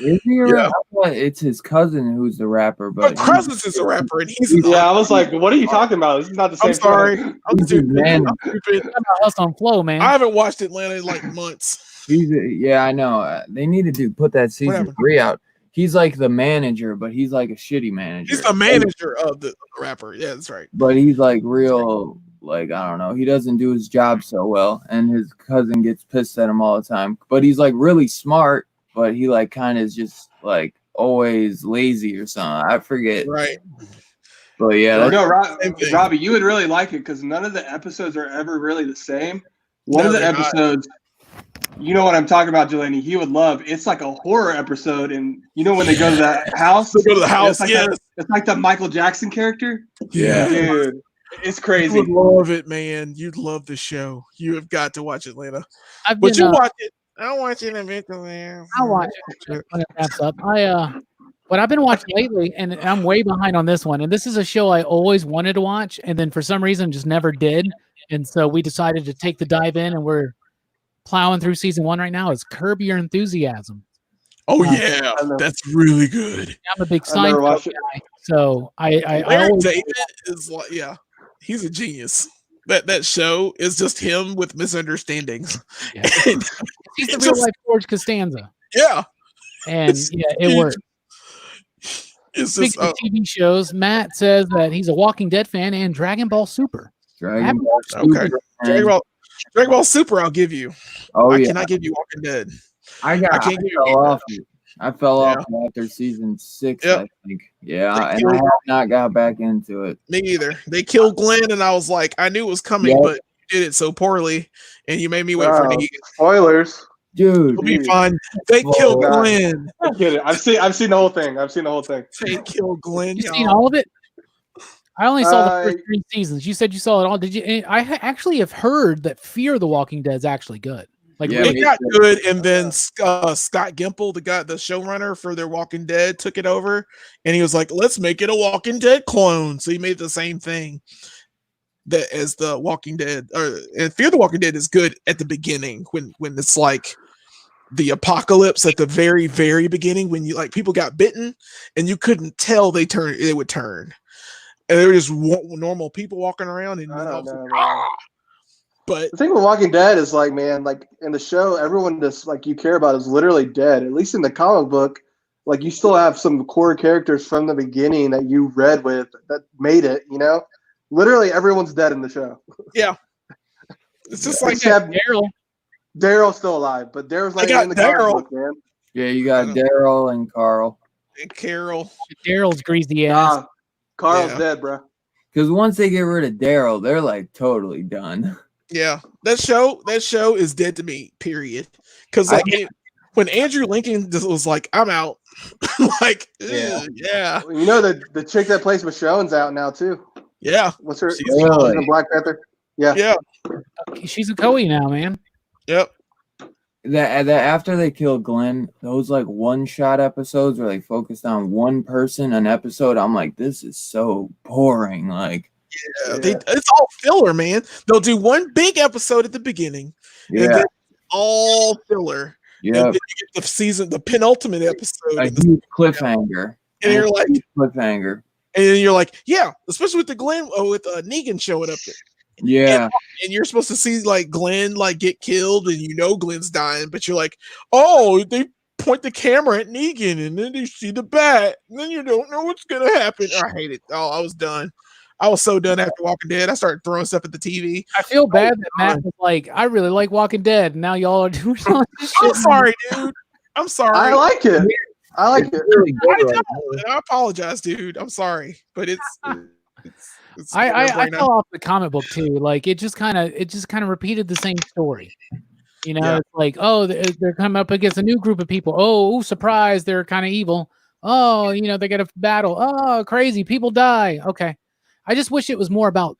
Is he a Yeah. rapper? I thought it's his cousin who's the rapper, But but Cousins is a rapper, and he's Yeah, I was like, what are you talking about? This is not the same I'm sorry. show. I'm He's a stupid. man. I'm stupid. Talking about Us on Flow, man. I haven't watched Atlanta in like months. yeah, I know. They needed to put that season happened? 3 out. He's like the manager, but he's like a shitty manager. He's the manager of the rapper. Yeah, that's right. But he's like real, like, I don't know. He doesn't do his job so well, and his cousin gets pissed at him all the time. But he's like really smart, but he like kind of is just like always lazy or something. I forget. Right. But yeah, No, Same thing. Robbie, you would really like it because none of the episodes are ever really the same. One No, of the they're not. episodes, you know what I'm talking about, Jelani, he would love. It's like a horror episode, and you know when they go to that house? They go to the house, It's like yes. it's like the Michael Jackson character. Yeah. Dude, it's You crazy. would love it, man. You'd love the show. You have got to watch Atlanta. I've But been, you watch it. I'll watch it eventually. I'll watch it when it wraps up. What I've been watching lately, and I'm way behind on this one, and this is a show I always wanted to watch, and then for some reason just never did. And so we decided to take the dive in, and we're plowing through season 1 right now. Is Curb Your Enthusiasm. Oh Uh, yeah, I know. that's really good. I'm a big I never Seinfeld watched it. guy, So I Larry always, David is like, yeah, he's a genius. That show is just him with misunderstandings. yeah. And He's the it's real just- life George Costanza, yeah, and It's yeah, it huge. works. it's just Speaking of TV shows, Matt says that he's a Walking Dead fan and Dragon Ball Super. Dragon Ball okay. Super, Dragon man. Ball Super. I'll give you. Oh I yeah, cannot give you Walking Dead. I can't give you fell off it. I fell Yeah. off after season 6, Yep. I think. Yeah, They and I killed- have not got back into it. Me either. They killed Glenn, and I was like, I knew it was coming, Yep. but you did it so poorly, and you made me wait for Wow. Negan. Spoilers. Dude, It'll be Dude. fine. They Whoa. killed Glenn. I get it. I've seen the whole thing. They killed Glenn. You y'all. seen all of it? I only saw the I- first 3 seasons. You said you saw it all. Did you? I actually have heard that Fear the Walking Dead is actually good. Like, Yeah, really It got good, and then Scott Gimple, the showrunner for their Walking Dead, took it over, and he was like, "Let's make it a Walking Dead clone." So he made the same thing that as the Walking Dead, and Fear the Walking Dead is good at the beginning when it's like the apocalypse at the very very beginning when you like people got bitten and you couldn't tell they would turn, and they were just normal people walking around, and I then all don't of a sudden, know, man. but The thing with Walking Dead is like, man, like in the show, everyone just like you care about is literally dead. At least in the comic book, like you still have some core characters from the beginning that you read with that made it. You know, literally everyone's dead in the show. yeah, it's just like Except Daryl. Daryl's still alive, but Daryl's not I got even in the comic Daryl. book, man. yeah, you got Daryl and Carl. Carol. Daryl's greasy ass. Nah, Carl's Yeah. dead, bro. Because once they get rid of Daryl, they're like totally done. Yeah, that show is dead to me. Period. Because like when Andrew Lincoln just was like, "I'm out," like, Yeah. yeah, You know the chick that plays Michonne's out now too. yeah, What's her? She's Really? in Black Panther. Yeah. yeah, She's a Coey now, man. yep. That after they killed Glenn, those like one-shot episodes where they focused on one person an episode, I'm like, this is so boring. Like, Yeah, it's all filler, man. They'll do one big episode at the beginning, and yeah, then all filler. And yeah, then you get the penultimate episode, a and, huge cliffhanger. and you're like, Cliffhanger. and you're like, yeah, especially with the Glenn, with Negan showing up there. Yeah, And you're supposed to see like Glenn like get killed, and you know Glenn's dying, but you're like, oh, they point the camera at Negan, and then you see the bat, and then you don't know what's gonna happen. I hate it. Oh, I was done. I was so done after Walking Dead. I started throwing stuff at the TV. I feel bad that Matt was like, I really like Walking Dead, and now y'all are doing all this shit. I'm sorry, dude. I'm sorry. I like it. I like it. really good I right know, and I apologize, dude. I'm sorry, but it's I right now. fell off the comic book too. Like it just kind of repeated the same story. You know, Yeah. it's like, oh, they're coming up against a new group of people. Oh, surprise, they're kind of evil. Oh, you know, they get a battle. Oh, crazy, people die. Okay, I just wish it was more about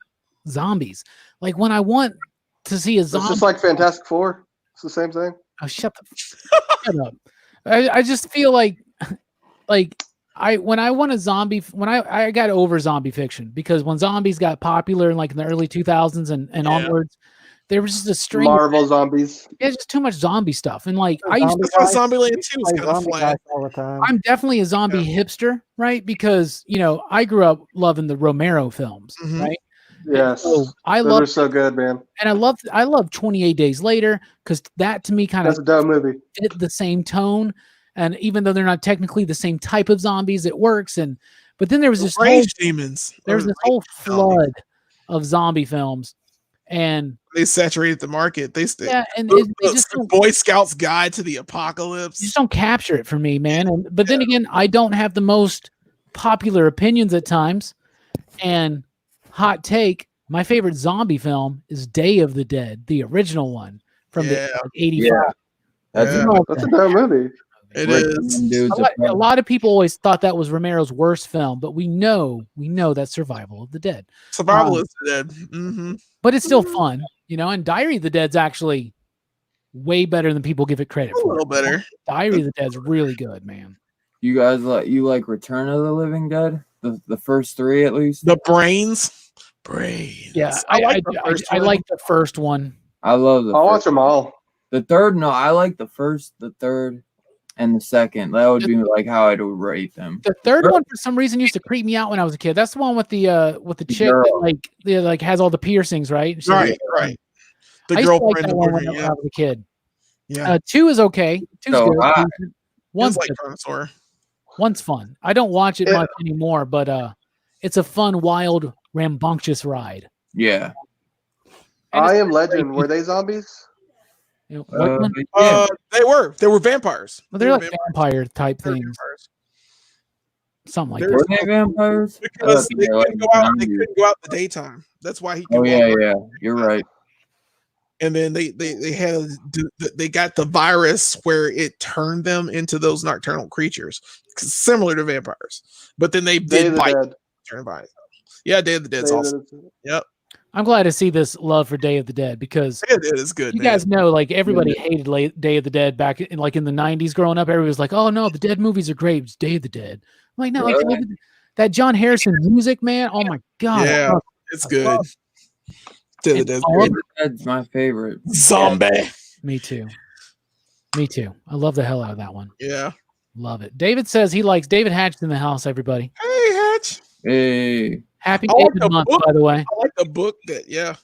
zombies. Like when I want to see a It's zombie. just like Fantastic Four. It's the same thing. Oh, shut up. I just feel like when I want a zombie, when I got over zombie fiction because when zombies got popular in like in the early 2000s and Yeah. onwards, there was just a string. Marvel zombies. It's just too much zombie stuff. And like I used to, That's why Zombieland 2 is Play kind of zombie flat. guys all the time. I'm definitely a zombie hipster, right? Because you know I grew up loving the Romero films, Mhm. right? Yes. So I Those love are so good, man. and I love 28 Days Later because that to me kind That's of a dope movie. fit the same tone. And even though they're not technically the same type of zombies, it works. But then there was this whole, Rage demons. there's Or this whole rage zombies. flood of zombie films, and They saturated the market. They yeah, and the, it just the don't, Boy Scouts Guide to the Apocalypse. just don't capture it for me, man. But then again, I don't have the most popular opinions at times. And hot take, my favorite zombie film is Day of the Dead, the original one from Yeah. the 85. Yeah. That's Yeah. Love That's a that. dope movie. It Rick is. and dudes A lot of people always thought that was Romero's worst film, but we know that's Survival of the Dead. Survival is dead. Mm-hmm. But it's still fun, you know. And Diary of the Dead's actually way better than people give it credit A for. little better. Diary of the Dead's really good, man. You guys like Return of the Living Dead? The first 3 at least? The brains. Yeah, I like the first I one. like the first one. I love the I'll watch first. them all. The third, no, I like the first, the third. and the second. That would be like how I'd rate them. The third one, for some reason, used to creep me out when I was a kid. That's the one with the chick that like has all the piercings, right? Right. The I used to like girlfriend. that one when I was a kid. Yeah. 2 is okay. 2's So good. high. One's like good. Dinosaur. One's fun. I don't watch it much anymore, but it's a fun, wild, rambunctious ride. Yeah. I Am Legend. Were they zombies? You know, what one? Yeah. They were vampires. Well, they're like vampire type things. Vampires. Something like They're- that. Were they vampires? Because they like couldn't go out. They couldn't go out in the daytime. That's why he. Oh could yeah, walk yeah. around. You're right. And then they got the virus where it turned them into those nocturnal creatures, similar to vampires. But then they Day did of the bite. Dead. Turn bite. Yeah, Day of the Dead's Day of the awesome. Dead. Yep. I'm glad to see this love for Day of the Dead because Day of the Dead is good. you man. guys know, like everybody hated Day of the Dead back in the 90s growing up. Everybody was like, "Oh no, the Dead movies are great. It's Day of the Dead." I'm like, no, that John Harrison music, man. Oh my god. Yeah, it's good. Day of the Dead's great. That's my favorite. Zombie. Me too. I love the hell out of that one. Yeah. Love it. David says he likes David Hatch in the house, everybody. Hey, Hatch. Hey. Happy I like David the month, book. by the way. I like the book that, yeah.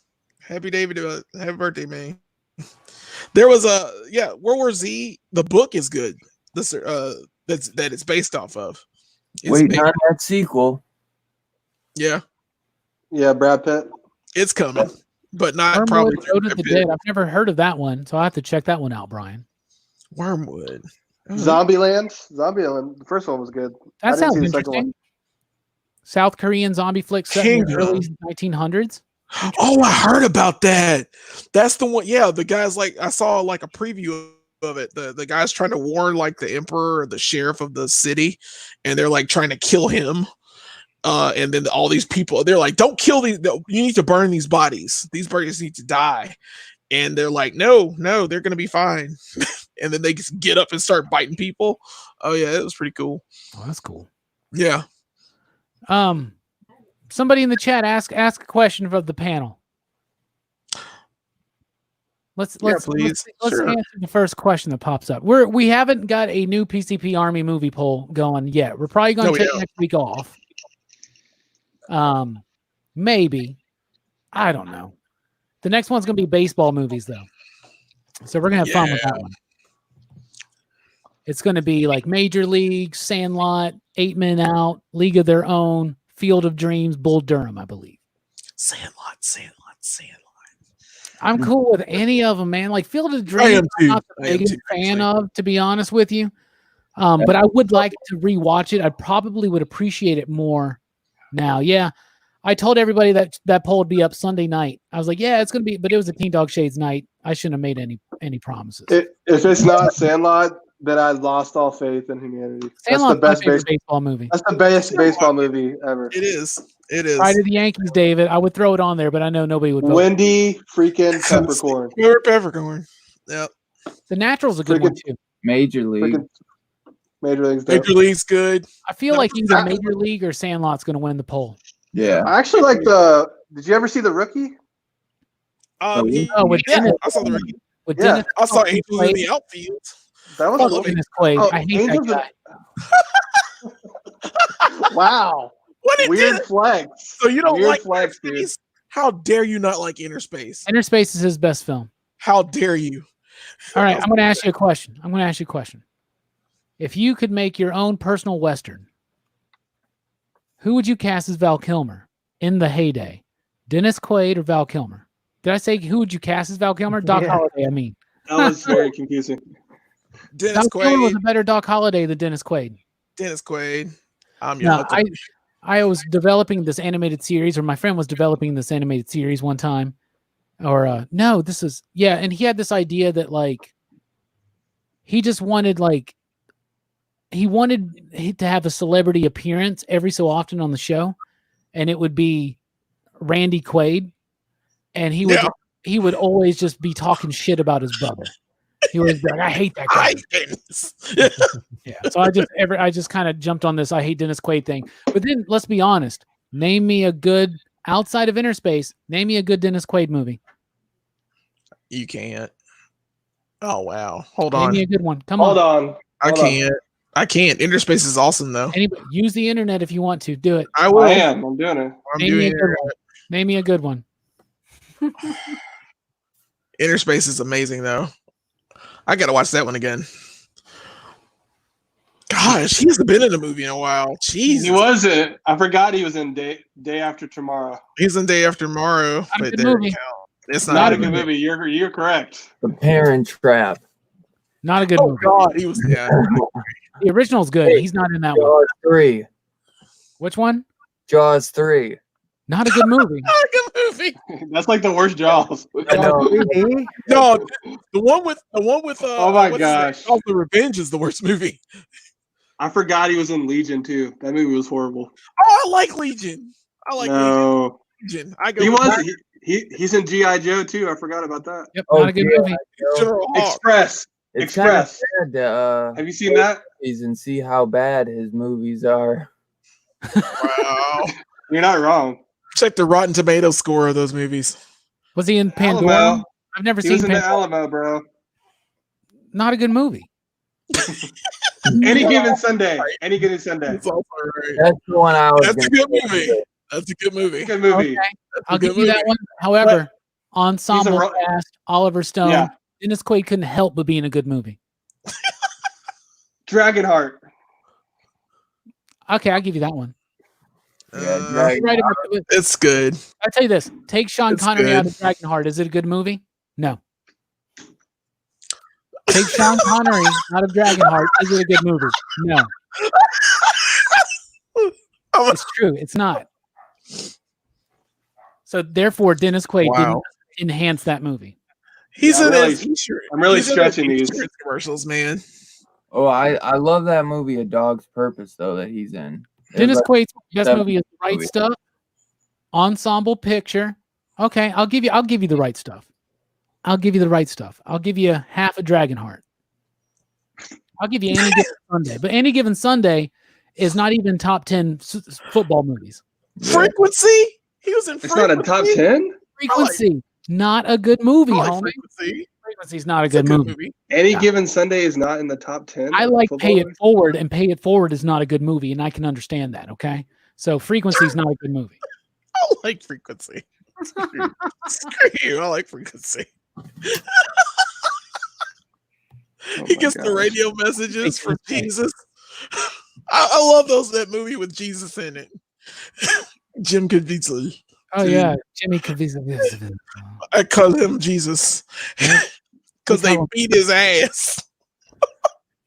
Happy David, happy birthday, man. There was World War Z. The book is good. This that it's based off of. Wait, not that sequel. Yeah, Yeah, Brad Pitt. it's coming, but not Wormwood probably. Road of the Dead. I've never heard of that one, so I have to check that one out, Brian. Wormwood. Zombieland. Zombieland. The first one was good. That I didn't sounds see the second interesting. South Korean zombie flick set in the Kingdom. early 1900s. Oh, I heard about that. That's the one. Yeah, the guy's like, I saw like a preview of it. The guy's trying to warn like the emperor or the sheriff of the city, and they're like trying to kill him. And then all these people, they're like, "Don't kill these. You need to burn these bodies. These bodies need to die." And they're like, "No, they're gonna be fine." And then they just get up and start biting people. Oh yeah, it was pretty cool. Oh, that's cool. Yeah. Somebody in the chat ask a question of the panel. Let's please. Sure. answer the first question that pops up. We haven't got a new PCP Army movie poll going yet. We're probably going to take next week off. Maybe. I don't know. The next one's going to be baseball movies though. So we're going to have fun with that one. It's going to be like Major League, Sandlot, 8 Men Out, League of Their Own, Field of Dreams, Bull Durham, I believe. Sandlot. I'm cool with any of them, man. Like Field of Dreams, I'm not the biggest fan of, to be honest with you. But I would like to rewatch it. I probably would appreciate it more now. Yeah. I told everybody that poll would be up Sunday night. I was like, yeah, it's going to be, but it was a Teen Dog Shades night. I shouldn't have made any promises. If it's not Sandlot, then I lost all faith in humanity. Sandlot's my favorite baseball movie. That's the best baseball movie ever. It is. Pride of the Yankees, David. I would throw it on there, but I know nobody would vote. Wendy freaking Peppercorn. Peppercorn. Yep. The Natural's a good one too. Major League. Major League's Major League's good. I feel like either Major League or Sandlot's going to win the poll. Yeah. I actually like did you ever see The Rookie? With Dennis, I saw the Rookie. With Dennis, I saw Angels in the Outfield. That was Fuck Dennis Quaid. Oh, I hate Angels that guy. Wow. Weird flex. So you don't Weird like flex, Inner dude. Space? How dare you not like Inner Space? Inner Space is his best film. How dare you? All right, I'm going to ask you a question. If you could make your own personal Western, who would you cast as Val Kilmer in the heyday? Dennis Quaid or Val Kilmer? Did I say who would you cast as Val Kilmer? Doc Holliday, I mean. That was very confusing. Dennis Val Kilmer was Quaid. a better Doc Holliday than Dennis Quaid. Dennis Quaid. No, I was developing this animated series, or my friend was developing this animated series one time. And he had this idea that like he just wanted to have a celebrity appearance every so often on the show, and it would be Randy Quaid, and he would always just be talking shit about his brother. He was like, I hate that guy. Yeah. So I just kind of jumped on this I hate Dennis Quaid thing. But then let's be honest. Name me a good outside of Inner Space. Name me a good Dennis Quaid movie. You can't. Oh wow. Hold Name on. me a good one. Come Hold on. on. I can't. I can't. Interspace is awesome though. Anybody, use the internet if you want to. Do it. I will. I am. I'm doing it. I'm Name doing me a it. good one. Name me a good one. Interspace is amazing though. I gotta watch that one again. Gosh, he hasn't been in a movie in a while. Jeez, He wasn't. I forgot he was in Day After Tomorrow. He's in Day After Tomorrow. Not a But good there movie. you go. It's Not a good movie. You're correct. The Parent Trap. Not a good Oh movie. God, he was. Yeah. The original's good. He's not in that one. Jaws 3. Which one? Jaws 3. Not a good movie. Not a good movie. That's like the worst Jaws. I know. 3D? No, the one with Oh my what's his name? gosh. Jaws the Revenge is the worst movie. I forgot he was in Legion too. That movie was horrible. Oh, I like Legion. I like No, Legion. I go he with was. He's in GI Joe too. I forgot about that. Yep, Oh, not a good yeah. movie. General Hawk. Express. It's kind of Express. sad to Have you seen that? and see how bad his movies are. Wow. You're not wrong. Check the Rotten Tomatoes score of those movies. Was he in Pandora? Alamo. I've never He seen was in the Pandora. Alamo, bro. Not a good movie. Any given Sunday. Any given Sunday. That's also right. That's the one I was. That's a gonna good say. movie. That's a good movie. Good movie. Okay, That's a I'll good give you that movie. one. However, ensemble Ro- cast, Oliver Stone, Yeah. Dennis Quaid couldn't help but being a good movie. Dragonheart. Okay, I'll give you that one. Yeah, You're right about it. It's good. I'll tell you this. Take Sean It's Connery out good. of Dragonheart. Is it a good movie? No. Take Sean Connery out of Dragonheart. Is it a good movie? No. It's true. It's not. So therefore, Dennis Quaid Wow. didn't enhance that movie. He's Yeah, in really- his insurance. I'm really he's in stretching his these. insurance commercials, man. Oh, I love that movie, A Dog's Purpose, though, that he's in. It's Dennis like- Quaid's best that movie is The Right movie. Stuff. Ensemble picture. Okay, I'll give you the right stuff. I'll give you the right stuff. I'll give you half a Dragonheart. I'll give you Any Given Sunday. But Any Given Sunday is not even top 10 football movies. Yeah. Frequency. He was in. It's not a top 10. Frequency, not a good movie, I like homie. Frequency. Frequency's not a It's a good movie. Any Yeah. given Sunday is not in the top 10. I of like football Pay It movies? Forward, and Pay It Forward is not a good movie, and I can understand that. Okay, so Frequency's not a good movie. I like Frequency. Screw you. I like Frequency. Oh He my gets the gosh. radio messages from Frequency. Jesus. I love that movie with Jesus in it. Jim Caviezel. Oh yeah, Jimmy Caviezel. I call him Jesus because they beat his ass.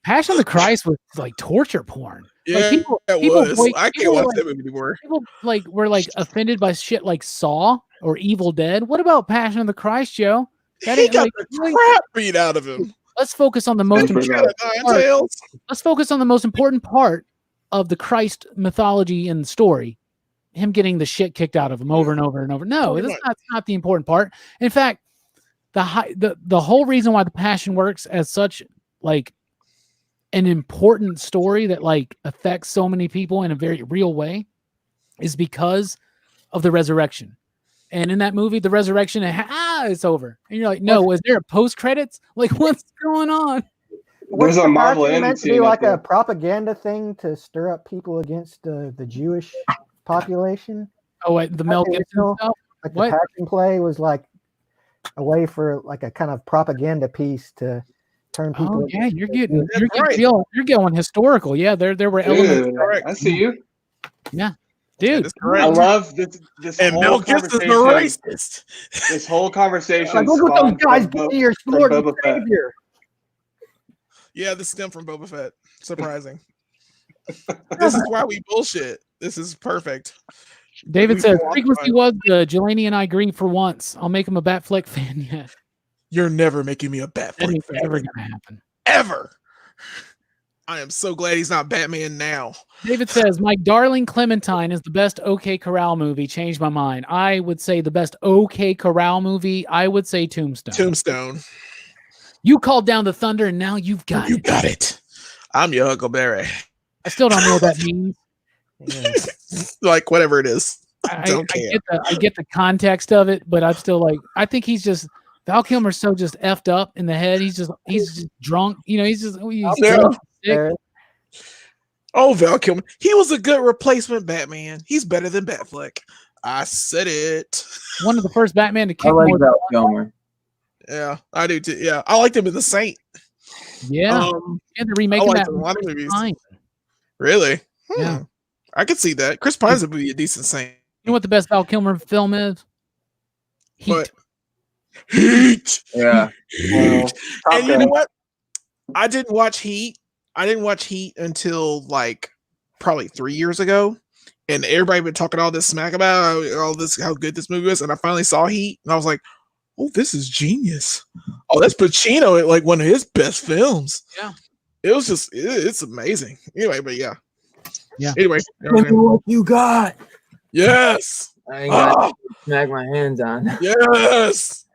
Passion of the Christ was like torture porn. Yeah, people it was. I can't People watch like- that movie anymore. People like were like offended by shit like Saw or Evil Dead. What about Passion of the Christ, Joe? That He ain't, got like, the really- crap beat out of him. Let's focus on the most That's He important. pretty got a nine tails. Let's focus on the most important part of the Christ mythology and story. Him getting the shit kicked out of him over and over and over. No, Pretty that's not the important part. In fact, the whole reason why the Passion works as such like an important story that like affects so many people in a very real way is because of the resurrection. And in that movie, the resurrection, it's over. And you're like, no, is there a post credits? Like, what's going on? There's a Marvel Passion ending meant to be scene. like at a the- propaganda thing to stir up people against the Jewish population. Oh, wait, the Mel Okay, Gibson so- stuff. Like What? the Passion play was like a way for like a kind of propaganda piece to turn people. Oh yeah, you're getting That's right. you're going historical. Yeah, there were elements. Dude, correct. I see you. Dude, That's I correct. love this And whole Mel Gibson's the conversation. racist. This whole conversation. Like, look what those spawned guys from do to your from Lord and Boba Fett. Savior. Yeah, this stemmed from Boba Fett. Surprising. This is why we bullshit. This is perfect. David We says walked frequency by- was good. Jelani and I agree for once. I'll make him a Batfleck fan. Yeah, You're never making me a that Batman ain't fan. ever gonna happen. Ever. I am so glad he's not Batman now. David says my darling Clementine is the best OK Corral movie. Changed my mind. I would say the best OK Corral movie. I would say Tombstone. Tombstone. You called down the thunder, and now you've got You it. got it. I'm your Huckleberry. I still don't know what that means. Yeah. Like whatever it is. I, Don't I care. get the context of it, but I'm still like, I think he's just Val Kilmer's so just effed up in the head. He's just drunk. You know, he's Yeah. drunk, Ferris. Oh, Val Kilmer. He was a good replacement Batman. He's better than Batfleck. I said it. One of the first Batman to I kick like more. Val Kilmer. Yeah, I do too. Yeah, I liked him in The Saint. Yeah, and they're remaking liked that. a lot of movies. Fine. Really? Yeah. I could see that. Chris Pines would be a decent Saint. You know what the best Val Kilmer film is? Heat. But Heat. Yeah. Well, And you know what? I didn't watch Heat. I didn't watch Heat until like probably 3 years ago. And everybody been talking all this smack about all this, how good this movie is. And I finally saw Heat, and I was like, "Oh, this is genius! Oh, that's Pacino at like one of his best films." Yeah, it was just, it's amazing. Anyway, but yeah. Anyway, What you got? yes, I ain't got to smack my hands on. yes.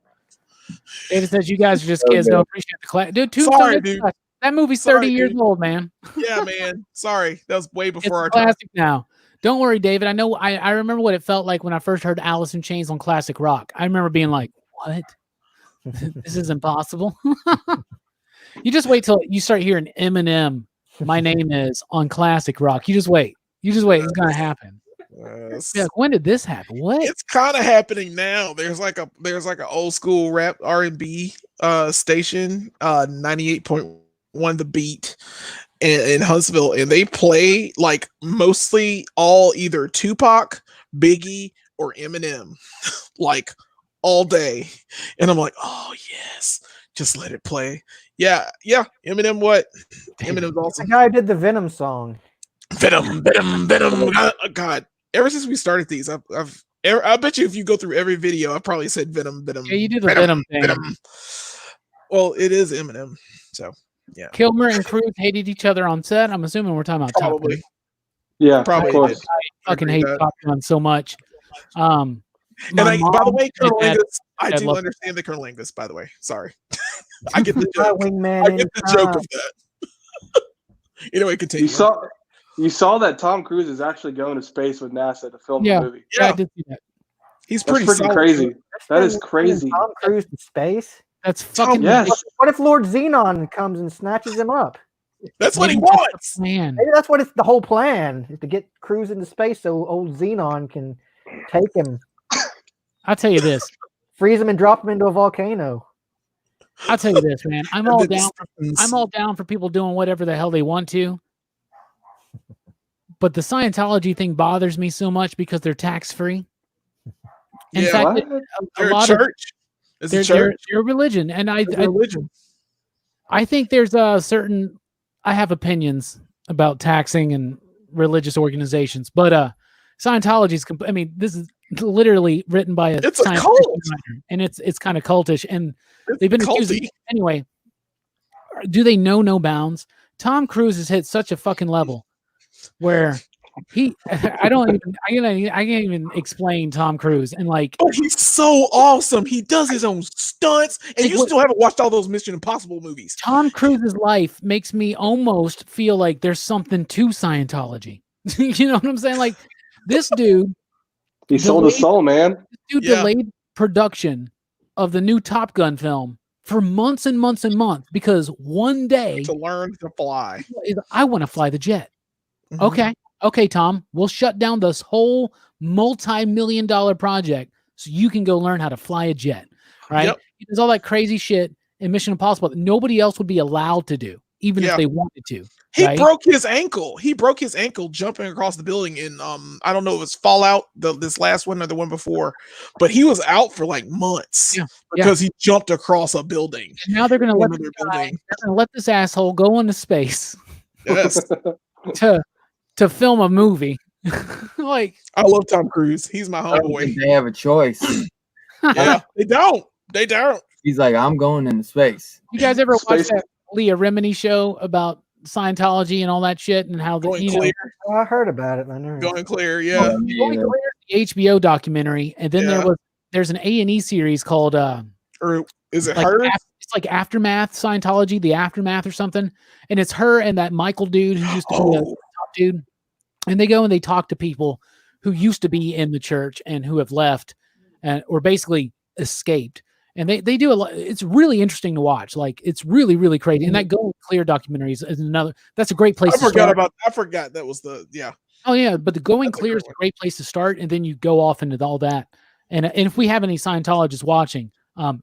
David says you guys are just kids. Don't appreciate the class, dude. Sorry, dude. That movie's Sorry, 30 years dude. old, man. Yeah, man. Sorry, that was way It's before a our time. classic now. Don't worry, David. I know. I remember what it felt like when I first heard Alice in Chains on classic rock. I remember being like, "What? This is impossible." You just wait till you start hearing Eminem. My name is on classic rock. You just wait. You just wait. It's gonna happen. Yes. Yeah, when did this happen? What? It's kind of happening now. There's like an old school rap R&B station, 98.1 The Beat in Huntsville, and they play like mostly all either Tupac, Biggie, or Eminem, like all day. And I'm like, oh yes, just let it play. Yeah. Eminem, what? Eminem's The awesome. guy who did the Venom song. Venom. God, ever since we started these, I bet you if you go through every video, I probably said Venom. Yeah, you do the Venom thing. Well, it is Eminem, so yeah. Kilmer and Cruz hated each other on set. I'm assuming we're talking about Top Probably. Gun. Yeah, Probably of course. did. I fucking Agree hate with that. Top Gun so much. And My by the mom way, Colonel and dad- Angus, I dad do love- understand the Colonel Angus, by the way. Sorry. I get the My joke. wingman I get the in joke time. of that. Anyway, continue. You saw that Tom Cruise is actually going to space with NASA to film Yeah. the movie. Yeah, I Yeah, did see that. he's That's pretty freaking solid. crazy. That is Sending crazy. Tom Cruise to space. That's fucking Yes. What if Lord Xenon comes and snatches him up? That's what he Maybe that's wants. the plan. Maybe that's what it's the whole plan is to get Cruise into space so old Xenon can take him, I'll tell you this. freeze him, and drop him into a volcano. I'll tell you this, man. I'm all And then down. I'm all down for people doing whatever the hell they want to. But the Scientology thing bothers me so much because they're tax free. In Yeah. fact, What? a They're a lot of church. It's a they're church. a religion, and It's a religion. I think there's a certain. I have opinions about taxing and religious organizations, but Scientology is. I mean, this is literally written by a It's a science cult. fiction writer, and it's kind of cultish, and It's they've been accused. culty. Anyway, do they know no bounds? Tom Cruise has hit such a fucking level where I can't even explain Tom Cruise, and like Oh, he's so awesome. He does his own stunts, and Like you what- still haven't watched all those Mission Impossible movies. Tom Cruise's life makes me almost feel like there's something to Scientology. You know what I'm saying? Like this dude, He sold his soul, man. Yeah. delayed production of the new Top Gun film for months and months and months because one day To learn to fly. I want to fly the jet. Mhm. Okay, Tom, we'll shut down this whole multi-million-dollar project so you can go learn how to fly a jet. Right? Yep. There's all that crazy shit in Mission Impossible that nobody else would be allowed to do, even if Yeah. they wanted to. He right? broke his ankle. He broke his ankle jumping across the building in I don't know if it was Fallout, this last one or the one before, but he was out for like months Yeah. because he jumped across a building. And now they're gonna let Another this guy, building. they're gonna let this asshole go into space Yes. to film a movie. Like I love Tom Cruise. He's my I don't homeboy. think they have a choice. Yeah, they don't. They don't. He's like, I'm going into space. you guys ever watch Space- that Leah Remini show about Scientology and all that shit and how the Going clear. Oh, I heard about it. I never. Going clear. Yeah. Going Clear is the HBO documentary, and then Yeah. there's an A&E series called Or is it like her? it's like Aftermath Scientology, the Aftermath or something, and it's her and that Michael dude who used to be a Oh, top dude, and they go and they talk to people who used to be in the church and who have left and or basically escaped, And they do a lot. It's really interesting to watch. Like it's really, really crazy. And that Going Clear documentary is another. That's a great place. I forgot that was the Oh yeah, but the Going Clear is a great place to start, and then you go off into all that. And if we have any Scientologists watching,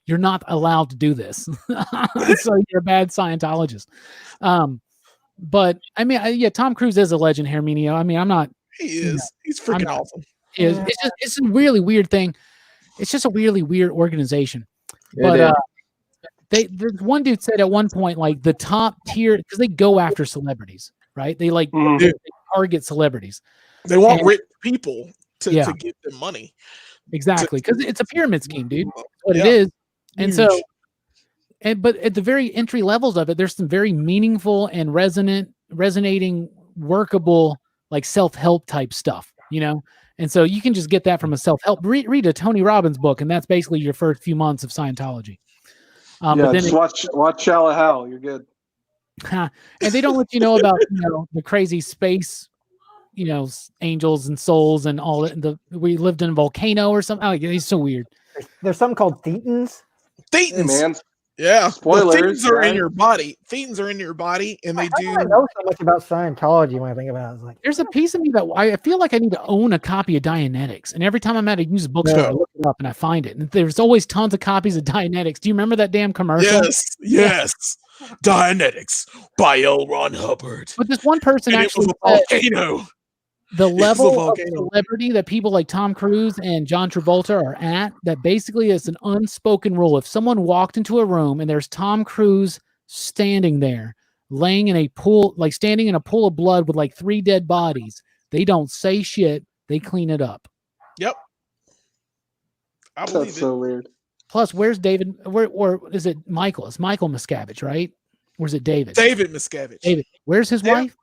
you're not allowed to do this, so you're a bad Scientologist. But I mean, Tom Cruise is a legend, Herminio. I mean, I'm not. He is. He's freaking awesome. It's a really weird thing. It's just a really weird organization. But there's one dude said at one point, like the top tier, because they go after celebrities, right? They they target celebrities. They want rich people to give them money. Exactly, because it's a pyramid scheme, dude. That's what it is. And so, but at the very entry levels of it, there's some very meaningful and resonating, workable, like self-help type stuff, you know? And so you can just get that from a self-help. Read a Tony Robbins book, and that's basically your first few months of Scientology. But then watch Shallow Hal. You're good. And they don't let you know about the crazy space, angels and souls and all that. We lived in a volcano or something. Oh, he's so weird. There's something called thetans. Hey, man. Yeah. Spoilers. Thetans are in your body. Thetans are in your body, and they do. I know so much about Scientology when I think about it. I was like, there's a piece of me that I feel like I need to own a copy of Dianetics, and every time I'm at a used bookstore, I look it up and I find it. And there's always tons of copies of Dianetics. Do you remember that damn commercial? Yes. Dianetics by L. Ron Hubbard. But this one person actually volcano. The level of celebrity that people like Tom Cruise and John Travolta are at, that basically is an unspoken rule. If someone walked into a room and there's Tom Cruise standing there, laying in a pool, like standing in a pool of blood with like 3 dead bodies, they don't say shit. They clean it up. Yep. I believe That's so weird. Plus, where's David? Or is it Michael? It's Michael Miscavige, right? Or is it David? David Miscavige. David. Where's his wife?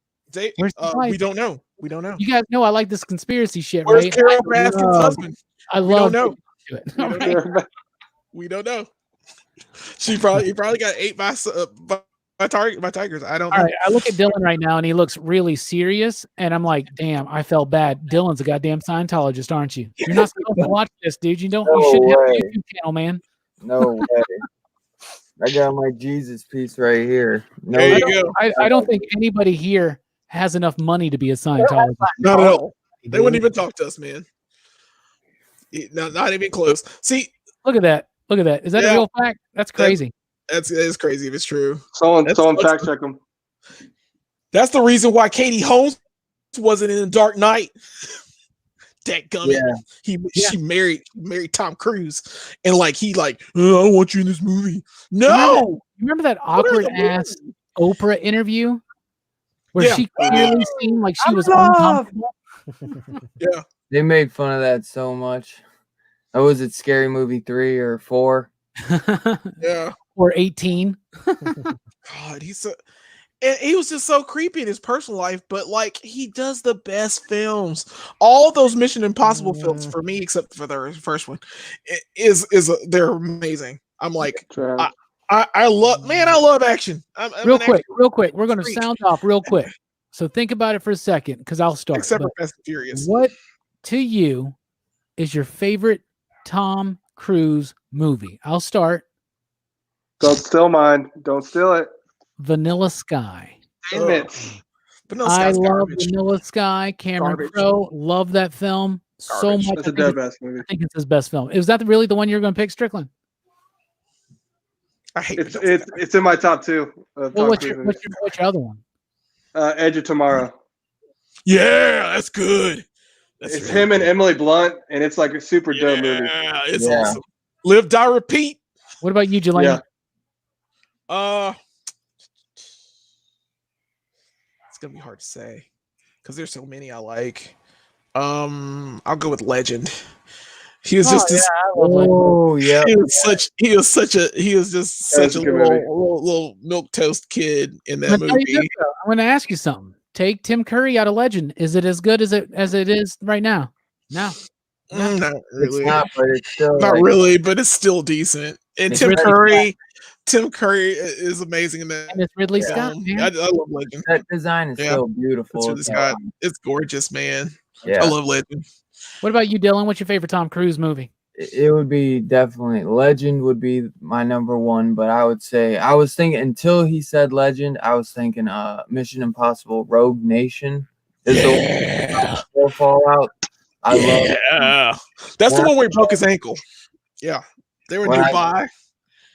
Where's his wife? We don't know. You guys know I like this conspiracy shit, Where's right? Carol Baskin's husband? I love know. We don't know. He probably got ate by tigers. I don't know. All right, I look at Dylan right now and he looks really serious, and I'm like, damn, I felt bad. Dylan's a goddamn Scientologist, aren't you? You're not supposed to watch this, dude. You shouldn't have a YouTube channel, man. No way. I got my Jesus piece right here. No, there you go. I don't think anybody here has enough money to be a Scientologist. Not at all. They wouldn't even talk to us, man. Not even close. See, look at that. Is that a real fact? That's crazy. That is crazy if it's true. Someone fact check them. That's the reason why Katie Holmes wasn't in the Dark Knight. Dadgummit. She married Tom Cruise, and I don't want you in this movie. No, remember that awkward ass Oprah interview where she clearly seemed like she was uncomfortable. Yeah, they made fun of that so much. Was it Scary Movie 3 or 4? Yeah, or 18. God, and he was just so creepy in his personal life, but he does the best films. All those Mission Impossible films for me, except for the first one, they're amazing. I'm like, I love action. Real quick, we're gonna sound off real quick. So think about it for a second, because I'll start. Except for Fast and Furious. What to you is your favorite Tom Cruise movie? I'll start. Don't steal mine. Don't steal it. Vanilla Sky. Damn it. I love Vanilla Sky. Cameron Crowe, love that film so much. That's the best movie. I think it's his best film. Is that really the one you're going to pick, Strickland? I hate it's in my top 2. What's your other one? Edge of Tomorrow. Yeah, that's good. It's him and Emily Blunt, and it's like a super dope movie. Yeah, it's awesome. Live, Die, Repeat. What about you, Jelani? Yeah. It's gonna be hard to say because there's so many I like. I'll go with Legend. He was just this. He was just such a little milk toast kid in that movie. I'm going to ask you something. Take Tim Curry out of Legend. Is it as good as it is right now? No. Not really. It's not, but it's still really, but it's still decent. And Tim Curry is amazing in that. And it's Ridley Scott. I love Legend. That design is so beautiful. It's gorgeous, man. Yeah. I love Legend. What about you, Dylan? What's your favorite Tom Cruise movie? it would be definitely Legend would be my number one, but I would say I was thinking until he said Legend, I was thinking Mission Impossible Rogue Nation is the one Fallout. I love that's the one where he broke his ankle. Yeah, they were nearby.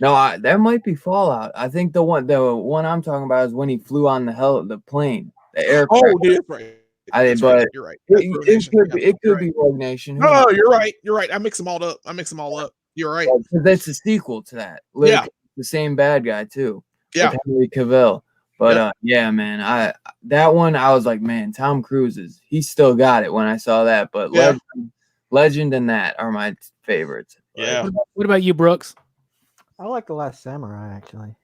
That might be Fallout. I think the one I'm talking about is when he flew on the plane, the aircraft. Oh, dude, right. You're right. It could be Rogue Nation. No, you're right. You're right. I mix them all up. You're right. Because that's a sequel to that. Yeah, the same bad guy too. Yeah, Henry Cavill. But yeah, man, that one I was like, man, Tom Cruise he still got it when I saw that. But Legend and that are my favorites. Yeah. What about you, Brooks? I like The Last Samurai, actually.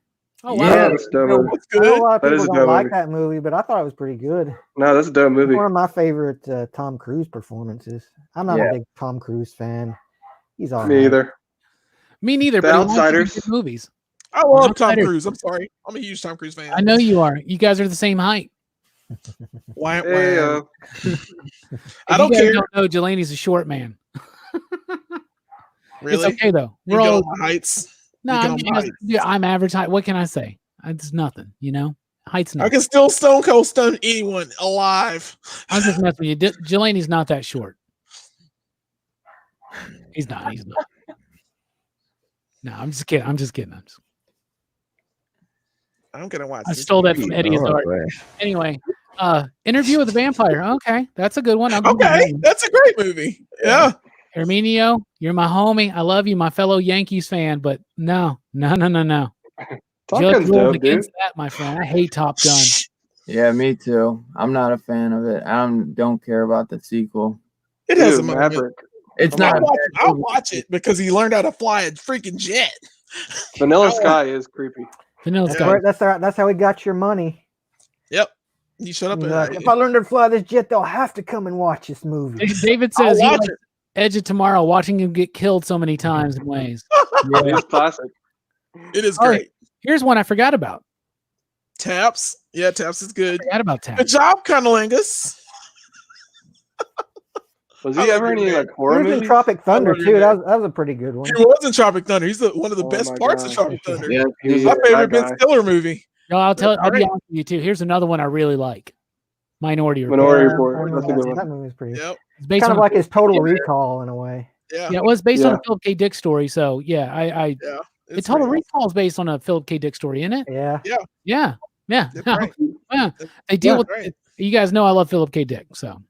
Oh, wow. Yeah, that's dope. I know a lot of people don't like that movie, but I thought it was pretty good. No, that's a dope movie. One of my favorite Tom Cruise performances. I'm not a big Tom Cruise fan. He's all right. Me either. Me neither. The but Outsiders movies. I love Tom Cruise. I'm sorry. I'm a huge Tom Cruise fan. I know you are. You guys are the same height. Why? I don't care. Don't know Jelani's a short man. Really? It's okay though. We're all heights. No, I'm average height. What can I say? It's nothing. Height's nothing. I can still stone cold stun anyone alive. I'm just messing with you. Jelani's not that short. He's not. No, I'm just kidding. I'm gonna watch. I stole that from Eddie Izzard. Anyway, Interview with the Vampire. Okay, that's a good one. That's a great movie. Yeah. Herminio, you're my homie. I love you, my fellow Yankees fan, but no. Top Gun's dope, against dude. that, my friend. I hate Top Gun. Yeah, me too. I'm not a fan of it. I don't care about the sequel. It has a Maverick. It's not. I'll watch it because he learned how to fly a freaking jet. Vanilla Sky is creepy. Vanilla Sky. That's how he got your money. Yep. You shut up. If I learn to fly this jet, they'll have to come and watch this movie. David says he likes Edge of Tomorrow, watching him get killed so many times in ways. Yeah, it's classic. It is great. Here's one I forgot about. Taps. Yeah, Taps is good. I forgot about Taps. Good job, Cunnilingus. Was he ever in any horror movies? He was in Tropic Thunder too. That was a pretty good one. He was in Tropic Thunder. He's one of the best parts of Tropic Thunder. Yeah, he's my favorite Ben Stiller movie. No, I'll be honest with you too. Here's another one I really like. Minority Report. Minority Report. That's a good one. That movie's pretty. Yep. It's based kind of on like his Total Recall in a way. Yeah. Yeah, it was based on a Philip K. Dick story. So yeah, the Total Recall is based on a Philip K. Dick story, isn't it? Yeah. Yeah. Right. Yeah. They deal with it. You guys know I love Philip K. Dick, so.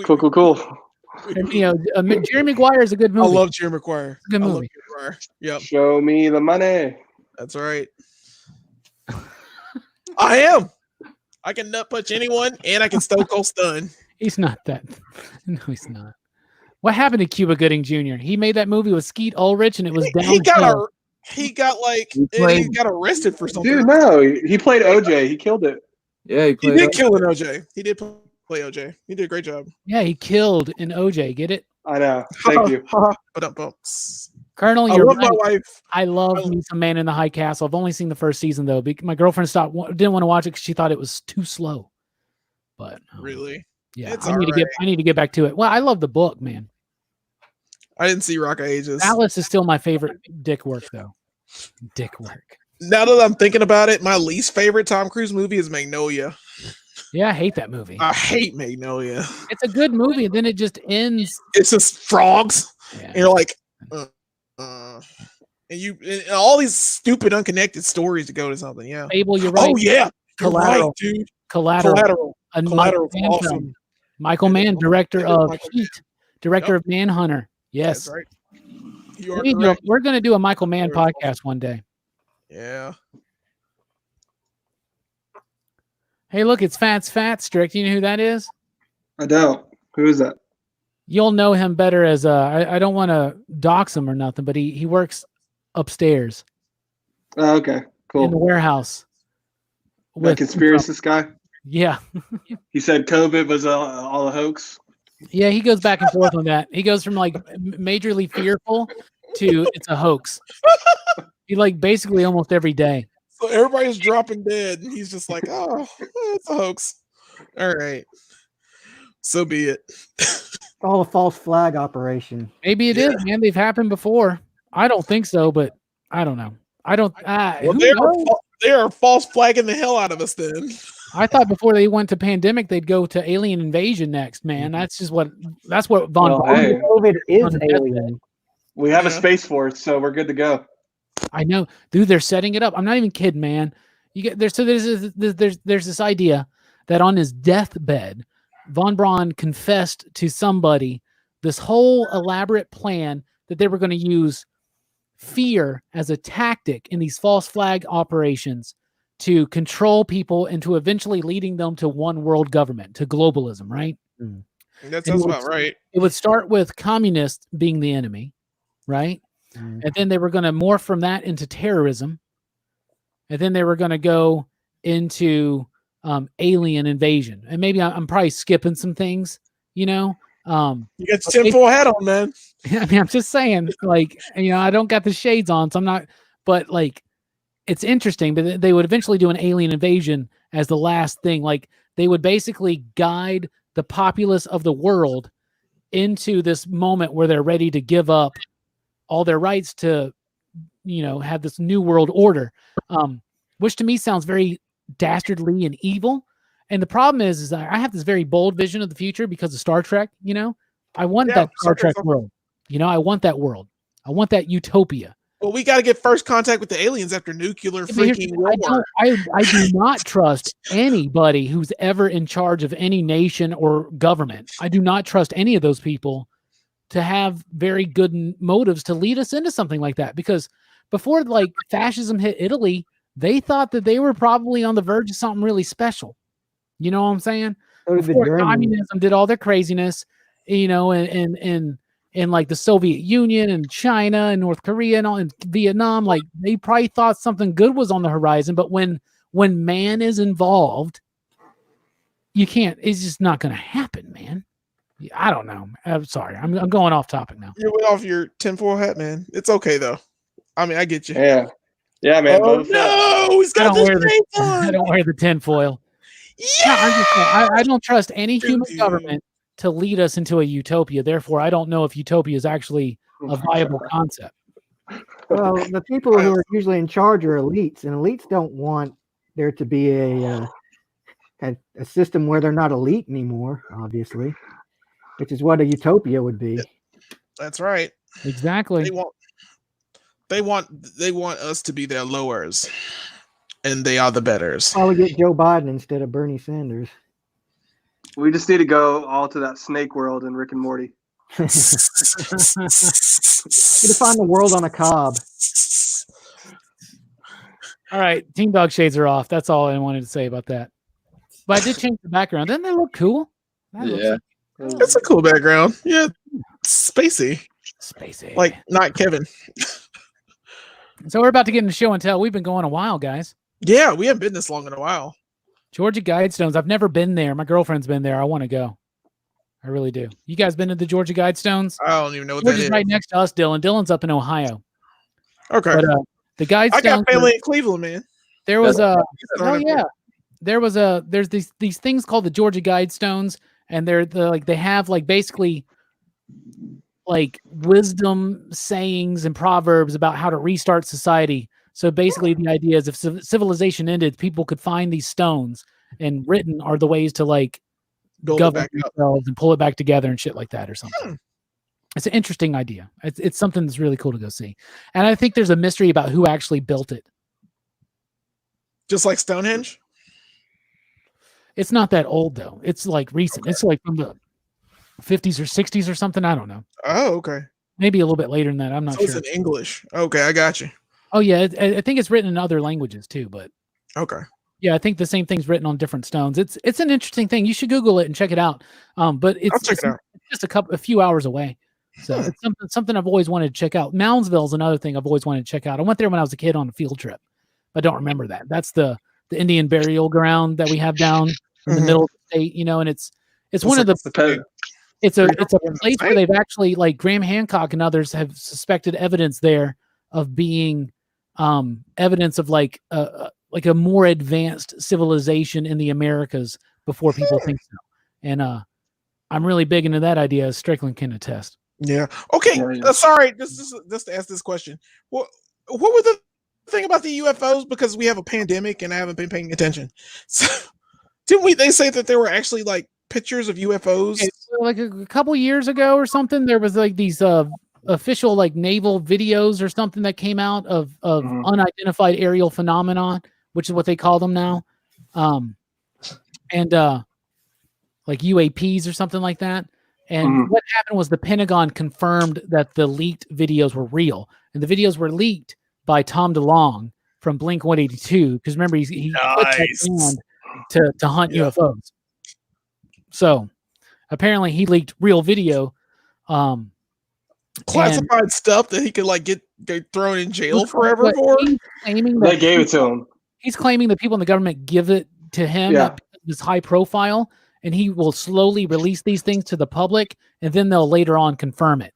Cool. And, Jerry Maguire is a good movie. I love Jerry Maguire. Good movie. Yep. Show me the money. That's right. I am. I can nut punch anyone, and I can stone cold stun. He's not that. No, he's not. What happened to Cuba Gooding Jr.? He made that movie with Skeet Ulrich, and it was downhill. He got arrested for something. Dude, no, he played OJ. He killed it. Yeah, he did kill an OJ. He did play OJ. He did a great job. Yeah, he killed an OJ. Get it? I know. Thank you. Colonel, I you're love right. my wife. I love me some Man in the High Castle. I've only seen the first season though. My girlfriend didn't want to watch it because she thought it was too slow. But really, yeah, I need to get back to it. Well, I love the book, man. I didn't see Rock of Ages. Atlas is still my favorite Dick work though. Dick work. Now that I'm thinking about it, my least favorite Tom Cruise movie is Magnolia. Yeah, I hate that movie. I hate Magnolia. It's a good movie, and then it just ends. It's just frogs. Yeah. And you're like, and all these stupid unconnected stories to go to something. Yeah. Fable, you're right. Oh yeah. Collateral, right, dude. Collateral. Collateral's awesome. Michael Mann, director of Heat, director of Manhunter. Yes. That's right. You are correct. We're going to do a Michael Mann podcast one day. Yeah. Hey, look, it's Fats Strick. Do you know who that is? I don't. Who is that? You'll know him better as I don't want to dox him or nothing, but he works upstairs. Oh, okay, cool. In the warehouse. That conspiracist guy? Yeah. He said COVID was all a hoax. Yeah, he goes back and forth on that. He goes from majorly fearful to it's a hoax. He basically almost every day. So everybody's dropping dead, and he's just like, "Oh, it's a hoax." All right, so be it. all a false flag operation. Maybe it is, man. They've happened before. I don't think so, but I don't know. I don't. Well, Who knows? they are false flagging the hell out of us then. I thought before they went to pandemic, they'd go to alien invasion next, man. That's what Von Well, Braun. hey. COVID is On alien. We have a Yeah. Space Force, so we're good to go. I know, dude. They're setting it up. I'm not even kidding, man. You get there's this idea that on his deathbed, Von Braun confessed to somebody this whole elaborate plan that they were going to use fear as a tactic in these false flag operations to control people and to eventually leading them to one world government, to globalism, right? That sounds about right. It would start with communists being the enemy, right? And then they were going to morph from that into terrorism. And then they were going to go into alien invasion. And maybe I'm probably skipping some things, you know? You got your tinfoil hat on, man. I mean, I'm just saying, like, you know, I don't got the shades on, so I'm not, but like, it's interesting, but they would eventually do an alien invasion as the last thing. Like, they would basically guide the populace of the world into this moment where they're ready to give up all their rights to, you know, have this new world order, which to me sounds very dastardly and evil. And the problem is I have this very bold vision of the future because of Star Trek. You know, I want that Star Trek world. You know, I want that world. I want that utopia. Well, we got to get first contact with the aliens after nuclear freaking war. I do not trust anybody who's ever in charge of any nation or government. I do not trust any of those people to have very good motives to lead us into something like that. Because before like fascism hit Italy, they thought that they were probably on the verge of something really special. You know what I'm saying? So did the Before Germans. communism did all their craziness, you know, and like the Soviet Union and China and North Korea and all and Vietnam, like they probably thought something good was on the horizon. But when man is involved, you can't. It's just not going to happen, man. I don't know. I'm sorry. I'm going off topic now. You're way off your tinfoil hat, man. It's okay though. I mean, I get you. Yeah, man. Oh Boba Fett. no, he's got this cape on. I don't wear the tinfoil. Yeah. No, I'm just saying, I don't trust any human Dude. government to lead us into a utopia. Therefore, I don't know if utopia is actually a viable concept. Well, the people who are usually in charge are elites, and elites don't want there to be a system where they're not elite anymore, obviously, which is what a utopia would be. That's right. Exactly. They want us to be their lowers, and they are the betters. Why we get Joe Biden instead of Bernie Sanders? We just need to go all to that snake world in Rick and Morty. You to find the world on a cob. All right, Team Dog shades are off. That's all I wanted to say about that. But I did change the background. Didn't they look cool? Yeah. It's a cool background. Yeah, spacey. Like not Kevin. So we're about to get into show and tell. We've been going a while, guys. Yeah, we haven't been this long in a while. Georgia Guidestones. I've never been there. My girlfriend's been there. I want to go. I really do. You guys been to the Georgia Guidestones? I don't even know what Georgia's that is. right next to us, Dylan. Dylan's up in Ohio. Okay. But the Guidestones. I got family in Cleveland, man. There was That's- there's these things called the Georgia Guidestones, and they have like basically like wisdom sayings and proverbs about how to restart society. So basically the idea is if civilization ended, people could find these stones, and written are the ways to like Build it govern back up. themselves and pull it back together and shit like that or something. It's an interesting idea. It's something that's really cool to go see. And I think there's a mystery about who actually built it. Just like Stonehenge? It's not that old though. It's like recent. It's like from the 50s or 60s or something. I don't know. Oh, okay. Maybe a little bit later than that. I'm not So sure. it's in English. Okay, I got you. Oh yeah, I think it's written in other languages too. But Okay. yeah, I think the same thing's written on different stones. It's an interesting thing. You should Google it and check it out. But I'll check it out. It's just a few hours away. So it's something I've always wanted to check out. Moundsville's another thing I've always wanted to check out. I went there when I was a kid on a field trip. I don't remember that. That's the Indian burial ground that we have down in the middle of the state, you know, and it's one of the it's a place where they've actually, like, Graham Hancock and others have suspected evidence there of being evidence of like a more advanced civilization in the Americas before people think so. And I'm really big into that idea, as Strickland can attest. Yeah. Okay. Sorry, just to ask this question. What was the thing about the UFOs? Because we have a pandemic and I haven't been paying attention. So, didn't they say that there were actually like pictures of UFOs? Okay, so like a couple years ago or something, there was like these official like naval videos or something that came out of unidentified aerial phenomenon, which is what they call them now. And like UAPs or something like that. And what happened was the Pentagon confirmed that the leaked videos were real. And the videos were leaked by Tom DeLonge from Blink-182. Because remember, he put that band to hunt UFOs. So apparently he leaked real video. Classified stuff that he could like get thrown in jail forever for. They gave it to him. He's claiming that people in the government give it to him. Yeah. This high profile, and he will slowly release these things to the public, and then they'll later on confirm it.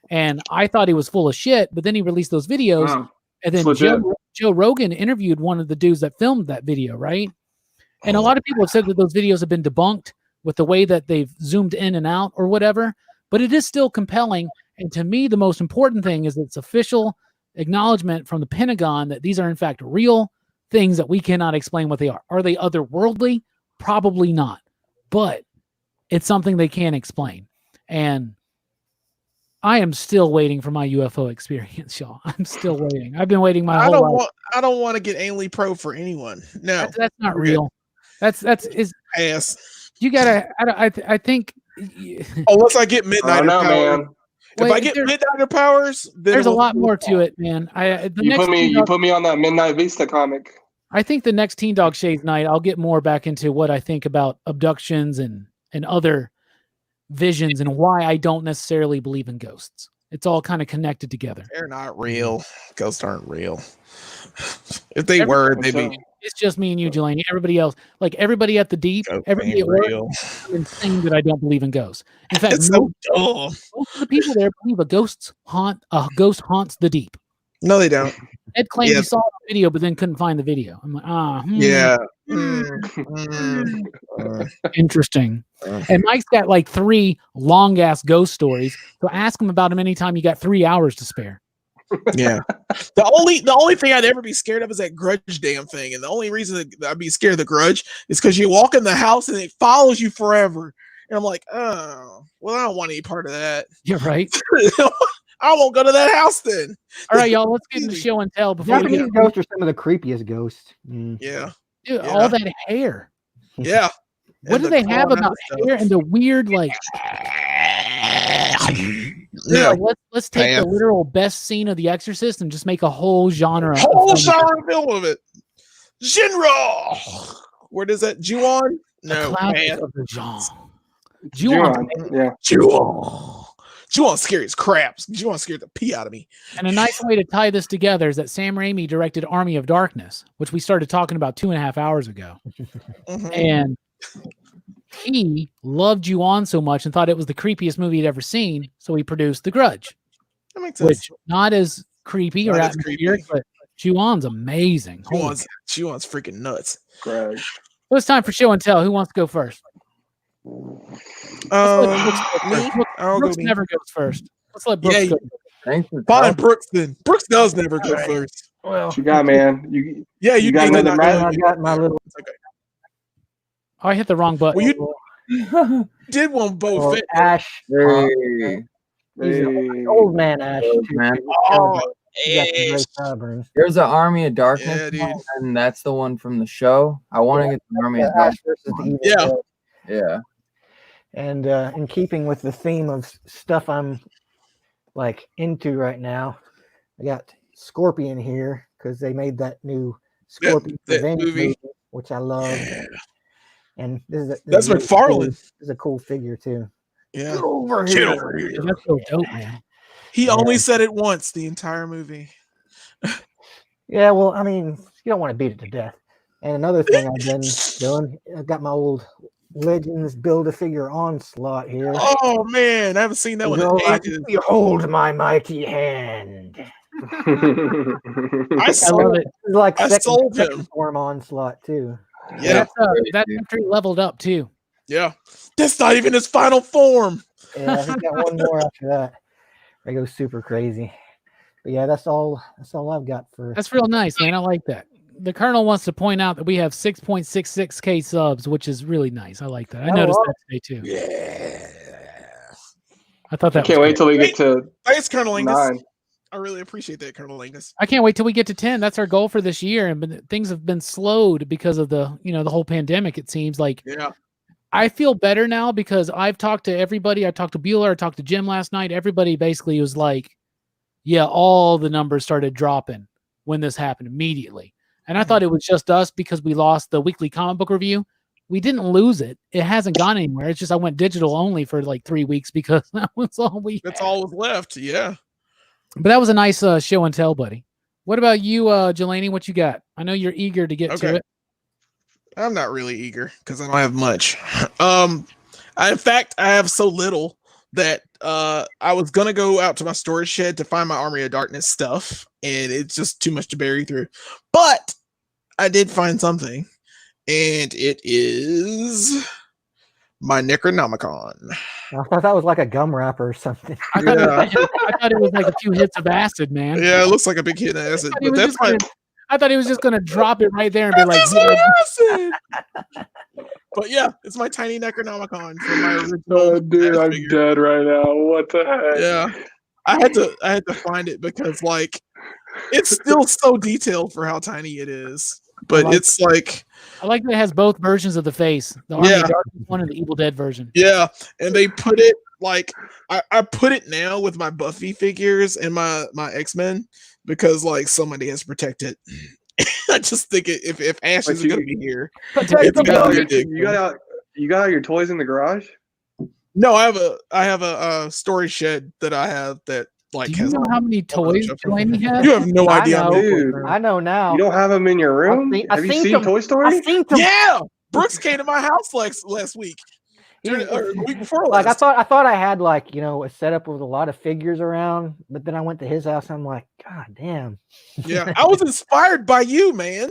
And I thought he was full of shit, but then he released those videos, and then Joe Rogan interviewed one of the dudes that filmed that video, right? And a lot of people have said that those videos have been debunked with the way that they've zoomed in and out or whatever, but it is still compelling. And to me, the most important thing is it's official acknowledgement from the Pentagon that these are in fact real things that we cannot explain what they are. Are they otherworldly? Probably not, but it's something they can't explain. And I am still waiting for my UFO experience, y'all. I'm still waiting. I've been waiting my whole life. I don't want to get anally pro for anyone. No, that's not real. That's ass. You gotta. I think. Unless I get Midnighter powers. Man. If I get Midnighter powers, then there's a lot more to it, man. You put me on that Midnight Vista comic. I think the next Teen Dog Shades night, I'll get more back into what I think about abductions and other visions and why I don't necessarily believe in ghosts. It's all kind of connected together. They're not real. Ghosts aren't real. If they were, they'd be. It's just me and you, Jelani. Everybody else, like everybody at the deep, everybody at work, I'm insane that I don't believe in ghosts. In fact, it's so dumb. Most of the people there believe a ghost haunts the deep. No, they don't. Ed claimed he saw the video, but then couldn't find the video. I'm like, interesting. And Mike's got like 3 long ass ghost stories. So ask him about him anytime you got 3 hours to spare. Yeah. The only thing I'd ever be scared of is that grudge damn thing. And the only reason that I'd be scared of the grudge is because you walk in the house and it follows you forever. And I'm like, oh, well, I don't want any part of that. You're right. I won't go to that house then. All right, y'all, let's get into show and tell before Japanese ghosts are some of the creepiest ghosts. Yeah. Dude, all that hair. Yeah. What do they have about hair and the weird like let's take the literal best scene of The Exorcist and just make a whole genre. Whole genre film of it. Genre. Where does that? Ju-on? No, man. Of the genre. Ju-on. Yeah. Ju-on. Ju-on's scary as crap. Ju-on scared the pee out of me. And a nice way to tie this together is that Sam Raimi directed Army of Darkness, which we started talking about 2.5 hours ago. And he loved Ju-on so much and thought it was the creepiest movie he'd ever seen, so he produced The Grudge. That makes sense. Which not as creepy or atmospheric, but Ju-on's amazing. Ju-on's freaking nuts. Greg. So it's time for show and tell. Who wants to go first? Brooks never goes first. Let's let Brooks go. Fine, Brooks then. Brooks does never go first. Well, what you got, man? You got another I got my little. Okay. Oh, I hit the wrong button. Well, you did one both. Ash. Old man Ash. There's an Army of Darkness, and that's the one from the show. I want to get the Army of Darkness. Yeah. And in keeping with the theme of stuff I'm like into right now, I got Scorpion here because they made that new Scorpion movie, which I love. Yeah. And that's McFarlane. This is a cool figure too. Yeah. Get over here. That's so dope, man. He only said it once the entire movie. Yeah, well, I mean, you don't want to beat it to death. And another thing I've been doing, I've got my old Legends Build-A-Figure Onslaught here. Oh man, I haven't seen that one in ages. Hold my mighty hand. I sold it. Like I sold him form Onslaught too. Yeah, that entry leveled up too. Yeah. That's not even his final form. Yeah, he got one more after that. They go super crazy. But yeah, that's all I've got for. That's real nice, man. I like that. The Colonel wants to point out that we have 6.66K subs, which is really nice. I like that. I noticed that today too. Yeah. I thought that I can't wait till we get to Thanks, Colonel Angus. 9. I really appreciate that, Colonel Angus. I can't wait till we get to 10. That's our goal for this year. And things have been slowed because of the whole pandemic. It seems like. Yeah. I feel better now because I've talked to everybody. I talked to Bueller. I talked to Jim last night. Everybody basically was like, yeah, all the numbers started dropping when this happened immediately. And I thought it was just us because we lost the weekly comic book review. We didn't lose it. It hasn't gone anywhere. It's just I went digital only for like 3 weeks because that was all That's all was left. Yeah. But that was a nice show and tell, buddy. What about you, Jelani? What you got? I know you're eager to get to it. I'm not really eager because I don't have much. In fact, I have so little that I was gonna go out to my storage shed to find my Army of Darkness stuff, and it's just too much to bury through. But I did find something, and it is my Necronomicon. I thought that was like a gum wrapper or something. I thought it was like a few hits of acid, man. Yeah, it looks like a big hit of acid. But that's my. I thought he was just gonna drop it right there and be like, acid. But yeah, it's my tiny Necronomicon from my original. Oh, dude, I'm dead right now. What the heck? Yeah, I had to find it because like it's still so detailed for how tiny it is. But it's like I like that it has both versions of the face, the Army of Darkness one and the Evil Dead version. Yeah, and they put it like I put it now with my Buffy figures and my X-Men because like somebody has protected. I just think if Ash is gonna be here, you got all your toys in the garage? No, I have a storage shed that I have that like. Do you know how many toys Jelani has? You have no idea, dude. I know now. You don't have them in your room? Have you seen Toy Story? I've seen them. Yeah, Brooks came to my house last week. The week before last. Like I thought I had like a setup with a lot of figures around, but then I went to his house and I'm like, God damn. Yeah, I was inspired by you, man.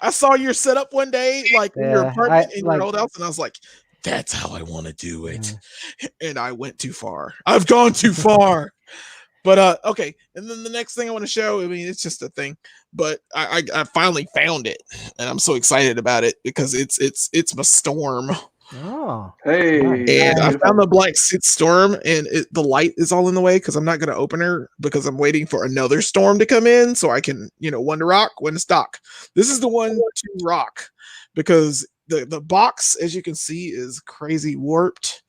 I saw your setup one day, like in your apartment in your old house, and I was like, that's how I want to do it. And I went too far. I've gone too far. But okay, and then the next thing I want to show, I mean, it's just a thing, but I finally found it, and I'm so excited about it because it's my Storm. Oh, hey! And I found the black suit Storm, and the light is all in the way because I'm not going to open her because I'm waiting for another Storm to come in so I can, one to rock, one to stock. This is the one to rock because the box, as you can see, is crazy warped.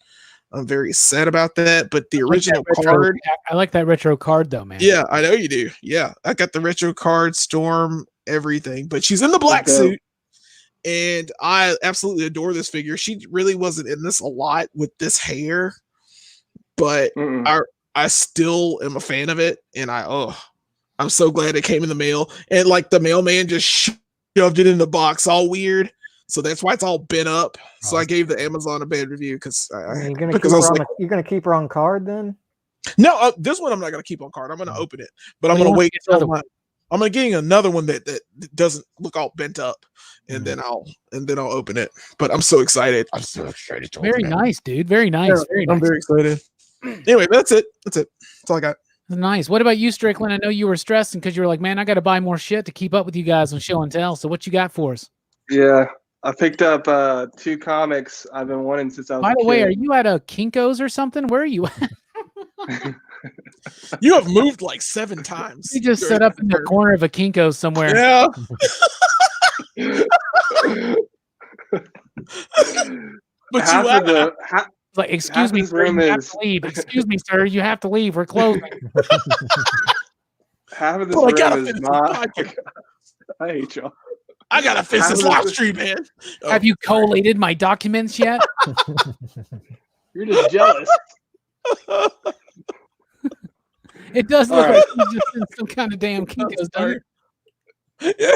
I'm very sad about that, but the original card. I like that retro card though, man. Yeah, I know you do. Yeah, I got the retro card, Storm, everything, but she's in the black suit. And I absolutely adore this figure. She really wasn't in this a lot with this hair, but I still am a fan of it. And I'm so glad it came in the mail. And like the mailman just shoved it in the box all weird. So that's why it's all bent up. So I gave the Amazon a bad review because you're gonna keep her on card then? No, this one I'm not gonna keep on card. I'm gonna open it, but I'm gonna wait until I'm gonna get another one that doesn't look all bent up, and then I'll open it. But I'm so excited. I'm so excited. Very nice, dude. Very nice. Yeah, very nice. I'm very excited. Anyway, that's it. That's all I got. Nice. What about you, Strickland? I know you were stressing because you were like, man, I got to buy more shit to keep up with you guys on show and tell. So what you got for us? Yeah, I picked up 2 comics I've been wanting since I was. By the way, are you at a Kinko's or something? Where are you at? You have moved like 7 times. You just set up in the corner of a Kinko's somewhere. Yeah. But like, excuse me, sir, you have to leave. Excuse me, sir, you have to leave. We're closing. Half of this room is not. I hate y'all. I gotta fix this live stream, man. Have you collated my documents yet? You're just jealous. It does look like he's just in some kind of damn Kinko's, doesn't it? Yeah.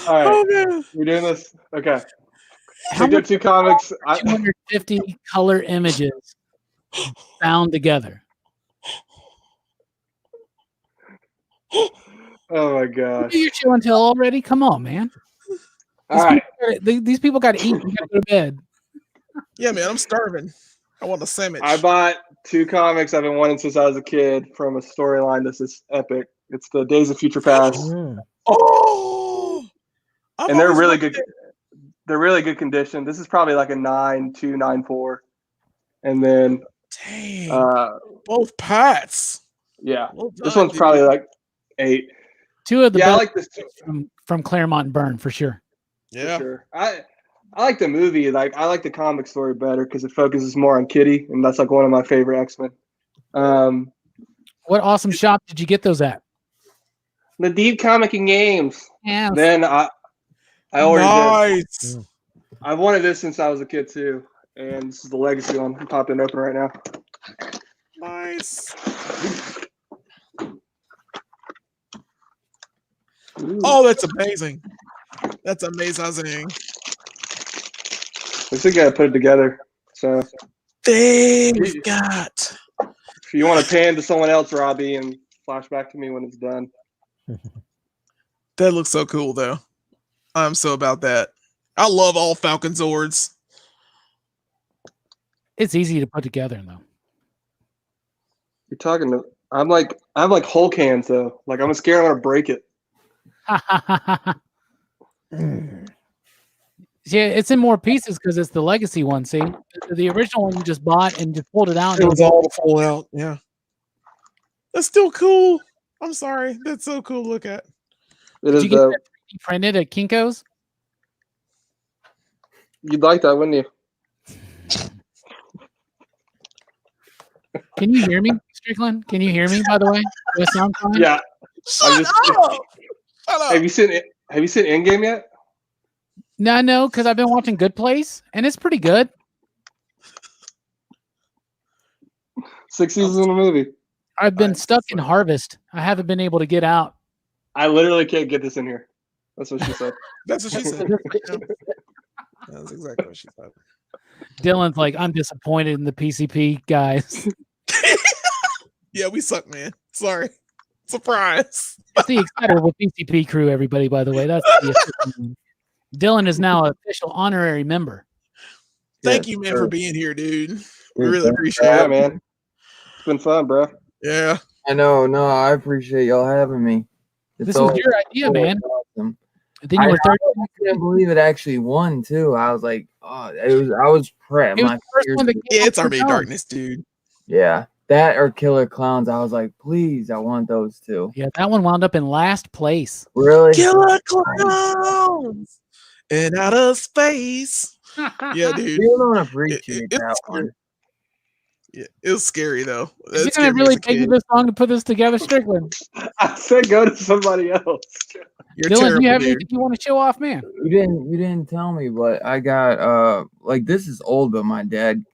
All right, oh, man. we're doing this. Okay. How much 2 comics? 250 color images bound together. Oh my gosh! You're show and tell already. Come on, man. All right. These people got to eat. We got to go to bed. Yeah, man, I'm starving. I want a sandwich. I bought 2 comics I've been wanting since I was a kid from a storyline that's just epic. It's the Days of Future Past. Oh, And they're really good. They're really good condition. This is probably like a 9.2, 9.4. And then dang, both Pats. Yeah. Well This done, one's dude. probably like 8. 2 of the Yeah, I best like this too. from Claremont and Byrne for sure. Yeah. For sure. I like the movie. Like I like the comic story better because it focuses more on Kitty, and that's like one of my favorite X-Men. What awesome shop did you get those at? The Deep Comic and Games. Yeah. Then I already did. Nice. I've wanted this since I was a kid too, and this is the Legacy one. I'm popping open right now. Nice. Ooh. Oh, that's amazing. That's amazing. I think I put it together. So Dang, we got. if you want to pan to someone else, Robbie, and flash back to me when it's done. That looks so cool, though. I'm so about that. I love all Falcon Zords. It's easy to put together though. You're talking to. I have like Hulk hands though. Like I'm scared I'm gonna break it. Yeah, it's in more pieces because it's the legacy one. See, the original one you just bought and just pulled it out. It was all to pull out. Yeah. That's still cool. I'm sorry. That's so cool to look at. It Did is you get dope. that 3D printed at Kinko's? You'd like that, wouldn't you? Can you hear me, Strickland? Can you hear me? By the way, do I sound fine? Yeah. Shut up. Shut up. Have you seen Endgame yet? No, because I've been watching Good Place, and it's pretty good. 6 seasons in a movie. I've been stuck in Harvest. I haven't been able to get out. I literally can't get this in here. That's what she said. That's what she said. Yeah. That's exactly what she said. Dylan's like, I'm disappointed in the PCP guys. Yeah, we suck, man. Sorry. Surprise. It's the Excitable PCP crew, everybody, by the way. That's the Dylan is now an official honorary member. Thank you, man, for being here, dude. We really appreciate it. Yeah, man. It's been fun, bro. Yeah. I know. No, I appreciate y'all having me. This was your idea, man. Awesome. I think you were 13. I can't believe it actually won too. I was like, oh, I was prepped. It was the first one that came Yeah, out it's from Army of home. Darkness, dude. Yeah, that or Killer Clowns. I was like, please, I want those two. Yeah, that one wound up in last place. Really? Killer Clowns in outer space. Yeah, dude. You don't appreciate It- that one. Yeah, it was scary though. Is It it gonna scared me as really a take you kid. this long to put this together, Strickland? I said go to somebody else. You're Dylan, terrible, do you have dude. anything you want to show off, man? You didn't tell me, but I got like this is old, but my dad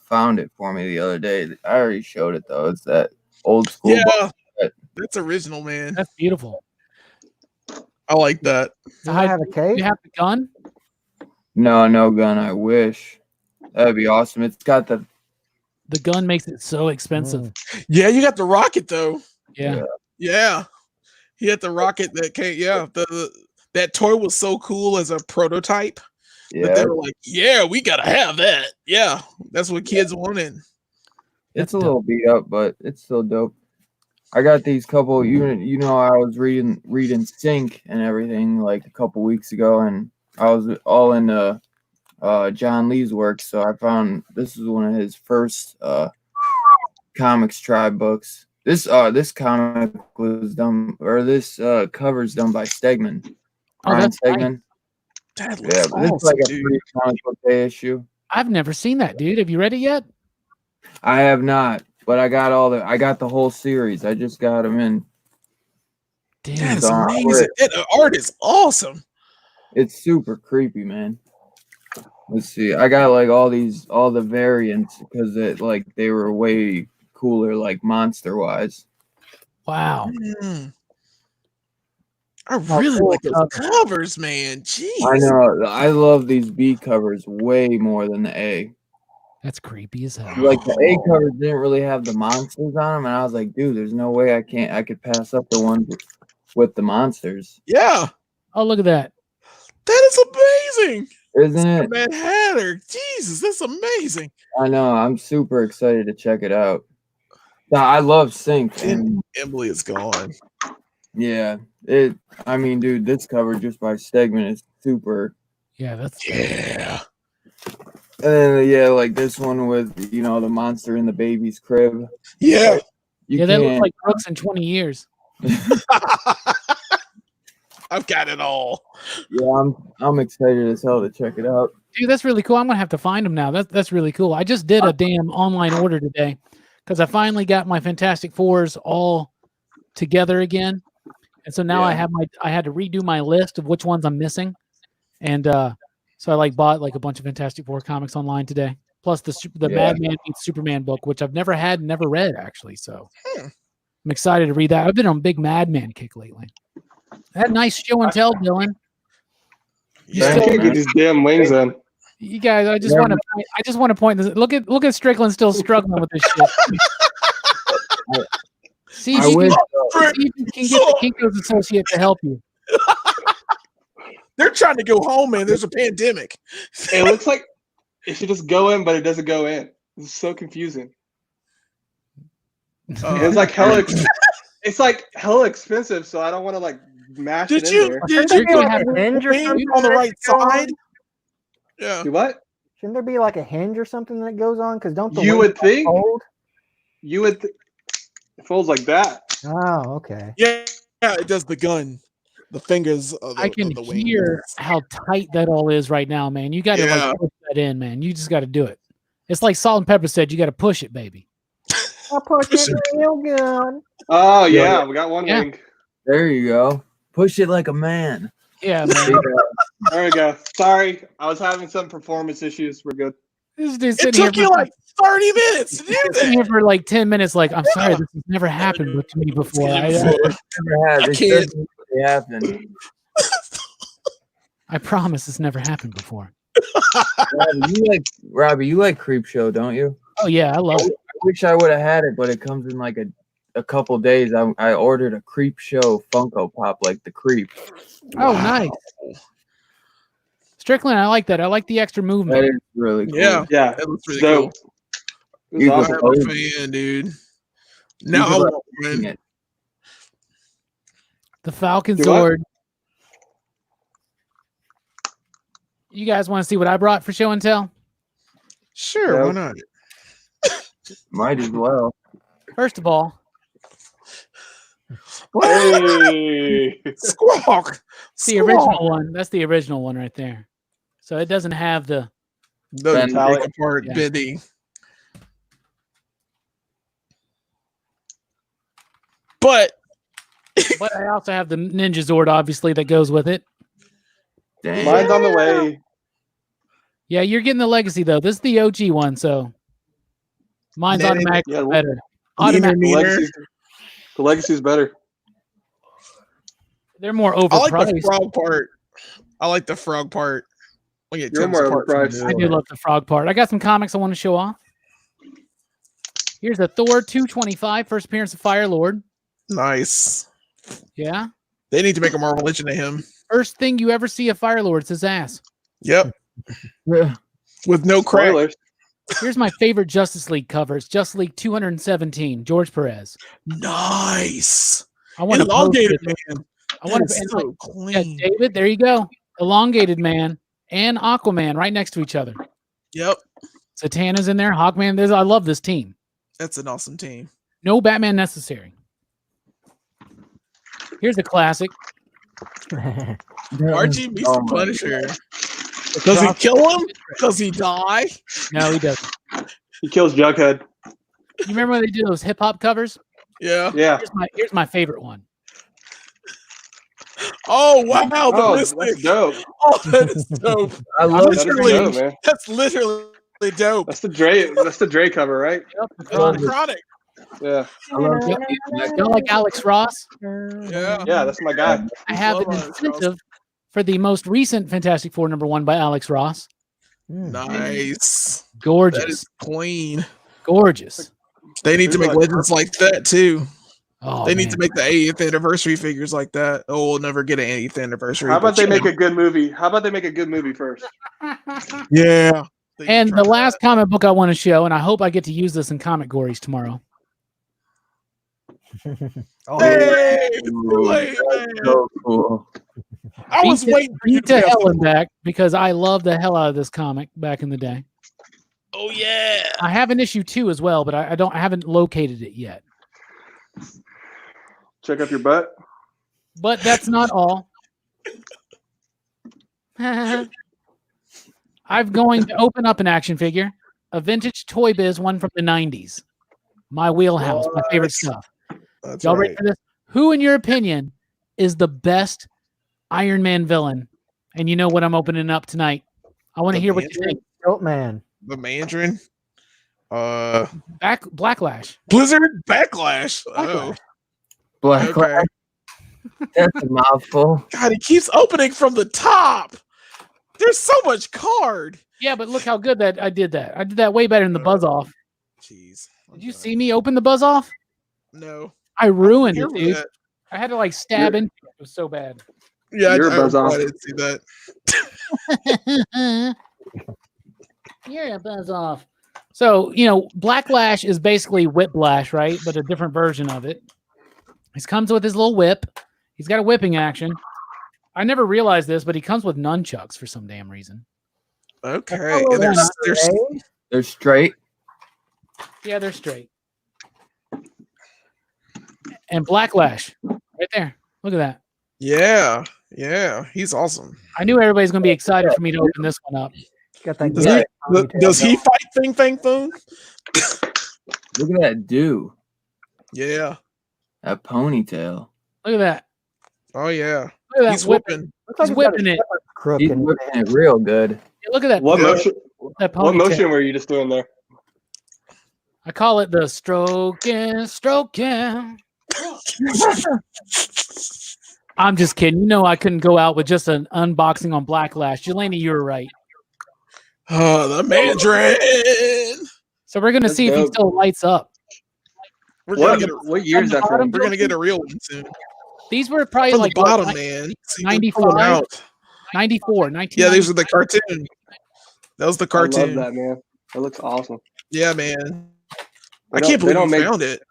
found it for me the other day. I already showed it though. It's that old school. Yeah, book. that's original, man. That's beautiful. I like that. Does it have a Do cape? you have the gun? No gun. I wish that'd be awesome. It's got the The gun makes it so expensive. Yeah, you got the rocket though. Yeah. Yeah, he had the rocket that came. Yeah, that toy was so cool as a prototype. But they yeah. were like, "Yeah, we gotta have that." Yeah, that's what kids wanted. It's a little beat up, but it's still dope. I got these couple. You know, I was reading Sync and everything like a couple weeks ago, and I was all into John Lee's work. So I found this is one of his first Comics Tribe books. This comic was done, or this cover's done by Stegman. Oh, Ryan that's nice. Stegman. That Yeah, looks but this is awesome, like a dude. free comic book day issue. I've never seen that, dude. Have you read it yet? I have not, but I got the whole series. I just got them in. That Damn. is So I amazing. read- That art is awesome. It's super creepy, man. Let's see. I got like all the variants because they were way cooler, like monster wise. Wow. Mm. I really cool like those covers, man. Jeez. I know. I love these B covers way more than the A. That's creepy as hell. Like the A covers didn't really have the monsters on them, and I was like, dude, there's no way I could pass up the ones with the monsters. Yeah. Oh, look at that. That is amazing. Isn't it? Mad Hatter. Jesus, that's amazing. I know. I'm super excited to check it out. Now, I love Sync, and Emily is gone. yeah, I mean, dude, this cover just by Stegman is super. Yeah, that's Yeah. And then yeah, like this one with the monster in the baby's crib. Yeah. yeah. That looks like Brooks in 20 years. I've got it all. Yeah, I'm excited as hell to check it out. Dude, that's really cool. I'm gonna have to find them now. That's really cool. I just did a damn online order today because I finally got my Fantastic Fours all together again, and so now I had to redo my list of which ones I'm missing, and so I bought a bunch of Fantastic Four comics online today, plus the Madman meets Superman book, which I've never had and never read actually. So I'm excited to read that. I've been on a big Madman kick lately. I had a nice show and tell, Dylan. I can't get these damn wings in. You guys, I just want to point this. Look at Strickland still struggling with this shit. See if you can get the Kinko's associate to help you. They're trying to go home, man. There's a pandemic. It looks like it should just go in, but it doesn't go in. It's so confusing. It's like hella. It's like hella expensive, so I don't want to mash it in there. Shouldn't there be like a hinge or something on the that right goes on? side? Yeah. Do what? Shouldn't there be like a hinge or something that goes on? Because don't the You wings would think. fold? You would. It folds like that. Oh, okay. Yeah, it does the gun. The fingers of the, I can of the wings. hear how tight that all is right now, man. You got to push that in, man. You just got to do it. It's like Salt and Pepper said, you got to push it, baby. I'll push it real good. Oh yeah, we got one wing. There you go. Push it like a man. Yeah, man. There we go. Sorry, I was having some performance issues. We're good. This dude It sitting here took you for 30 minutes to do sitting here that. for 10 minutes. I'm sorry, this has never happened to me before. Never has. It can't. doesn't really happen. I promise this never happened before. Robbie, you like Creep Show, don't you? Oh yeah, I love it. I wish I would have had it, but it comes in a couple days. I ordered a Creep Show Funko Pop, like the Creep. Oh, nice. Strickland, I like that. I like the extra movement. That is really cool. Yeah, Yeah, that looks really so cool. it was You awesome. could- I'm a fan, dude. Now I want one. It. The Falcon Do what? Zord. You guys want to see what I brought for show and tell? Sure, Yeah. why not? Might as well. First of all, Hey. Squawk. it's the original one. That's the original one right there. So it doesn't have the. The Metallic. take apart Yeah. Bendy. But But I also have the Ninja Zord, obviously, that goes with it. Dang. Mine's on the way. Yeah, you're getting the legacy though. This is the OG one, so mine's Yeah, automatically yeah, better. The Automatically, legacy's better. they're more I like the overpriced. frog part. I like the frog part. We get You're Tim's more part from overpriced. the I do love the frog part. I got some comics I want to show off. Here's a Thor 225, first appearance of Fire Lord. Nice. Yeah. They need to make a Marvel Legend of him. First thing you ever see of Fire Lord, it's his ass. Yep. Yeah. With no crack. Spoilers. Here's my favorite Justice League cover. It's Justice League 217, George Perez. Nice. I want to Elongated man. I want That to is so clean. yeah, David, there you go. Elongated Man and Aquaman right next to each other. Yep. Zatanna's in there, Hawkman. I love this team. That's an awesome team. No Batman necessary. Here's a classic. Archie meets Oh the my Punisher. Does he kill him? Does he die? No, he doesn't. He kills Jughead. You remember when they did those hip hop covers? Yeah. Yeah. Here's my favorite one. Oh wow, the Oh, that's mystic. dope. Oh, that is dope. I love That is literally- dope, man. That's literally dope. That's the Dre. That's the Dre cover, right? That's the Chronic. Yeah. I love Don't like Alex Ross? Yeah. Yeah, that's my guy. I have an Love Alex Ross. incentive for the most recent Fantastic Four #1 by Alex Ross. Nice. Gorgeous. That is clean. Gorgeous. They need to make legends like that too. Oh, They need man. to make the 80th anniversary figures like that. Oh, we'll never get an 80th anniversary. How about but they make a good movie? How about they make a good movie first? Yeah. They And try the last comic book I want to show, and I hope I get to use this in Comic Gories tomorrow. Oh, Hey, Ooh, too late, that's man. so cool. I was waiting for you Beat to to hell and back because I love the hell out of this comic back in the day. Oh yeah. I have an issue 2 as well, but I haven't located it yet. Check up your butt. But that's not all. I'm going to open up an action figure, a vintage Toy Biz one from the 90s. My wheelhouse, my favorite stuff. That's Y'all right. ready for this? Who, in your opinion, is the best Iron Man villain? And you know what I'm opening up tonight. I want to The hear what you Mandarin? think. Goat Man. The Mandarin. Blacklash. Blizzard Backlash. Oh, Black okay. That's a mouthful. God, he keeps opening from the top. There's so much card. Yeah, but look how good that I did that. I did that way better than the buzz off. Jeez. Did you see me open the buzz off? No. I ruined Here it, with dude. that. I had to like stab into it. It was so bad. Yeah, You're a buzz off. I didn't see that. You're a buzz off. So, Blacklash is basically Whiplash, right? But a different version of it. He comes with his little whip. He's got a whipping action. I never realized this, but he comes with nunchucks for some damn reason. Okay. Oh, And there's They're straight. Yeah, they're straight. And Blacklash, right there. Look at that. yeah. He's awesome. I knew everybody's going to be excited for me to open this one up. Got that Does, good he, ponytail does he going. fight Thing Fang Foom? Look at that do. Yeah. That ponytail. Look at that. Oh yeah. Look at He's that whip. whipping. Looks like He's he's got a whipping it. shepherd's crook He's in his whipping hand. it real good. Look at that. What Yeah. motion? That What ponytail. motion were you just doing there? I call it the stroking. I'm just kidding. You know I couldn't go out with just an unboxing on Blacklash. Jelani, you were right. Oh, the Mandarin. So we're gonna That's see if he dope. still lights up. We're gonna get What year is that from? we're gonna get a real one soon. These were probably From like the bottom, what, man. So you can pull 'em 95? out. 94, 19. Yeah, these are the cartoon. That was the I cartoon. love that, man. That looks awesome. Yeah, man. They I don't- can't they believe don't you make- found it.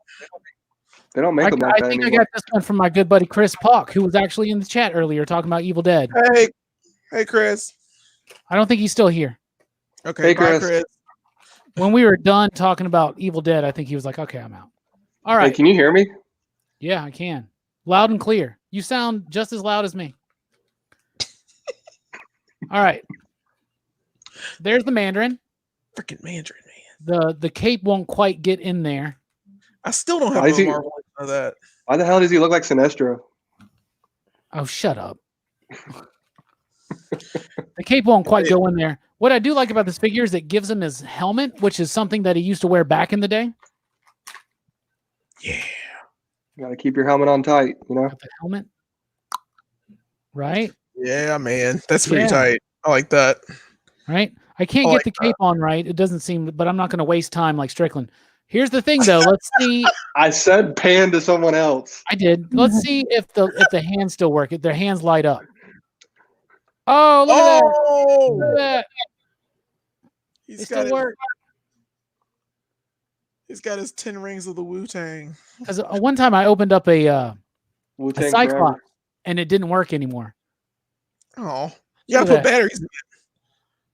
They don't make them like I that think I anymore. got this one from my good buddy Chris Pock, who was actually in the chat earlier talking about Evil Dead. Hey, Chris. I don't think he's still here. Okay, Hey, bye, Chris. Chris. When we were done talking about Evil Dead, I think he was like, "Okay, I'm out." All Hey, right. can you hear me? Yeah, I can. Loud and clear. You sound just as loud as me. All right. There's the Mandarin. Freaking Mandarin, man. The cape won't quite get in there. I still don't have Why is no he- Marvel of that. Why the hell does he look like Sinestro? Oh, shut up. The cape won't quite go in there. What I do like about this figure is it gives him his helmet, which is something that he used to wear back in the day. Yeah. You gotta keep your helmet on tight, you know? Got the helmet. Right? Yeah, man. That's pretty Yeah. tight. I like that. Right? I can't I get like the cape on right. It doesn't seem, but I'm not going to waste time like Strickland. Here's the thing, though. Let's see. I said pan to someone else. I did. Let's see if the hands still work. If their hands light up. Oh, look at that. Look at that. They He's still got, his, work. he's got his 10 rings of the Wu-Tang. Because one time I opened up a Wu-Tang Cyclops forever. and it didn't work anymore. Oh. You gotta Look put at that. batteries in it.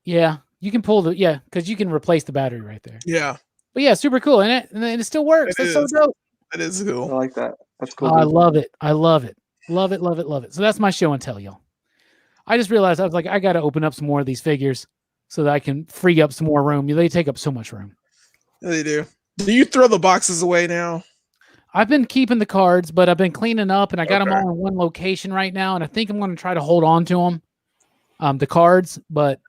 Yeah, you can pull because you can replace the battery right there. Yeah, But yeah, super cool, and it still works. It That's so is. dope. that is I cool. like that. That's cool. Oh, I dude. love it. I love it. Love it. Love it. Love it. So that's my show and tell, y'all. I just realized I was like, I got to open up some more of these figures so that I can free up some more room. They take up so much room. Yeah, they do. Do you throw the boxes away now? I've been keeping the cards, but I've been cleaning up, and I got them Okay. all in one location right now, and I think I'm going to try to hold on to them, the cards, but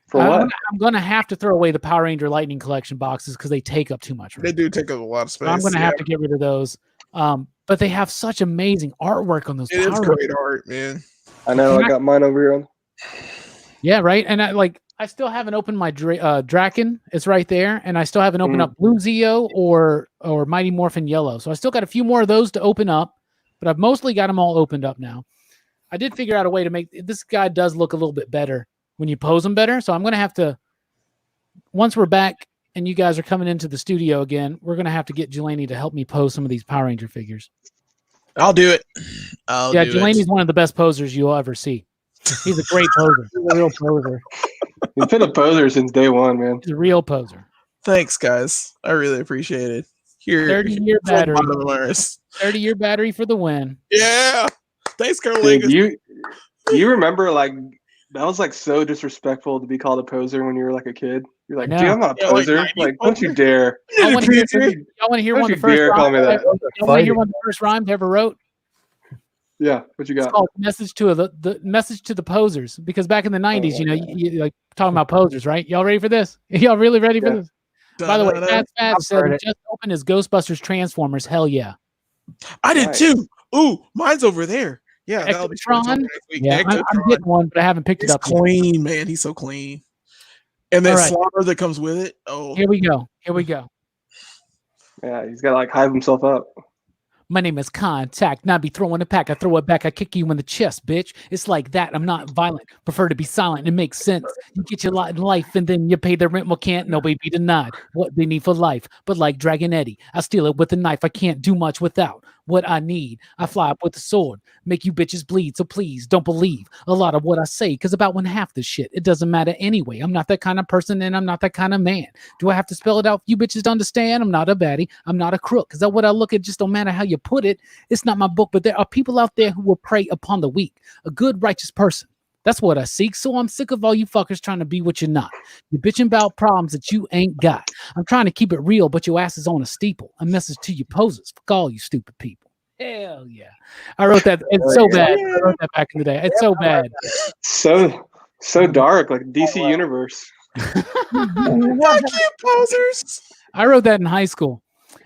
For what? I'm going to have to throw away the Power Ranger Lightning Collection boxes because they take up too much room. They do take up a lot of space. So I'm going to yeah. have to get rid of those. But they have such amazing artwork on those. It is Power great art, man. I know. Can I got mine over here. Yeah, right. And I still haven't opened my Draken. It's right there, and I still haven't opened up Blue Zeo or Mighty Morphin Yellow. So I still got a few more of those to open up, but I've mostly got them all opened up now. I did figure out a way to make this guy does look a little bit better when you pose him better. So I'm gonna have to, once we're back and you guys are coming into the studio again, we're gonna have to get Jelani to help me pose some of these Power Ranger figures. I'll do it. Yeah, Jelani's one of the best posers you'll ever see. He's a great poser. He's a real poser. He's been a poser since day one, man. He's a real poser. Thanks, guys. I really appreciate it. Here, 30-year battery. 30-year battery for the win. Yeah. Thanks, Dude, Carlingus. you remember like that was like so disrespectful to be called a poser when you were like a kid. You're like, I dude, know. I'm not a Yeah, like, poser. Like, don't you dare. Y'all want to hear Don't one you of the first dare call me that. Y'all want to hear one of the first rhymes I ever wrote? Yeah, what you It's got? called message to the message to the posers, because back in the 90s, you know, you like talking about posers, right? Y'all ready for this? Y'all really ready for Yeah. this? By the way, Fats said heard he it. just opened his Ghostbusters Transformers. Hell yeah. I did Nice. too. Ooh, mine's over there. Yeah, that'll be Ectotron? next week. Yeah, I'm Ectotron. getting one, but I haven't picked it He's up yet. clean, man. He's so clean. And that All right. slaughter that comes with it. Oh, Here we go. Here we go. Yeah, he's got to like hype himself up. My name is Contact. Not be throwing it back. I throw it back. I kick you in the chest, bitch. It's like that. I'm not violent. Prefer to be silent. It makes sense. You get your lot in life, and then you pay the rent. Well, can't nobody be denied what they need for life. But like Dragon Eddie, I steal it with a knife. I can't do much without what I need. I fly up with a sword. Make you bitches bleed. So please don't believe a lot of what I say, because about one half the shit, it doesn't matter anyway. I'm not that kind of person, and I'm not that kind of man. Do I have to spell it out for you bitches to understand? I'm not a baddie. I'm not a crook. Because what I look at just don't matter how you put it. It's not my book, but there are people out there who will prey upon the weak. A good, righteous person. That's what I seek. So I'm sick of all you fuckers trying to be what you're not. You're bitching about problems that you ain't got. I'm trying to keep it real, but your ass is on a steeple. A message to you posers. Fuck all you stupid people. Hell yeah. I wrote that. It's so bad. I wrote that back in the day. It's so bad. So dark, like DC Universe. Fuck you, posers. I wrote that in high school.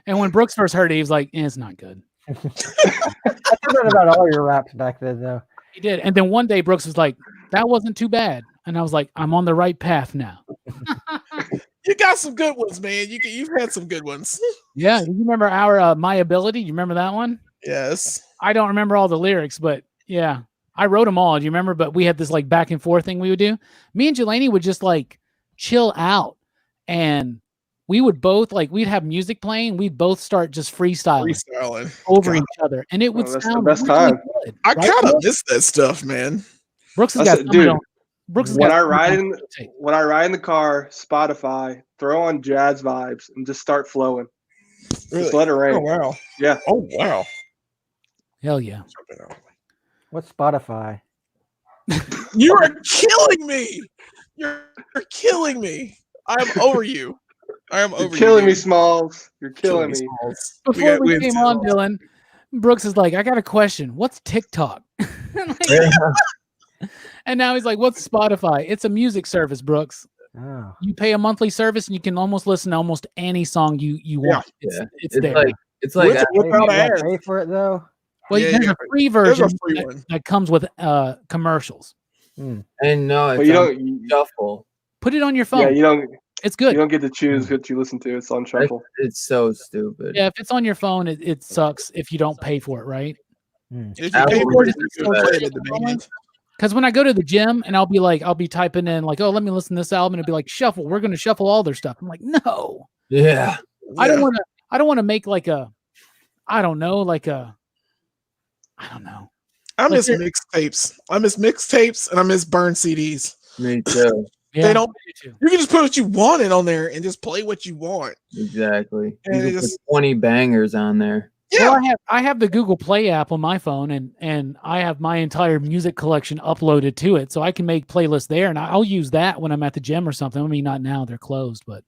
And when Brooks first heard it, he was like, it's not good. I forgot about all your raps back then, though. He did. And then one day Brooks was like, that wasn't too bad. And I was like, I'm on the right path now. You got some good ones, man. You've had some good ones. Yeah. You remember our My Ability? You remember that one? Yes. I don't remember all the lyrics, but yeah, I wrote them all. Do you remember? But we had this like back and forth thing we would do. Me and Jelani would just like chill out, and we would both like, we'd have music playing. We'd both start just freestyling over each other. And it would that's the sound best really time. good. I right, kind of Brooks? miss that stuff, man. Brooks has That's got it, dude. Brooks has When got I something ride in the car, Spotify, throw on jazz vibes and just start flowing. Really? Just let it rain. Oh wow. Yeah. Oh wow. Hell yeah. What's Spotify? You are killing me. You're killing me. I'm over you. I am over You're killing me, dude. Smalls. You're killing me. Smalls. Before we have came to- on, Dylan, Brooks is like, I got a question. What's TikTok? And now he's like, what's Spotify? It's a music service, Brooks. Oh. You pay a monthly service and you can almost listen to almost any song you want. It's there. It's like Without You gotta ads. pay for it, though. Well, Yeah, there's yeah. a free There's a version free one. that comes with commercials. and no, But it's you on don't. shuffle. Put it on your phone. Yeah, you don't. It's You good. don't get to choose what you listen to. It's on shuffle. It's so stupid. Yeah, if it's on your phone, it sucks if you don't pay for it, right? If you Apple pay for it, Music you can is play better. it at demand. Because when I go to the gym and I'll be typing in like, oh, let me listen to this album, and it'll be like shuffle. We're gonna shuffle all their stuff. I'm like, no, Yeah. I don't want to make like a, I don't know. I miss mixtapes. I miss mixtapes and I miss burn CDs. Me too. Yeah, They don't. me too. You can just put what you want in on there and just play what you want. Exactly. And You it can put just- 20 bangers on there. Yeah. Well, I have the Google Play app on my phone, and I have my entire music collection uploaded to it, so I can make playlists there, and I'll use that when I'm at the gym or something. I mean, not now; they're closed, but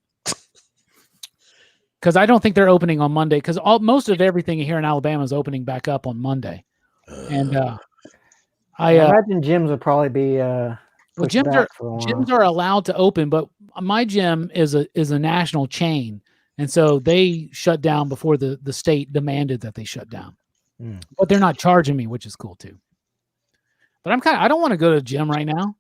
because I don't think they're opening on Monday. Because most of everything here in Alabama is opening back up on Monday, and I imagine gyms would probably be well, pushed gyms back for a while. gyms are allowed to open, but my gym is a national chain, and so they shut down before the state demanded that they shut down. But they're not charging me, which is cool too. But I don't want to go to the gym right now.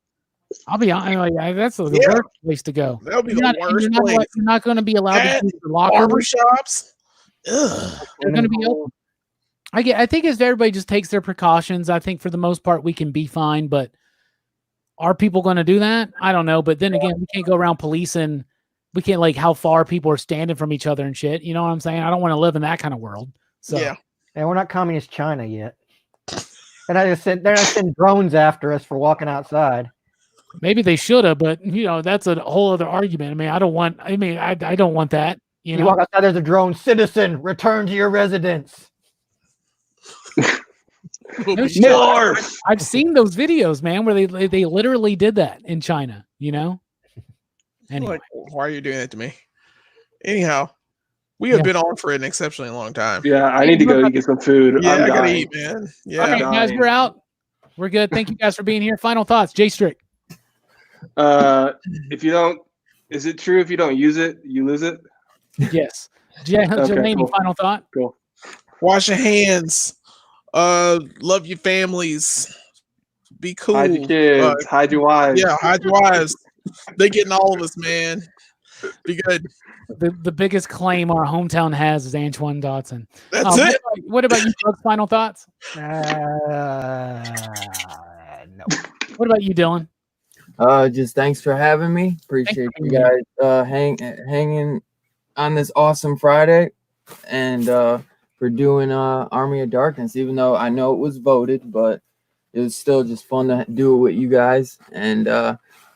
I'll be honest, like, that's the Yeah. worst place to go. That'll be You're the not, worst you're place. not going to be allowed That, to use the locker Barber room. shops. Ugh. They're going to be open. I think if everybody just takes their precautions, I think for the most part we can be fine. But are people going to do that? I don't know. But then again, we can't go around policing. We can't like how far people are standing from each other and shit. You know what I'm saying? I don't want to live in that kind of world. So Yeah. And we're not communist China yet. And they're not sending drones after us for walking outside. maybe they should have, but that's a whole other argument. I mean, I don't want that. You know, walk outside, there's a drone. Citizen, return to your residence. No shit. I've seen those videos, man, where they literally did that in China. Anyway, Like, why are you doing that to me? Anyhow, we have been on for an exceptionally long time. Yeah, I need to go get some food. Yeah, I'm I gotta dying. eat, man. Yeah. all right, guys, we're out. We're good. Thank you guys for being here. Final thoughts, Jay Strick. If you don't, is it true if you don't use it, you lose it? Yes, Jelani, cool. final thought. Cool. Wash your hands. Love your families. Be cool. Hide your kids. Hide your wives. Yeah, hide your wives. They getting all of us, man. Be good. The biggest claim our hometown has is Antoine Dotson. That's it. What about you, Doug? Final thoughts? No. What about you, Dylan? Just thanks for having me. Appreciate you guys hanging on this awesome Friday, and for doing Army of Darkness. Even though I know it was voted, but it was still just fun to do it with you guys and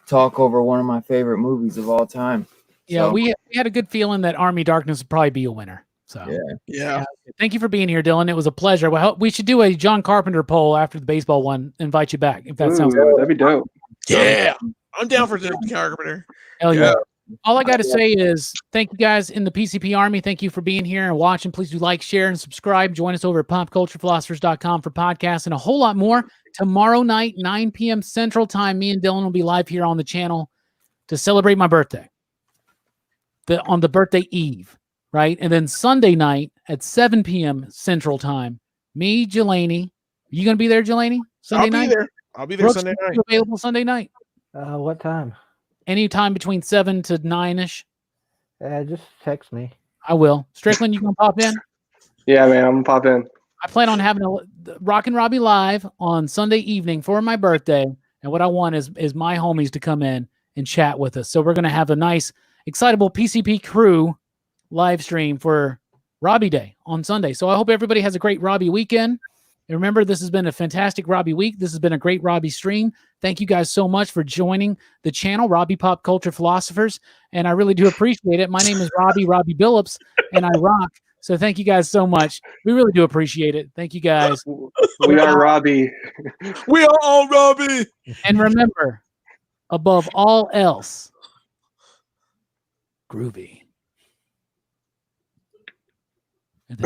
talk over one of my favorite movies of all time. Yeah, So, we had a good feeling that Army Darkness would probably be a winner. So Yeah. thank you for being here, Dylan. It was a pleasure. We should do a John Carpenter poll after the baseball one. Invite you back if that sounds good. That'd be dope. Yeah. I'm down for John Carpenter. Hell yeah. All I got to say is thank you guys in the PCP Army. Thank you for being here and watching. Please do like, share, and subscribe. Join us over at popculturephilosophers.com for podcasts and a whole lot more. Tomorrow night, 9 p.m. Central Time, me and Dylan will be live here on the channel to celebrate my birthday. On the birthday eve, right? And then Sunday night at 7 p.m. Central Time, me, Jelani. You going to be there, Jelani? Sunday night? I'll be there Brooks, Sunday night. available Sunday night. What time? Anytime between 7 to 9-ish. Just text me. I will. Strickland, you going to pop in? Yeah, man, I'm gonna pop in. I plan on having a Rockin Robbie live on Sunday evening for my birthday. And what I want is my homies to come in and chat with us. So we're going to have a nice, excitable PCP crew live stream for Robbie Day on Sunday. So I hope everybody has a great Robbie weekend. And remember, this has been a fantastic Robbie week. This has been a great Robbie stream. Thank you guys so much for joining the channel, Robbie Pop Culture Philosophers. And I really do appreciate it. My name is Robbie Billups, and I rock. So thank you guys so much. We really do appreciate it. Thank you guys. We are Robbie. We are all Robbie. And remember, above all else, groovy.